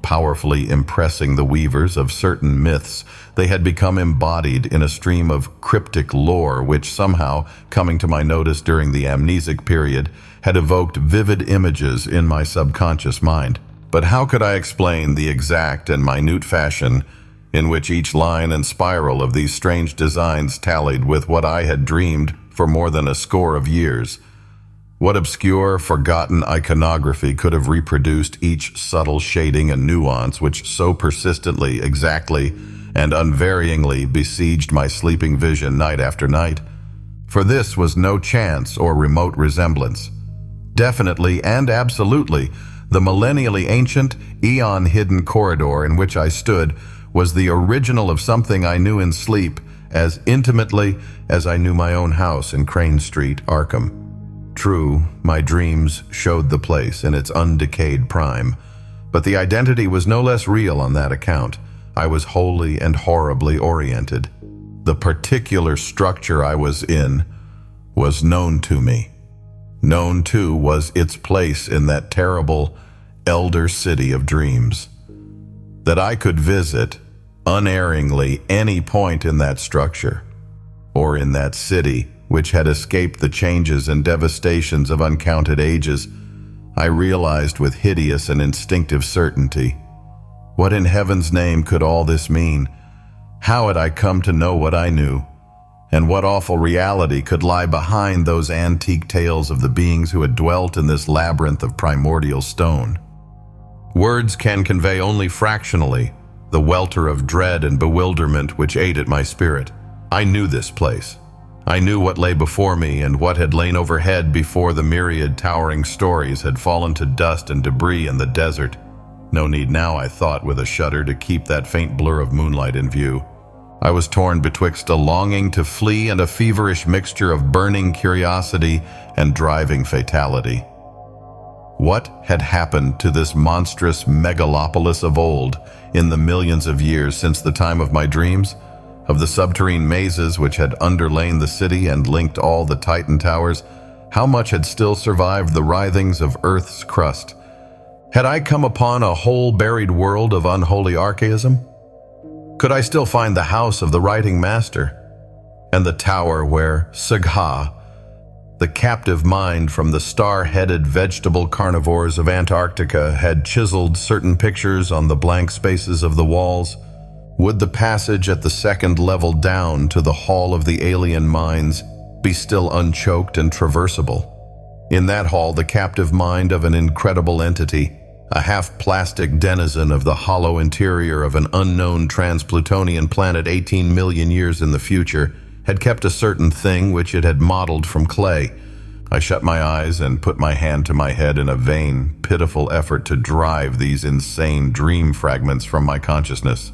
Powerfully impressing the weavers of certain myths, they had become embodied in a stream of cryptic lore which somehow, coming to my notice during the amnesic period, had evoked vivid images in my subconscious mind. But how could I explain the exact and minute fashion in which each line and spiral of these strange designs tallied with what I had dreamed for more than a score of years? What obscure, forgotten iconography could have reproduced each subtle shading and nuance which so persistently, exactly, and unvaryingly besieged my sleeping vision night after night? For this was no chance or remote resemblance. Definitely and absolutely, the millennially ancient, eon-hidden corridor in which I stood was the original of something I knew in sleep as intimately as I knew my own house in Crane Street, Arkham. True, my dreams showed the place in its undecayed prime, but the identity was no less real on that account. I was wholly and horribly oriented. The particular structure I was in was known to me. Known, too, was its place in that terrible, elder city of dreams. That I could visit, unerringly, any point in that structure, or in that city, which had escaped the changes and devastations of uncounted ages, I realized with hideous and instinctive certainty. What in heaven's name could all this mean? How had I come to know what I knew? And what awful reality could lie behind those antique tales of the beings who had dwelt in this labyrinth of primordial stone? Words can convey only fractionally the welter of dread and bewilderment which ate at my spirit. I knew this place. I knew what lay before me and what had lain overhead before the myriad towering stories had fallen to dust and debris in the desert. No need now, I thought with a shudder, to keep that faint blur of moonlight in view. I was torn betwixt a longing to flee and a feverish mixture of burning curiosity and driving fatality. What had happened to this monstrous megalopolis of old in the millions of years since the time of my dreams? Of the subterranean mazes which had underlain the city and linked all the Titan towers, how much had still survived the writhings of Earth's crust? Had I come upon a whole buried world of unholy archaism? Could I still find the house of the writing master, and the tower where Sagha, the captive mind from the star-headed vegetable carnivores of Antarctica, had chiseled certain pictures on the blank spaces of the walls? Would the passage at the second level down to the Hall of the Alien Minds be still unchoked and traversable? In that hall, the captive mind of an incredible entity, a half-plastic denizen of the hollow interior of an unknown trans-Plutonian planet 18 million years in the future, had kept a certain thing which it had modeled from clay. I shut my eyes and put my hand to my head in a vain, pitiful effort to drive these insane dream fragments from my consciousness.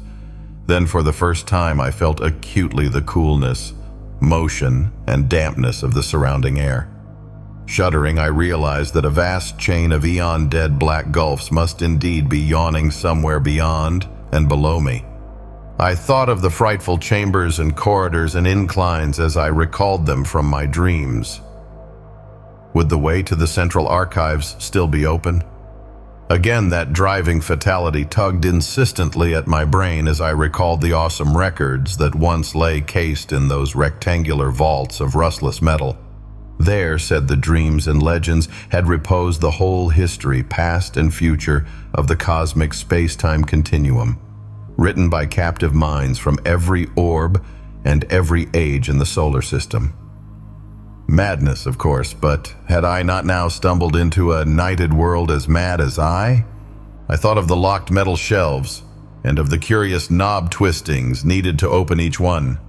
Then for the first time I felt acutely the coolness, motion, and dampness of the surrounding air. Shuddering, I realized that a vast chain of eon-dead black gulfs must indeed be yawning somewhere beyond and below me. I thought of the frightful chambers and corridors and inclines as I recalled them from my dreams. Would the way to the Central Archives still be open? Again, that driving fatality tugged insistently at my brain as I recalled the awesome records that once lay cased in those rectangular vaults of rustless metal. There, said the dreams and legends, had reposed the whole history, past and future, of the cosmic space-time continuum, written by captive minds from every orb and every age in the solar system. Madness, of course, but had I not now stumbled into a nighted world as mad as I? I thought of the locked metal shelves and of the curious knob twistings needed to open each one.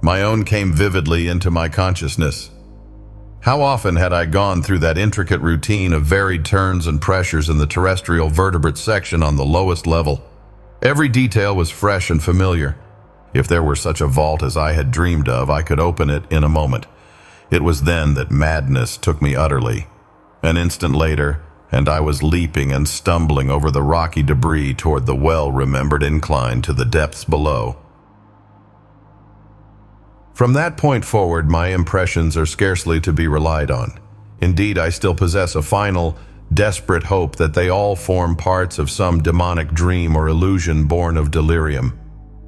My own came vividly into my consciousness. How often had I gone through that intricate routine of varied turns and pressures in the terrestrial vertebrate section on the lowest level? Every detail was fresh and familiar. If there were such a vault as I had dreamed of, I could open it in a moment. It was then that madness took me utterly. An instant later, and I was leaping and stumbling over the rocky debris toward the well-remembered incline to the depths below. From that point forward, my impressions are scarcely to be relied on. Indeed, I still possess a final, desperate hope that they all form parts of some demonic dream or illusion born of delirium.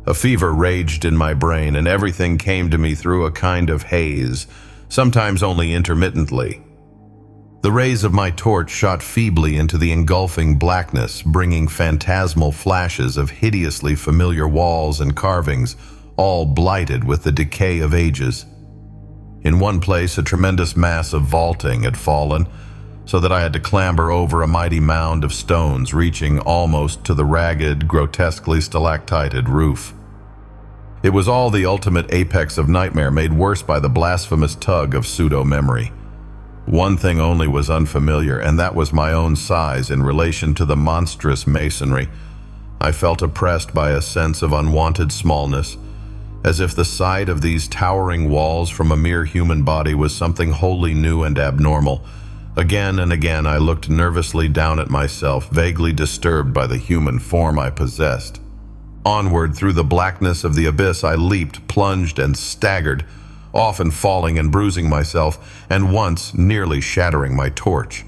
A fever raged in my brain, and everything came to me through a kind of haze, sometimes only intermittently. The rays of my torch shot feebly into the engulfing blackness, bringing phantasmal flashes of hideously familiar walls and carvings, all blighted with the decay of ages. In one place, a tremendous mass of vaulting had fallen, so that I had to clamber over a mighty mound of stones, reaching almost to the ragged, grotesquely stalactited roof. It was all the ultimate apex of nightmare, made worse by the blasphemous tug of pseudo-memory. One thing only was unfamiliar, and that was my own size in relation to the monstrous masonry. I felt oppressed by a sense of unwanted smallness, as if the sight of these towering walls from a mere human body was something wholly new and abnormal. Again and again I looked nervously down at myself, vaguely disturbed by the human form I possessed. Onward through the blackness of the abyss I leaped, plunged, and staggered, often falling and bruising myself, and once nearly shattering my torch.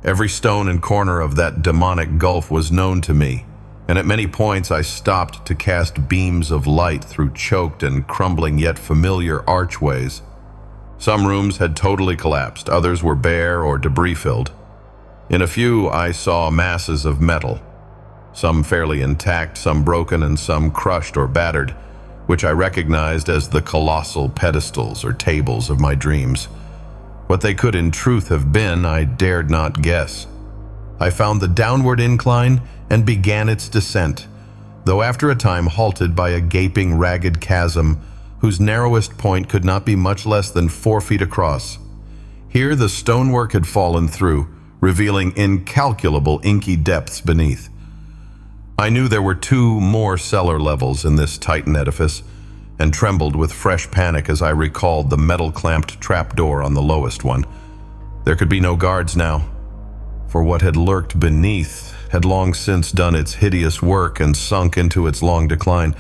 Every stone and corner of that demonic gulf was known to me, and at many points I stopped to cast beams of light through choked and crumbling yet familiar archways. Some rooms had totally collapsed, others were bare or debris-filled. In a few I saw masses of metal, some fairly intact, some broken, and some crushed or battered, which I recognized as the colossal pedestals or tables of my dreams. What they could in truth have been, I dared not guess. I found the downward incline and began its descent. though after a time halted by a gaping, ragged chasm whose narrowest point could not be much less than 4 feet across. Here the stonework had fallen through, revealing incalculable inky depths beneath. I knew there were 2 more cellar levels in this Titan edifice, and trembled with fresh panic as I recalled the metal-clamped trapdoor on the lowest one. There could be no guards now, for what had lurked beneath had long since done its hideous work and sunk into its long decline.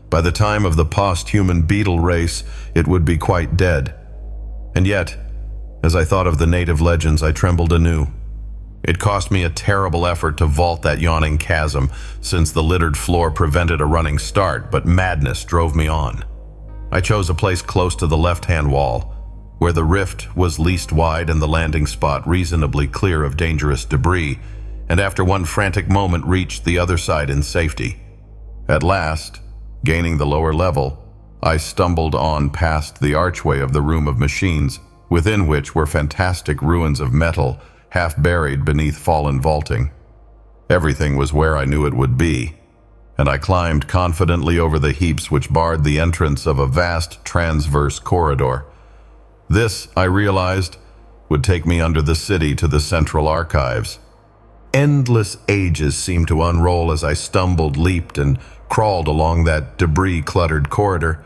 By the time of the post-human beetle race, it would be quite dead. And yet, as I thought of the native legends, I trembled anew. It cost me a terrible effort to vault that yawning chasm, since the littered floor prevented a running start, but madness drove me on. I chose a place close to the left-hand wall, where the rift was least wide and the landing spot reasonably clear of dangerous debris, and after one frantic moment reached the other side in safety. At last, gaining the lower level, I stumbled on past the archway of the room of machines, within which were fantastic ruins of metal, half buried beneath fallen vaulting. Everything was where I knew it would be, and I climbed confidently over the heaps which barred the entrance of a vast transverse corridor. This, I realized, would take me under the city to the central archives. Endless ages seemed to unroll as I stumbled, leaped, and crawled along that debris-cluttered corridor.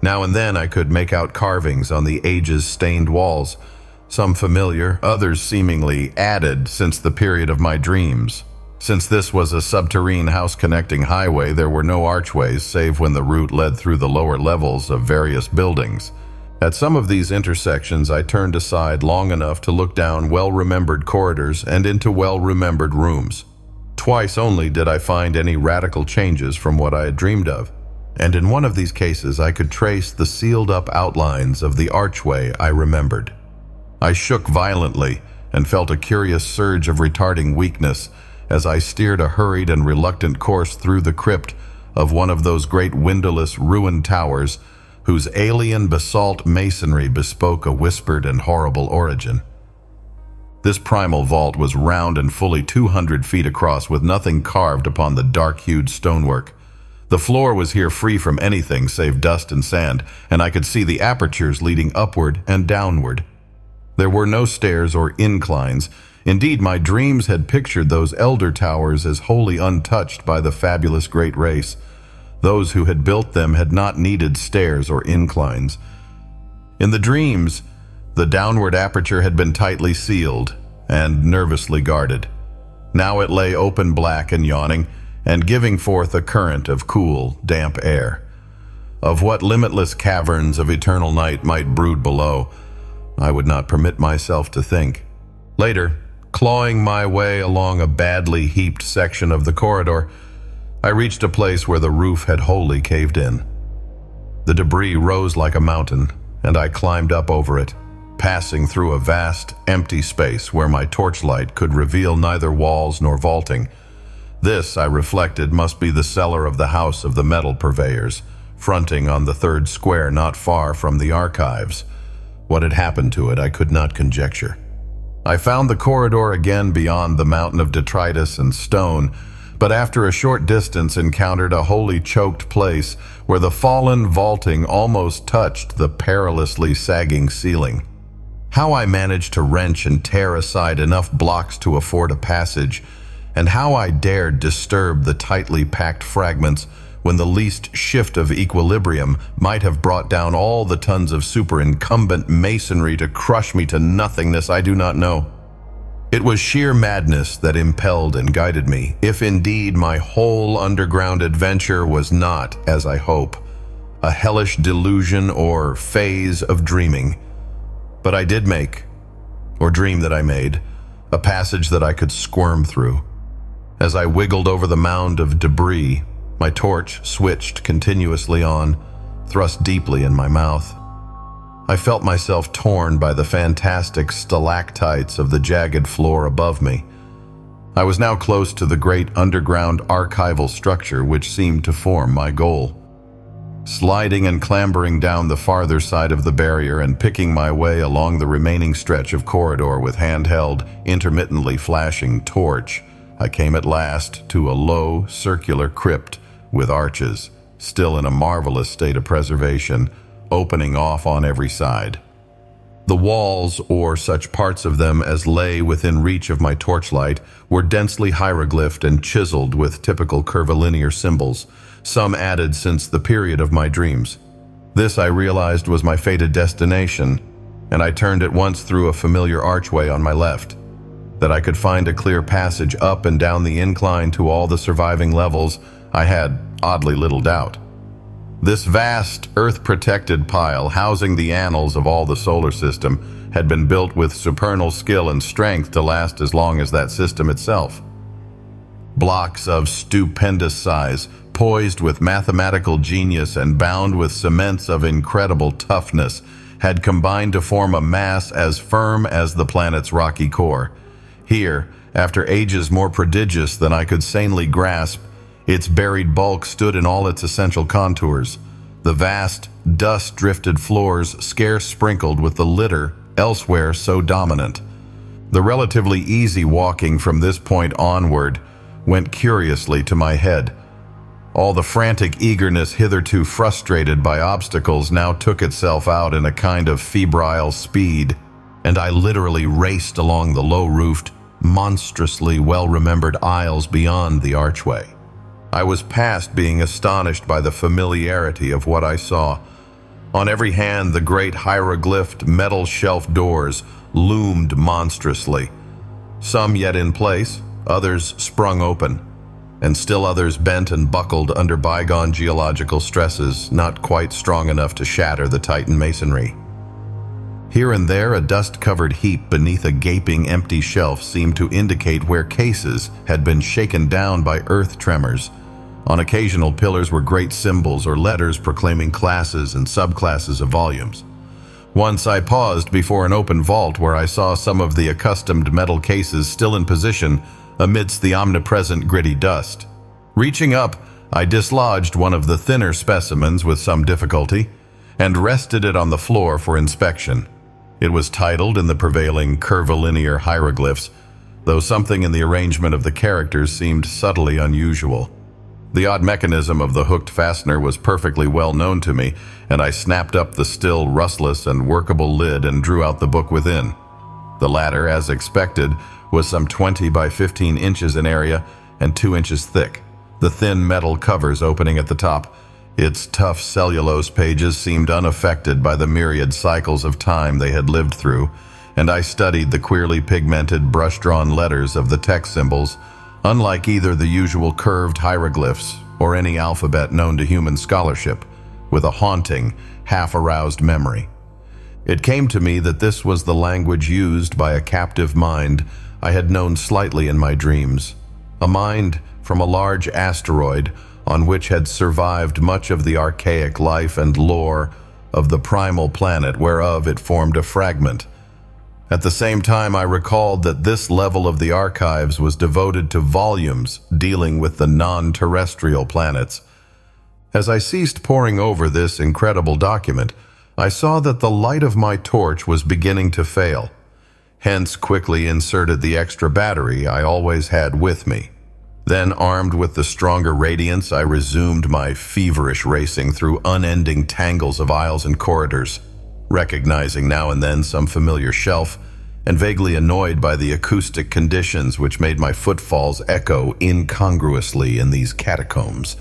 Now and then I could make out carvings on the ages-stained walls, some familiar, others seemingly added since the period of my dreams. Since this was a subterranean house-connecting highway, there were no archways save when the route led through the lower levels of various buildings. At some of these intersections, I turned aside long enough to look down well-remembered corridors and into well-remembered rooms. Twice only did I find any radical changes from what I had dreamed of, and in one of these cases I could trace the sealed-up outlines of the archway I remembered. I shook violently and felt a curious surge of retarding weakness as I steered a hurried and reluctant course through the crypt of one of those great windowless ruined towers whose alien basalt masonry bespoke a whispered and horrible origin. This primal vault was round and fully 200 feet across, with nothing carved upon the dark-hued stonework. The floor was here free from anything save dust and sand, and I could see the apertures leading upward and downward. There were no stairs or inclines. Indeed, my dreams had pictured those elder towers as wholly untouched by the fabulous great race. Those who had built them had not needed stairs or inclines. In the dreams, the downward aperture had been tightly sealed and nervously guarded. Now it lay open, black and yawning, and giving forth a current of cool, damp air. Of what limitless caverns of eternal night might brood below, I would not permit myself to think. Later, clawing my way along a badly heaped section of the corridor, I reached a place where the roof had wholly caved in. The debris rose like a mountain, and I climbed up over it, passing through a vast, empty space where my torchlight could reveal neither walls nor vaulting. This, I reflected, must be the cellar of the House of the Metal Purveyors, fronting on the third square not far from the archives. What had happened to it I could not conjecture. I found the corridor again beyond the mountain of detritus and stone, but after a short distance encountered a wholly choked place where the fallen vaulting almost touched the perilously sagging ceiling. How I managed to wrench and tear aside enough blocks to afford a passage, and how I dared disturb the tightly packed fragments when the least shift of equilibrium might have brought down all the tons of superincumbent masonry to crush me to nothingness, I do not know. It was sheer madness that impelled and guided me, if indeed my whole underground adventure was not, as I hope, a hellish delusion or phase of dreaming. But I did make, or dream that I made, a passage that I could squirm through. As I wiggled over the mound of debris, my torch switched continuously on, thrust deeply in my mouth. I felt myself torn by the fantastic stalactites of the jagged floor above me. I was now close to the great underground archival structure which seemed to form my goal. Sliding and clambering down the farther side of the barrier and picking my way along the remaining stretch of corridor with handheld, intermittently flashing torch, I came at last to a low, circular crypt with arches, still in a marvelous state of preservation, opening off on every side. The walls, or such parts of them as lay within reach of my torchlight, were densely hieroglyphed and chiseled with typical curvilinear symbols, some added since the period of my dreams. This, I realized, was my fated destination, and I turned at once through a familiar archway on my left. That I could find a clear passage up and down the incline to all the surviving levels, I had oddly little doubt. This vast, earth-protected pile, housing the annals of all the solar system, had been built with supernal skill and strength to last as long as that system itself. Blocks of stupendous size, poised with mathematical genius and bound with cements of incredible toughness, had combined to form a mass as firm as the planet's rocky core. Here, after ages more prodigious than I could sanely grasp, its buried bulk stood in all its essential contours, the vast, dust-drifted floors scarce sprinkled with the litter elsewhere so dominant. The relatively easy walking from this point onward went curiously to my head. All the frantic eagerness hitherto frustrated by obstacles now took itself out in a kind of febrile speed, and I literally raced along the low-roofed, monstrously well-remembered aisles beyond the archway. I was past being astonished by the familiarity of what I saw. On every hand, the great hieroglyphed metal shelf doors loomed monstrously, some yet in place, others sprung open, and still others bent and buckled under bygone geological stresses, not quite strong enough to shatter the Titan masonry. Here and there, a dust-covered heap beneath a gaping empty shelf seemed to indicate where cases had been shaken down by earth tremors. On occasional pillars were great symbols or letters proclaiming classes and subclasses of volumes. Once I paused before an open vault where I saw some of the accustomed metal cases still in position amidst the omnipresent gritty dust. Reaching up, I dislodged one of the thinner specimens with some difficulty and rested it on the floor for inspection. It was titled in the prevailing curvilinear hieroglyphs, though something in the arrangement of the characters seemed subtly unusual. The odd mechanism of the hooked fastener was perfectly well known to me, and I snapped up the still rustless and workable lid and drew out the book within. The latter, as expected, was some 20 by 15 inches in area and 2 inches thick, the thin metal covers opening at the top. Its tough cellulose pages seemed unaffected by the myriad cycles of time they had lived through, and I studied the queerly pigmented, brush-drawn letters of the text symbols, unlike either the usual curved hieroglyphs or any alphabet known to human scholarship, with a haunting, half-aroused memory. It came to me that this was the language used by a captive mind I had known slightly in my dreams, a mind from a large asteroid on which had survived much of the archaic life and lore of the primal planet whereof it formed a fragment. At the same time, I recalled that this level of the archives was devoted to volumes dealing with the non-terrestrial planets. As I ceased poring over this incredible document, I saw that the light of my torch was beginning to fail, hence quickly inserted the extra battery I always had with me. Then, armed with the stronger radiance, I resumed my feverish racing through unending tangles of aisles and corridors, recognizing now and then some familiar shelf, and vaguely annoyed by the acoustic conditions which made my footfalls echo incongruously in these catacombs.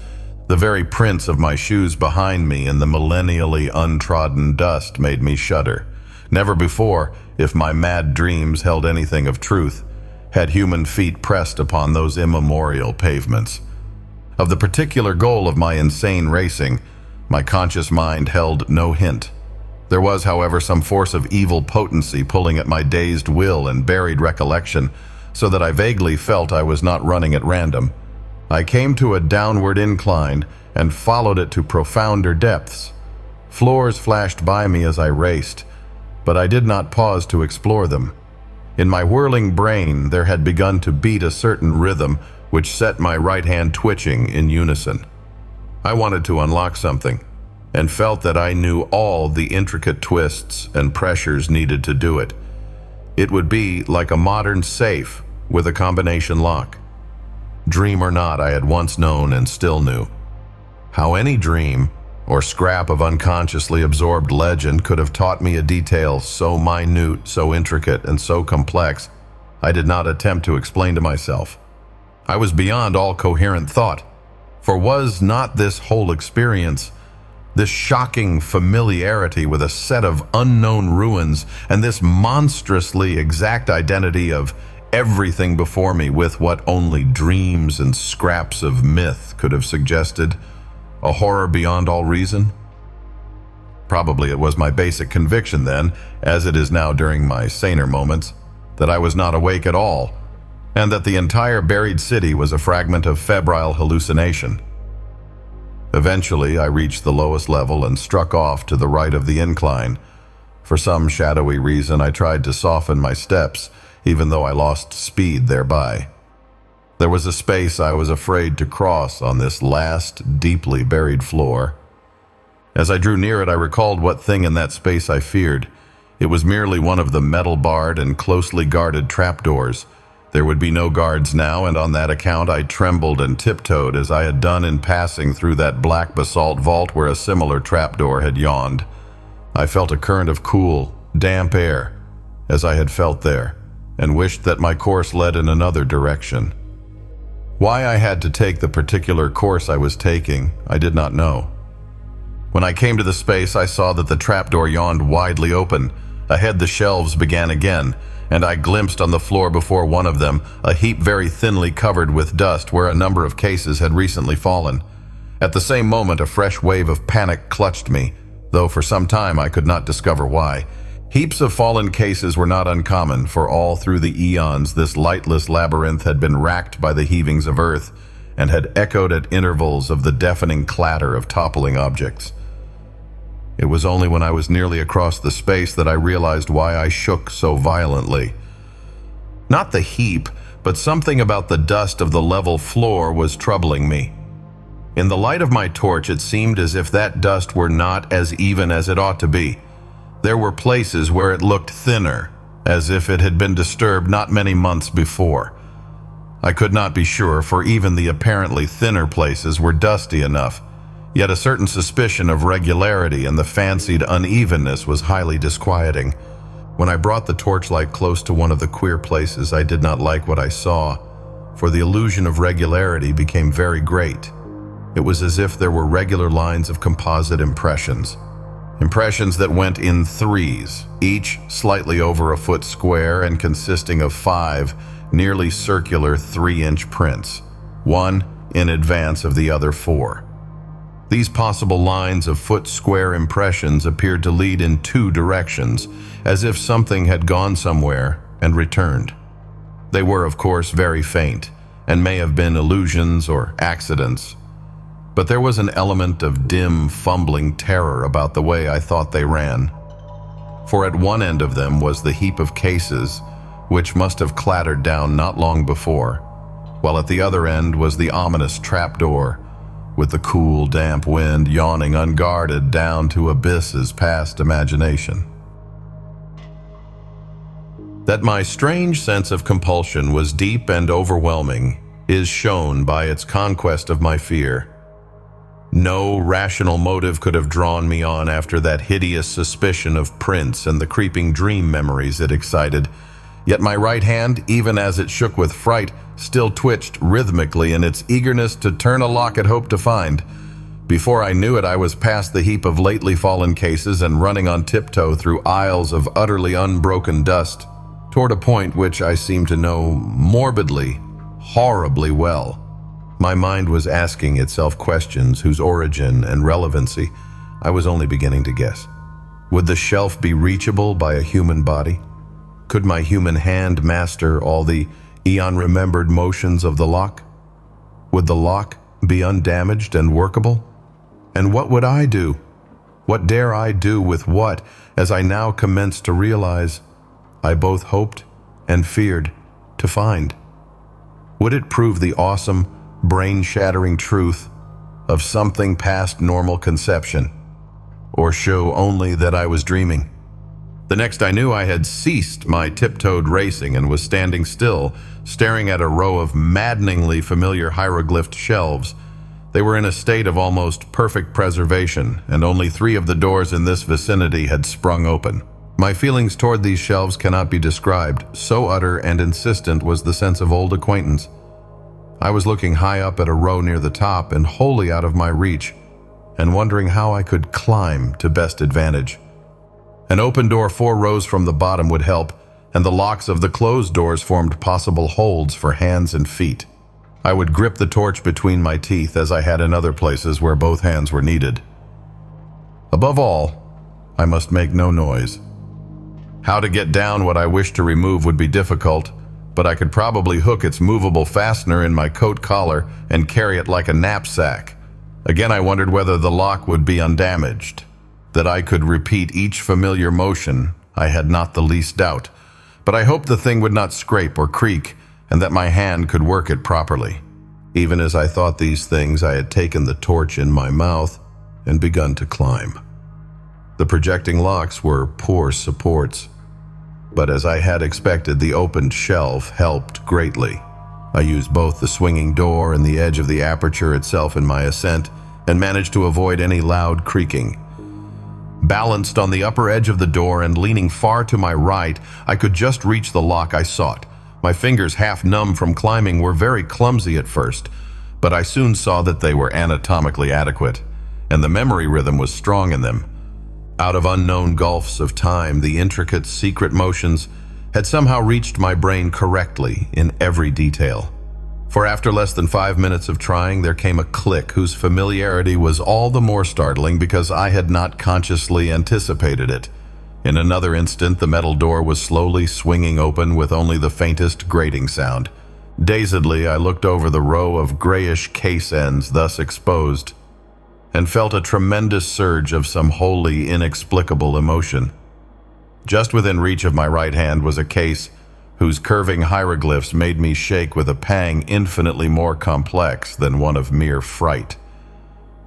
The very prints of my shoes behind me in the millennially untrodden dust made me shudder. Never before, if my mad dreams held anything of truth, had human feet pressed upon those immemorial pavements. Of the particular goal of my insane racing, my conscious mind held no hint. There was, however, some force of evil potency pulling at my dazed will and buried recollection, so that I vaguely felt I was not running at random. I came to a downward incline and followed it to profounder depths. Floors flashed by me as I raced, but I did not pause to explore them. In my whirling brain, there had begun to beat a certain rhythm which set my right hand twitching in unison. I wanted to unlock something, and felt that I knew all the intricate twists and pressures needed to do it. It would be like a modern safe with a combination lock. Dream or not, I had once known and still knew. How any dream or scrap of unconsciously absorbed legend could have taught me a detail so minute, so intricate, and so complex, I did not attempt to explain to myself. I was beyond all coherent thought, for was not this whole experience, this shocking familiarity with a set of unknown ruins, and this monstrously exact identity of everything before me with what only dreams and scraps of myth could have suggested, a horror beyond all reason? Probably it was my basic conviction then, as it is now during my saner moments, that I was not awake at all, and that the entire buried city was a fragment of febrile hallucination. Eventually, I reached the lowest level and struck off to the right of the incline. For some shadowy reason, I tried to soften my steps, even though I lost speed thereby. There was a space I was afraid to cross on this last, deeply buried floor. As I drew near it, I recalled what thing in that space I feared. It was merely one of the metal-barred and closely guarded trapdoors. There would be no guards now, and on that account I trembled and tiptoed as I had done in passing through that black basalt vault where a similar trapdoor had yawned. I felt a current of cool, damp air, as I had felt there, and wished that my course led in another direction. Why I had to take the particular course I was taking, I did not know. When I came to the space, I saw that the trapdoor yawned widely open. Ahead the shelves began again, and I glimpsed on the floor before one of them a heap very thinly covered with dust where a number of cases had recently fallen. At the same moment, a fresh wave of panic clutched me, though for some time I could not discover why. Heaps of fallen cases were not uncommon, for all through the eons this lightless labyrinth had been racked by the heavings of earth and had echoed at intervals of the deafening clatter of toppling objects. It was only when I was nearly across the space that I realized why I shook so violently. Not the heap, but something about the dust of the level floor was troubling me. In the light of my torch, it seemed as if that dust were not as even as it ought to be. There were places where it looked thinner, as if it had been disturbed not many months before. I could not be sure, for even the apparently thinner places were dusty enough. Yet a certain suspicion of regularity and the fancied unevenness was highly disquieting. When I brought the torchlight close to one of the queer places, I did not like what I saw, for the illusion of regularity became very great. It was as if there were regular lines of composite impressions that went in threes, each slightly over a foot square and consisting of 5 nearly circular 3-inch prints, one in advance of the other 4. These possible lines of foot-square impressions appeared to lead in 2 directions, as if something had gone somewhere and returned. They were, of course, very faint, and may have been illusions or accidents, but there was an element of dim, fumbling terror about the way I thought they ran. For at one end of them was the heap of cases, which must have clattered down not long before, while at the other end was the ominous trapdoor, with the cool, damp wind yawning unguarded down to abysses past imagination. That my strange sense of compulsion was deep and overwhelming is shown by its conquest of my fear. No rational motive could have drawn me on after that hideous suspicion of prints and the creeping dream memories it excited. Yet my right hand, even as it shook with fright, still twitched rhythmically in its eagerness to turn a lock it hoped to find. Before I knew it, I was past the heap of lately fallen cases and running on tiptoe through aisles of utterly unbroken dust, toward a point which I seemed to know morbidly, horribly well. My mind was asking itself questions whose origin and relevancy I was only beginning to guess. Would the shelf be reachable by a human body? Could my human hand master all the eon-remembered motions of the lock? Would the lock be undamaged and workable? And what would I do? What dare I do with what, as I now commenced to realize, I both hoped and feared to find? Would it prove the awesome, brain-shattering truth of something past normal conception, or show only that I was dreaming? The next I knew, I had ceased my tiptoed racing and was standing still, staring at a row of maddeningly familiar hieroglyphed shelves. They were in a state of almost perfect preservation, and only 3 of the doors in this vicinity had sprung open. My feelings toward these shelves cannot be described, so utter and insistent was the sense of old acquaintance. I was looking high up at a row near the top and wholly out of my reach, and wondering how I could climb to best advantage. An open door 4 rows from the bottom would help, and the locks of the closed doors formed possible holds for hands and feet. I would grip the torch between my teeth as I had in other places where both hands were needed. Above all, I must make no noise. How to get down what I wished to remove would be difficult, but I could probably hook its movable fastener in my coat collar and carry it like a knapsack. Again, I wondered whether the lock would be undamaged. That I could repeat each familiar motion, I had not the least doubt, but I hoped the thing would not scrape or creak, and that my hand could work it properly. Even as I thought these things, I had taken the torch in my mouth and begun to climb. The projecting locks were poor supports, but as I had expected, the opened shelf helped greatly. I used both the swinging door and the edge of the aperture itself in my ascent, and managed to avoid any loud creaking. Balanced on the upper edge of the door and leaning far to my right, I could just reach the lock I sought. My fingers, half numb from climbing, were very clumsy at first, but I soon saw that they were anatomically adequate, and the memory rhythm was strong in them. Out of unknown gulfs of time, the intricate, secret motions had somehow reached my brain correctly in every detail. For after less than 5 minutes of trying, there came a click whose familiarity was all the more startling because I had not consciously anticipated it. In another instant, the metal door was slowly swinging open with only the faintest grating sound. Dazedly, I looked over the row of grayish case ends thus exposed, and felt a tremendous surge of some wholly inexplicable emotion. Just within reach of my right hand was a case whose curving hieroglyphs made me shake with a pang infinitely more complex than one of mere fright.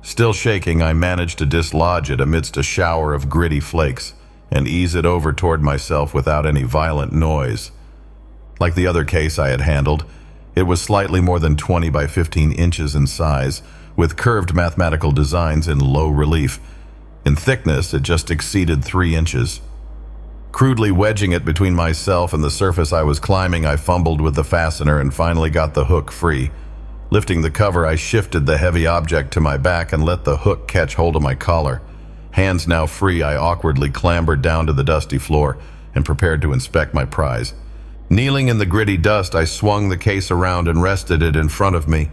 Still shaking, I managed to dislodge it amidst a shower of gritty flakes and ease it over toward myself without any violent noise. Like the other case I had handled, it was slightly more than 20 by 15 inches in size, with curved mathematical designs in low relief. In thickness, it just exceeded 3 inches. Crudely wedging it between myself and the surface I was climbing, I fumbled with the fastener and finally got the hook free. Lifting the cover, I shifted the heavy object to my back and let the hook catch hold of my collar. Hands now free, I awkwardly clambered down to the dusty floor and prepared to inspect my prize. Kneeling in the gritty dust, I swung the case around and rested it in front of me.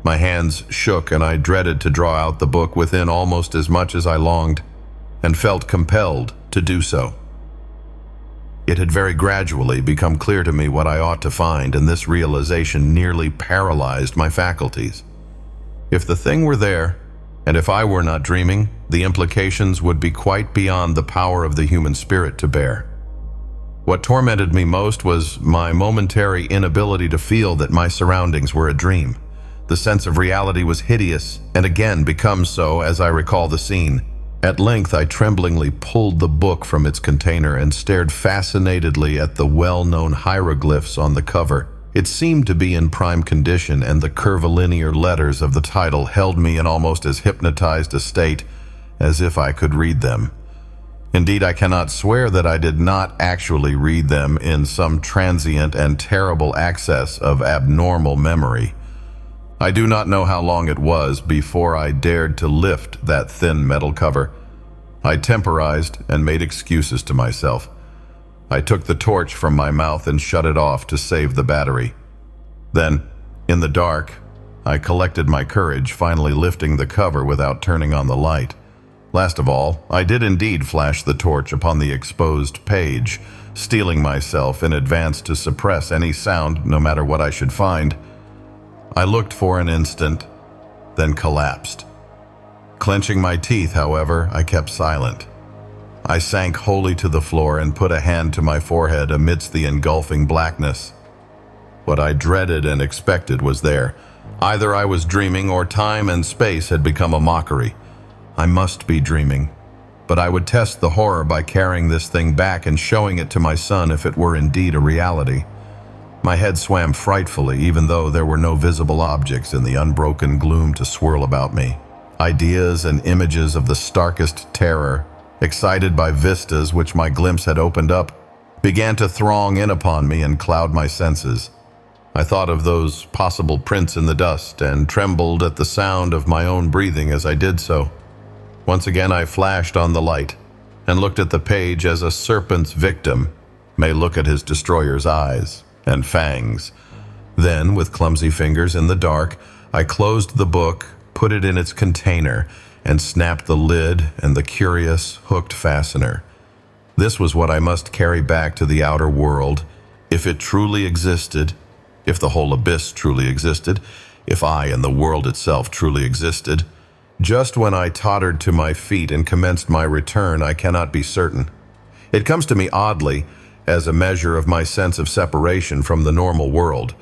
My hands shook, and I dreaded to draw out the book within almost as much as I longed, and felt compelled to do so. It had very gradually become clear to me what I ought to find, and this realization nearly paralyzed my faculties. If the thing were there, and if I were not dreaming, the implications would be quite beyond the power of the human spirit to bear. What tormented me most was my momentary inability to feel that my surroundings were a dream. The sense of reality was hideous, and again becomes so as I recall the scene. At length, I tremblingly pulled the book from its container and stared fascinatedly at the well-known hieroglyphs on the cover. It seemed to be in prime condition, and the curvilinear letters of the title held me in almost as hypnotized a state as if I could read them. Indeed, I cannot swear that I did not actually read them in some transient and terrible access of abnormal memory. I do not know how long it was before I dared to lift that thin metal cover. I temporized and made excuses to myself. I took the torch from my mouth and shut it off to save the battery. Then, in the dark, I collected my courage, finally lifting the cover without turning on the light. Last of all, I did indeed flash the torch upon the exposed page, steeling myself in advance to suppress any sound, no matter what I should find. I looked for an instant, then collapsed. Clenching my teeth, however, I kept silent. I sank wholly to the floor and put a hand to my forehead amidst the engulfing blackness. What I dreaded and expected was there. Either I was dreaming or time and space had become a mockery. I must be dreaming, but I would test the horror by carrying this thing back and showing it to my son if it were indeed a reality. My head swam frightfully, even though there were no visible objects in the unbroken gloom to swirl about me. Ideas and images of the starkest terror, excited by vistas which my glimpse had opened up, began to throng in upon me and cloud my senses. I thought of those possible prints in the dust and trembled at the sound of my own breathing as I did so. Once again I flashed on the light and looked at the page as a serpent's victim may look at his destroyer's eyes and fangs. Then, with clumsy fingers in the dark, I closed the book, put it in its container, and snapped the lid and the curious, hooked fastener. This was what I must carry back to the outer world, if it truly existed, if the whole abyss truly existed, if I and the world itself truly existed. Just when I tottered to my feet and commenced my return, I cannot be certain. It comes to me oddly, as a measure of my sense of separation from the normal world,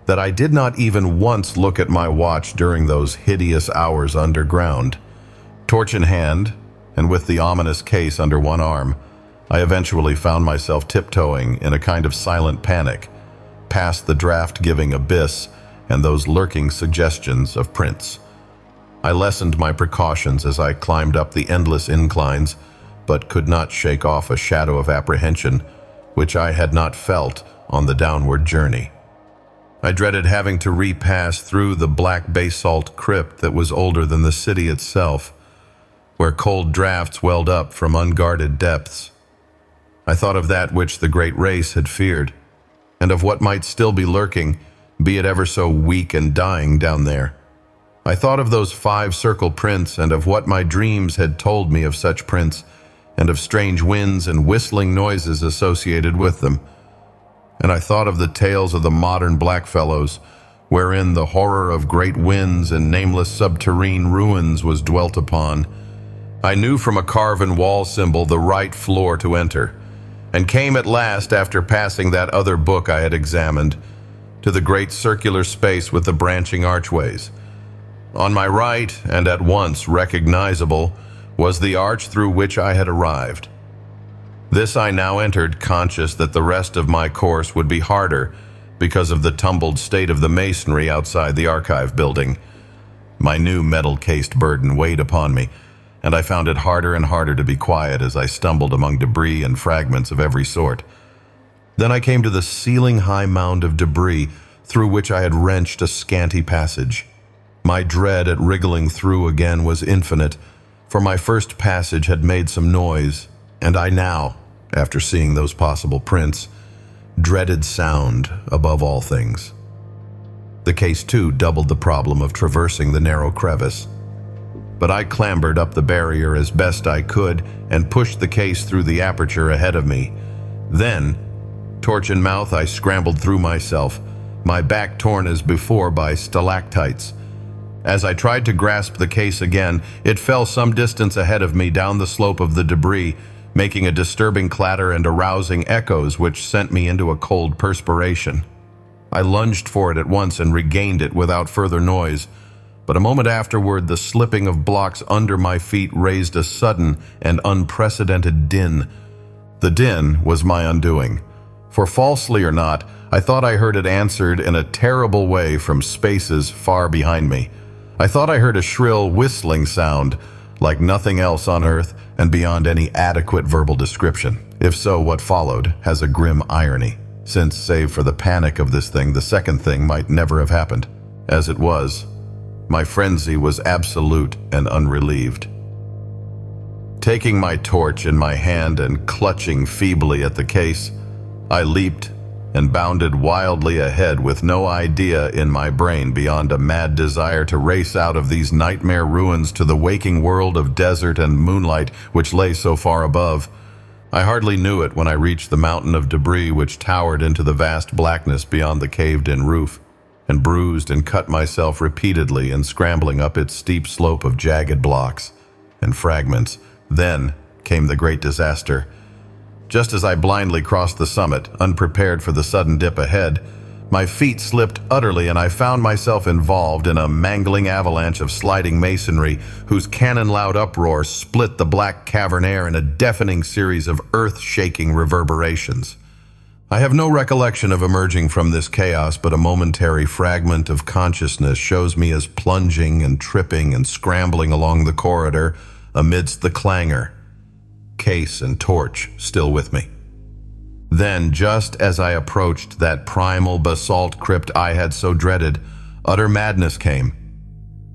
that I did not even once look at my watch during those hideous hours underground. Torch in hand, and with the ominous case under one arm, I eventually found myself tiptoeing in a kind of silent panic, past the draft-giving abyss and those lurking suggestions of prints. I lessened my precautions as I climbed up the endless inclines, but could not shake off a shadow of apprehension which I had not felt on the downward journey. I dreaded having to repass through the black basalt crypt that was older than the city itself, where cold drafts welled up from unguarded depths. I thought of that which the great race had feared, and of what might still be lurking, be it ever so weak and dying down there. I thought of those 5 circle prints and of what my dreams had told me of such prints, and of strange winds and whistling noises associated with them. And I thought of the tales of the modern blackfellows, wherein the horror of great winds and nameless subterrane ruins was dwelt upon. I knew from a carven wall symbol the right floor to enter, and came at last, after passing that other book I had examined, to the great circular space with the branching archways. On my right, and at once recognizable, was the arch through which I had arrived. This I now entered, conscious that the rest of my course would be harder because of the tumbled state of the masonry outside the archive building. My new metal-cased burden weighed upon me, and I found it harder and harder to be quiet as I stumbled among debris and fragments of every sort. Then I came to the ceiling-high mound of debris through which I had wrenched a scanty passage. My dread at wriggling through again was infinite, for my first passage had made some noise, and I now, after seeing those possible prints, dreaded sound above all things. The case, too, doubled the problem of traversing the narrow crevice. But I clambered up the barrier as best I could and pushed the case through the aperture ahead of me. Then, torch in mouth, I scrambled through myself, my back torn as before by stalactites. As I tried to grasp the case again, it fell some distance ahead of me down the slope of the debris, making a disturbing clatter and arousing echoes which sent me into a cold perspiration. I lunged for it at once and regained it without further noise, but a moment afterward the slipping of blocks under my feet raised a sudden and unprecedented din. The din was my undoing, for falsely or not, I thought I heard it answered in a terrible way from spaces far behind me. I thought I heard a shrill whistling sound, like nothing else on earth and beyond any adequate verbal description. If so, what followed has a grim irony, since, save for the panic of this thing, the second thing might never have happened. As it was, my frenzy was absolute and unrelieved. Taking my torch in my hand and clutching feebly at the case, I leaped and bounded wildly ahead with no idea in my brain beyond a mad desire to race out of these nightmare ruins to the waking world of desert and moonlight which lay so far above. I hardly knew it when I reached the mountain of debris which towered into the vast blackness beyond the caved-in roof, and bruised and cut myself repeatedly in scrambling up its steep slope of jagged blocks and fragments. Then came the great disaster. Just as I blindly crossed the summit, unprepared for the sudden dip ahead, my feet slipped utterly and I found myself involved in a mangling avalanche of sliding masonry whose cannon-loud uproar split the black cavern air in a deafening series of earth-shaking reverberations. I have no recollection of emerging from this chaos, but a momentary fragment of consciousness shows me as plunging and tripping and scrambling along the corridor amidst the clangor. Case and torch still with me. Then, just as I approached that primal basalt crypt I had so dreaded, utter madness came.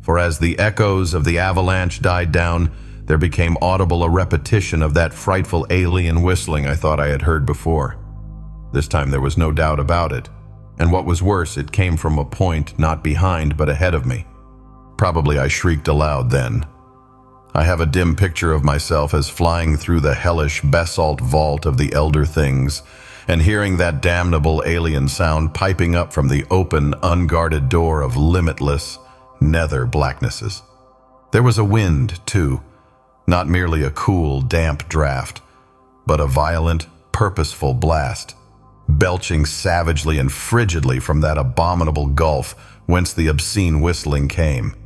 For as the echoes of the avalanche died down, there became audible a repetition of that frightful alien whistling I thought I had heard before. This time there was no doubt about it, and what was worse, it came from a point not behind but ahead of me. Probably I shrieked aloud then. I have a dim picture of myself as flying through the hellish basalt vault of the Elder Things, and hearing that damnable alien sound piping up from the open, unguarded door of limitless, nether blacknesses. There was a wind, too, not merely a cool, damp draft, but a violent, purposeful blast, belching savagely and frigidly from that abominable gulf whence the obscene whistling came.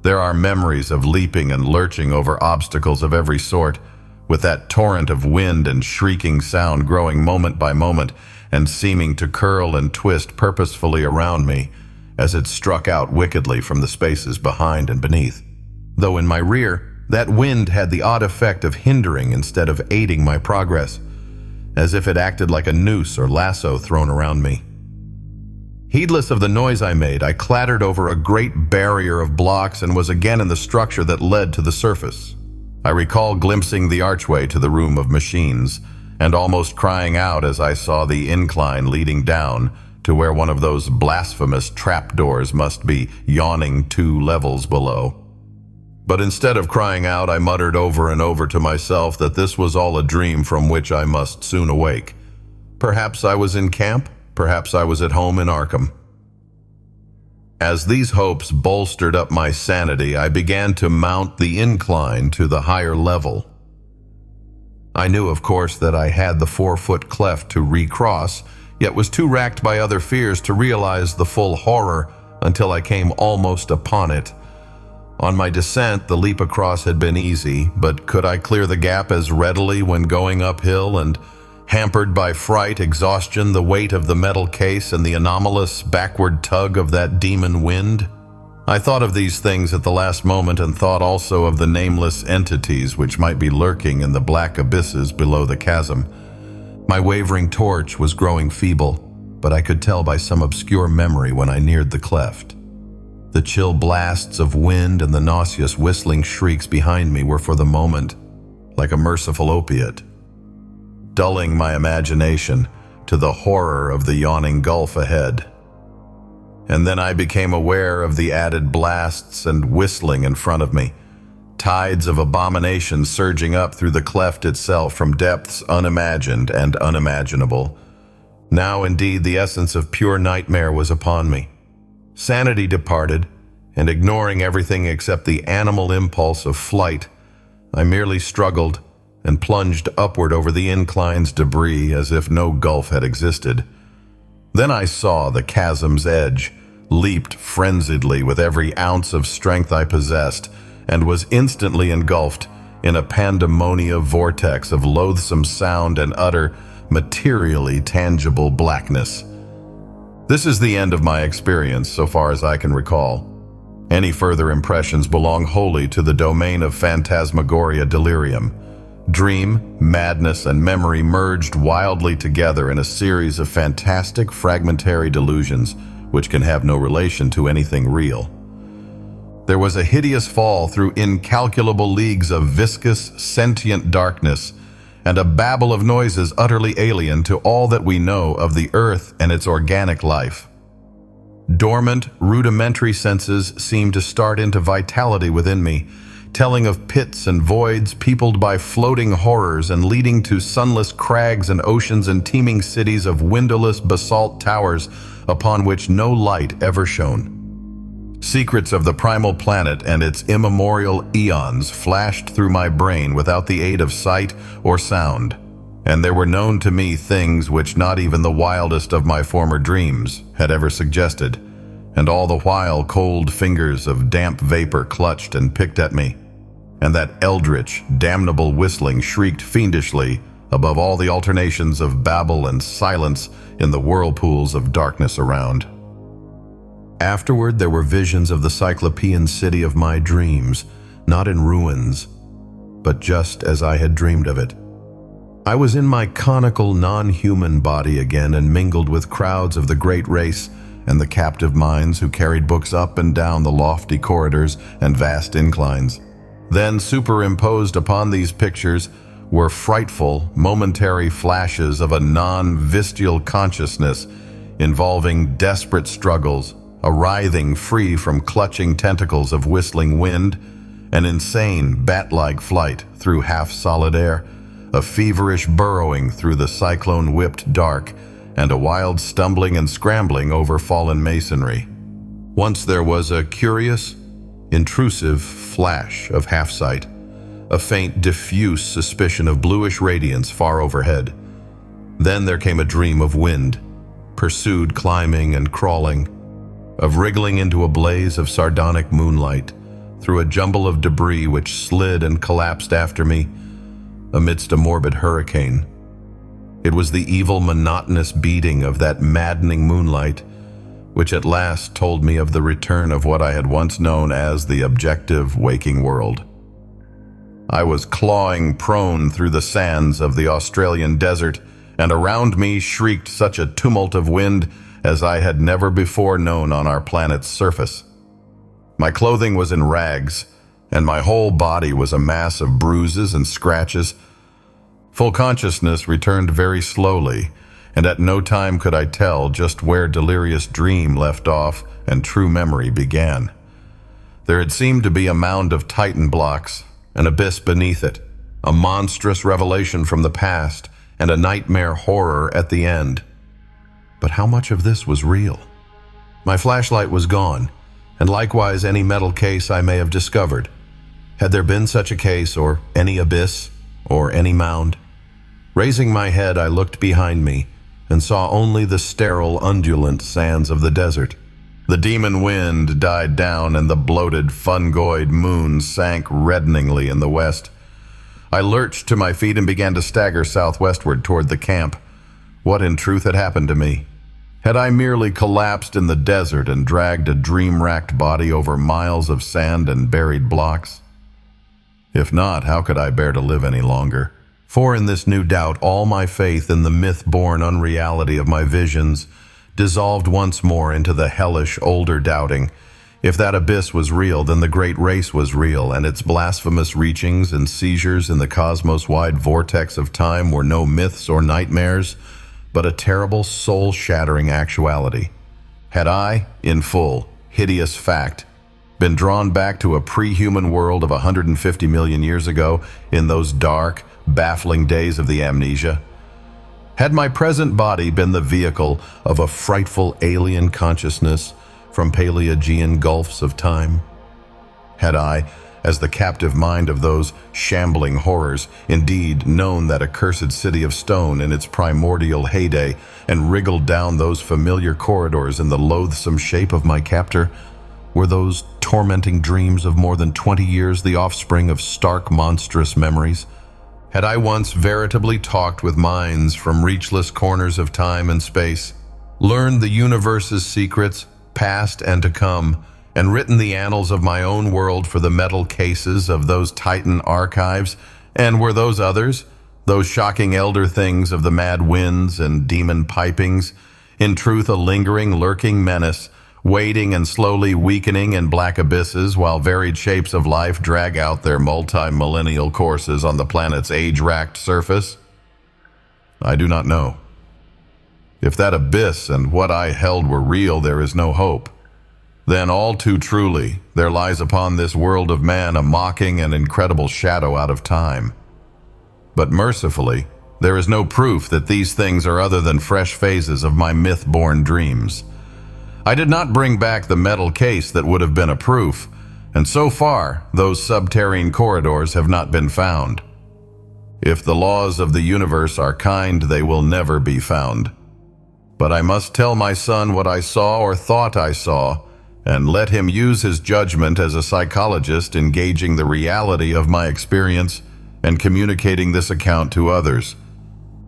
There are memories of leaping and lurching over obstacles of every sort, with that torrent of wind and shrieking sound growing moment by moment and seeming to curl and twist purposefully around me as it struck out wickedly from the spaces behind and beneath. Though in my rear, that wind had the odd effect of hindering instead of aiding my progress, as if it acted like a noose or lasso thrown around me. Heedless of the noise I made, I clattered over a great barrier of blocks and was again in the structure that led to the surface. I recall glimpsing the archway to the room of machines, and almost crying out as I saw the incline leading down to where one of those blasphemous trapdoors must be yawning 2 levels below. But instead of crying out, I muttered over and over to myself that this was all a dream from which I must soon awake. Perhaps I was in camp, perhaps I was at home in Arkham. As these hopes bolstered up my sanity, I began to mount the incline to the higher level. I knew, of course, that I had the 4-foot cleft to recross, yet was too racked by other fears to realize the full horror until I came almost upon it. On my descent, the leap across had been easy, but could I clear the gap as readily when going uphill and hampered by fright, exhaustion, the weight of the metal case, and the anomalous backward tug of that demon wind? I thought of these things at the last moment and thought also of the nameless entities which might be lurking in the black abysses below the chasm. My wavering torch was growing feeble, but I could tell by some obscure memory when I neared the cleft. The chill blasts of wind and the nauseous whistling shrieks behind me were for the moment like a merciful opiate, dulling my imagination to the horror of the yawning gulf ahead. And then I became aware of the added blasts and whistling in front of me, tides of abomination surging up through the cleft itself from depths unimagined and unimaginable. Now indeed the essence of pure nightmare was upon me. Sanity departed, and ignoring everything except the animal impulse of flight, I merely struggled and plunged upward over the incline's debris as if no gulf had existed. Then I saw the chasm's edge, leaped frenziedly with every ounce of strength I possessed, and was instantly engulfed in a pandemonium vortex of loathsome sound and utter, materially tangible blackness. This is the end of my experience, so far as I can recall. Any further impressions belong wholly to the domain of phantasmagoria delirium. Dream, madness, and memory merged wildly together in a series of fantastic, fragmentary delusions which can have no relation to anything real. There was a hideous fall through incalculable leagues of viscous, sentient darkness, and a babble of noises utterly alien to all that we know of the earth and its organic life. Dormant, rudimentary senses seemed to start into vitality within me, telling of pits and voids peopled by floating horrors and leading to sunless crags and oceans and teeming cities of windowless basalt towers upon which no light ever shone. Secrets of the primal planet and its immemorial eons flashed through my brain without the aid of sight or sound, and there were known to me things which not even the wildest of my former dreams had ever suggested, and all the while cold fingers of damp vapor clutched and picked at me, and that eldritch, damnable whistling shrieked fiendishly above all the alternations of babble and silence in the whirlpools of darkness around. Afterward, there were visions of the Cyclopean city of my dreams, not in ruins, but just as I had dreamed of it. I was in my conical, non-human body again and mingled with crowds of the great race and the captive minds who carried books up and down the lofty corridors and vast inclines. Then, superimposed upon these pictures, were frightful, momentary flashes of a non-vestial consciousness involving desperate struggles, a writhing free from clutching tentacles of whistling wind, an insane bat-like flight through half-solid air, a feverish burrowing through the cyclone-whipped dark, and a wild stumbling and scrambling over fallen masonry. Once there was a curious, intrusive flash of half-sight, a faint, diffuse suspicion of bluish radiance far overhead. Then there came a dream of wind, pursued climbing and crawling, of wriggling into a blaze of sardonic moonlight, through a jumble of debris which slid and collapsed after me amidst a morbid hurricane. It was the evil, monotonous beating of that maddening moonlight which at last told me of the return of what I had once known as the objective waking world. I was clawing prone through the sands of the Australian desert, and around me shrieked such a tumult of wind as I had never before known on our planet's surface. My clothing was in rags, and my whole body was a mass of bruises and scratches. Full consciousness returned very slowly, and at no time could I tell just where delirious dream left off and true memory began. There had seemed to be a mound of Titan blocks, an abyss beneath it, a monstrous revelation from the past, and a nightmare horror at the end. But how much of this was real? My flashlight was gone, and likewise any metal case I may have discovered. Had there been such a case, or any abyss, or any mound? Raising my head, I looked behind me and saw only the sterile, undulant sands of the desert. The demon wind died down and the bloated, fungoid moon sank reddeningly in the west. I lurched to my feet and began to stagger southwestward toward the camp. What in truth had happened to me? Had I merely collapsed in the desert and dragged a dream-racked body over miles of sand and buried blocks? If not, how could I bear to live any longer? For in this new doubt, all my faith in the myth-born unreality of my visions dissolved once more into the hellish, older doubting. If that abyss was real, then the great race was real, and its blasphemous reachings and seizures in the cosmos-wide vortex of time were no myths or nightmares, but a terrible, soul-shattering actuality. Had I, in full, hideous fact, been drawn back to a pre-human world of 150 million years ago in those dark, baffling days of the amnesia? Had my present body been the vehicle of a frightful alien consciousness from Paleogean gulfs of time? Had I, as the captive mind of those shambling horrors, indeed known that accursed city of stone in its primordial heyday and wriggled down those familiar corridors in the loathsome shape of my captor? Were those tormenting dreams of more than 20 years the offspring of stark, monstrous memories? Had I once veritably talked with minds from reachless corners of time and space, learned the universe's secrets, past and to come, and written the annals of my own world for the metal cases of those Titan archives? And were those others, those shocking elder things of the mad winds and demon pipings, in truth a lingering, lurking menace, waiting and slowly weakening in black abysses while varied shapes of life drag out their multi-millennial courses on the planet's age-racked surface? I do not know. If that abyss and what I held were real, there is no hope. Then all too truly, there lies upon this world of man a mocking and incredible shadow out of time. But mercifully, there is no proof that these things are other than fresh phases of my myth-born dreams. I did not bring back the metal case that would have been a proof, and so far, those subterranean corridors have not been found. If the laws of the universe are kind, they will never be found. But I must tell my son what I saw or thought I saw, and let him use his judgment as a psychologist in gauging the reality of my experience and communicating this account to others.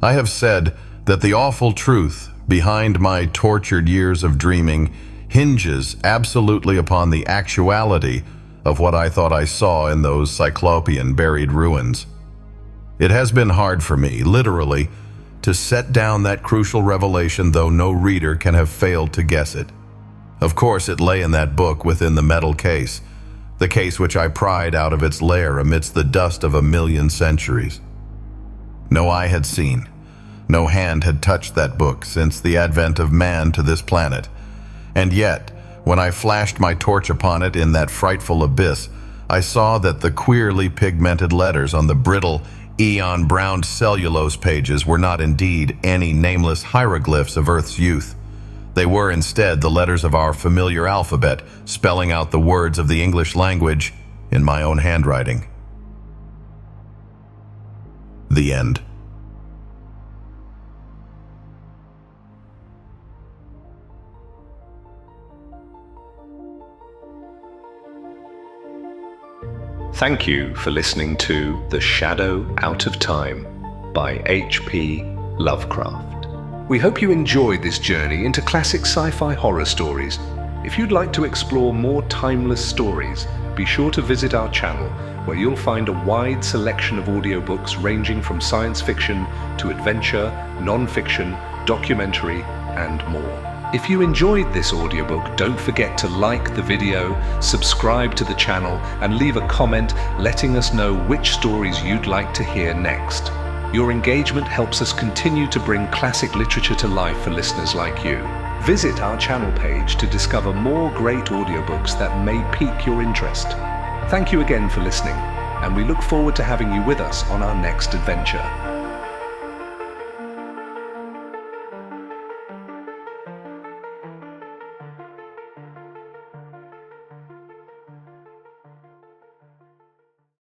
I have said that the awful truth behind my tortured years of dreaming hinges absolutely upon the actuality of what I thought I saw in those cyclopean buried ruins. It has been hard for me, literally, to set down that crucial revelation, though no reader can have failed to guess it. Of course, it lay in that book within the metal case, the case which I pried out of its lair amidst the dust of 1,000,000 centuries. No eye had seen, no hand had touched that book since the advent of man to this planet. And yet, when I flashed my torch upon it in that frightful abyss, I saw that the queerly pigmented letters on the brittle, eon-browned cellulose pages were not indeed any nameless hieroglyphs of Earth's youth. They were instead the letters of our familiar alphabet, spelling out the words of the English language in my own handwriting. The end.
Thank you for listening to The Shadow Out of Time by H.P. Lovecraft. We hope you enjoyed this journey into classic sci-fi horror stories. If you'd like to explore more timeless stories, be sure to visit our channel, where you'll find a wide selection of audiobooks ranging from science fiction to adventure, non-fiction, documentary, and more. If you enjoyed this audiobook, don't forget to like the video, subscribe to the channel, and leave a comment letting us know which stories you'd like to hear next. Your engagement helps us continue to bring classic literature to life for listeners like you. Visit our channel page to discover more great audiobooks that may pique your interest. Thank you again for listening, and we look forward to having you with us on our next adventure.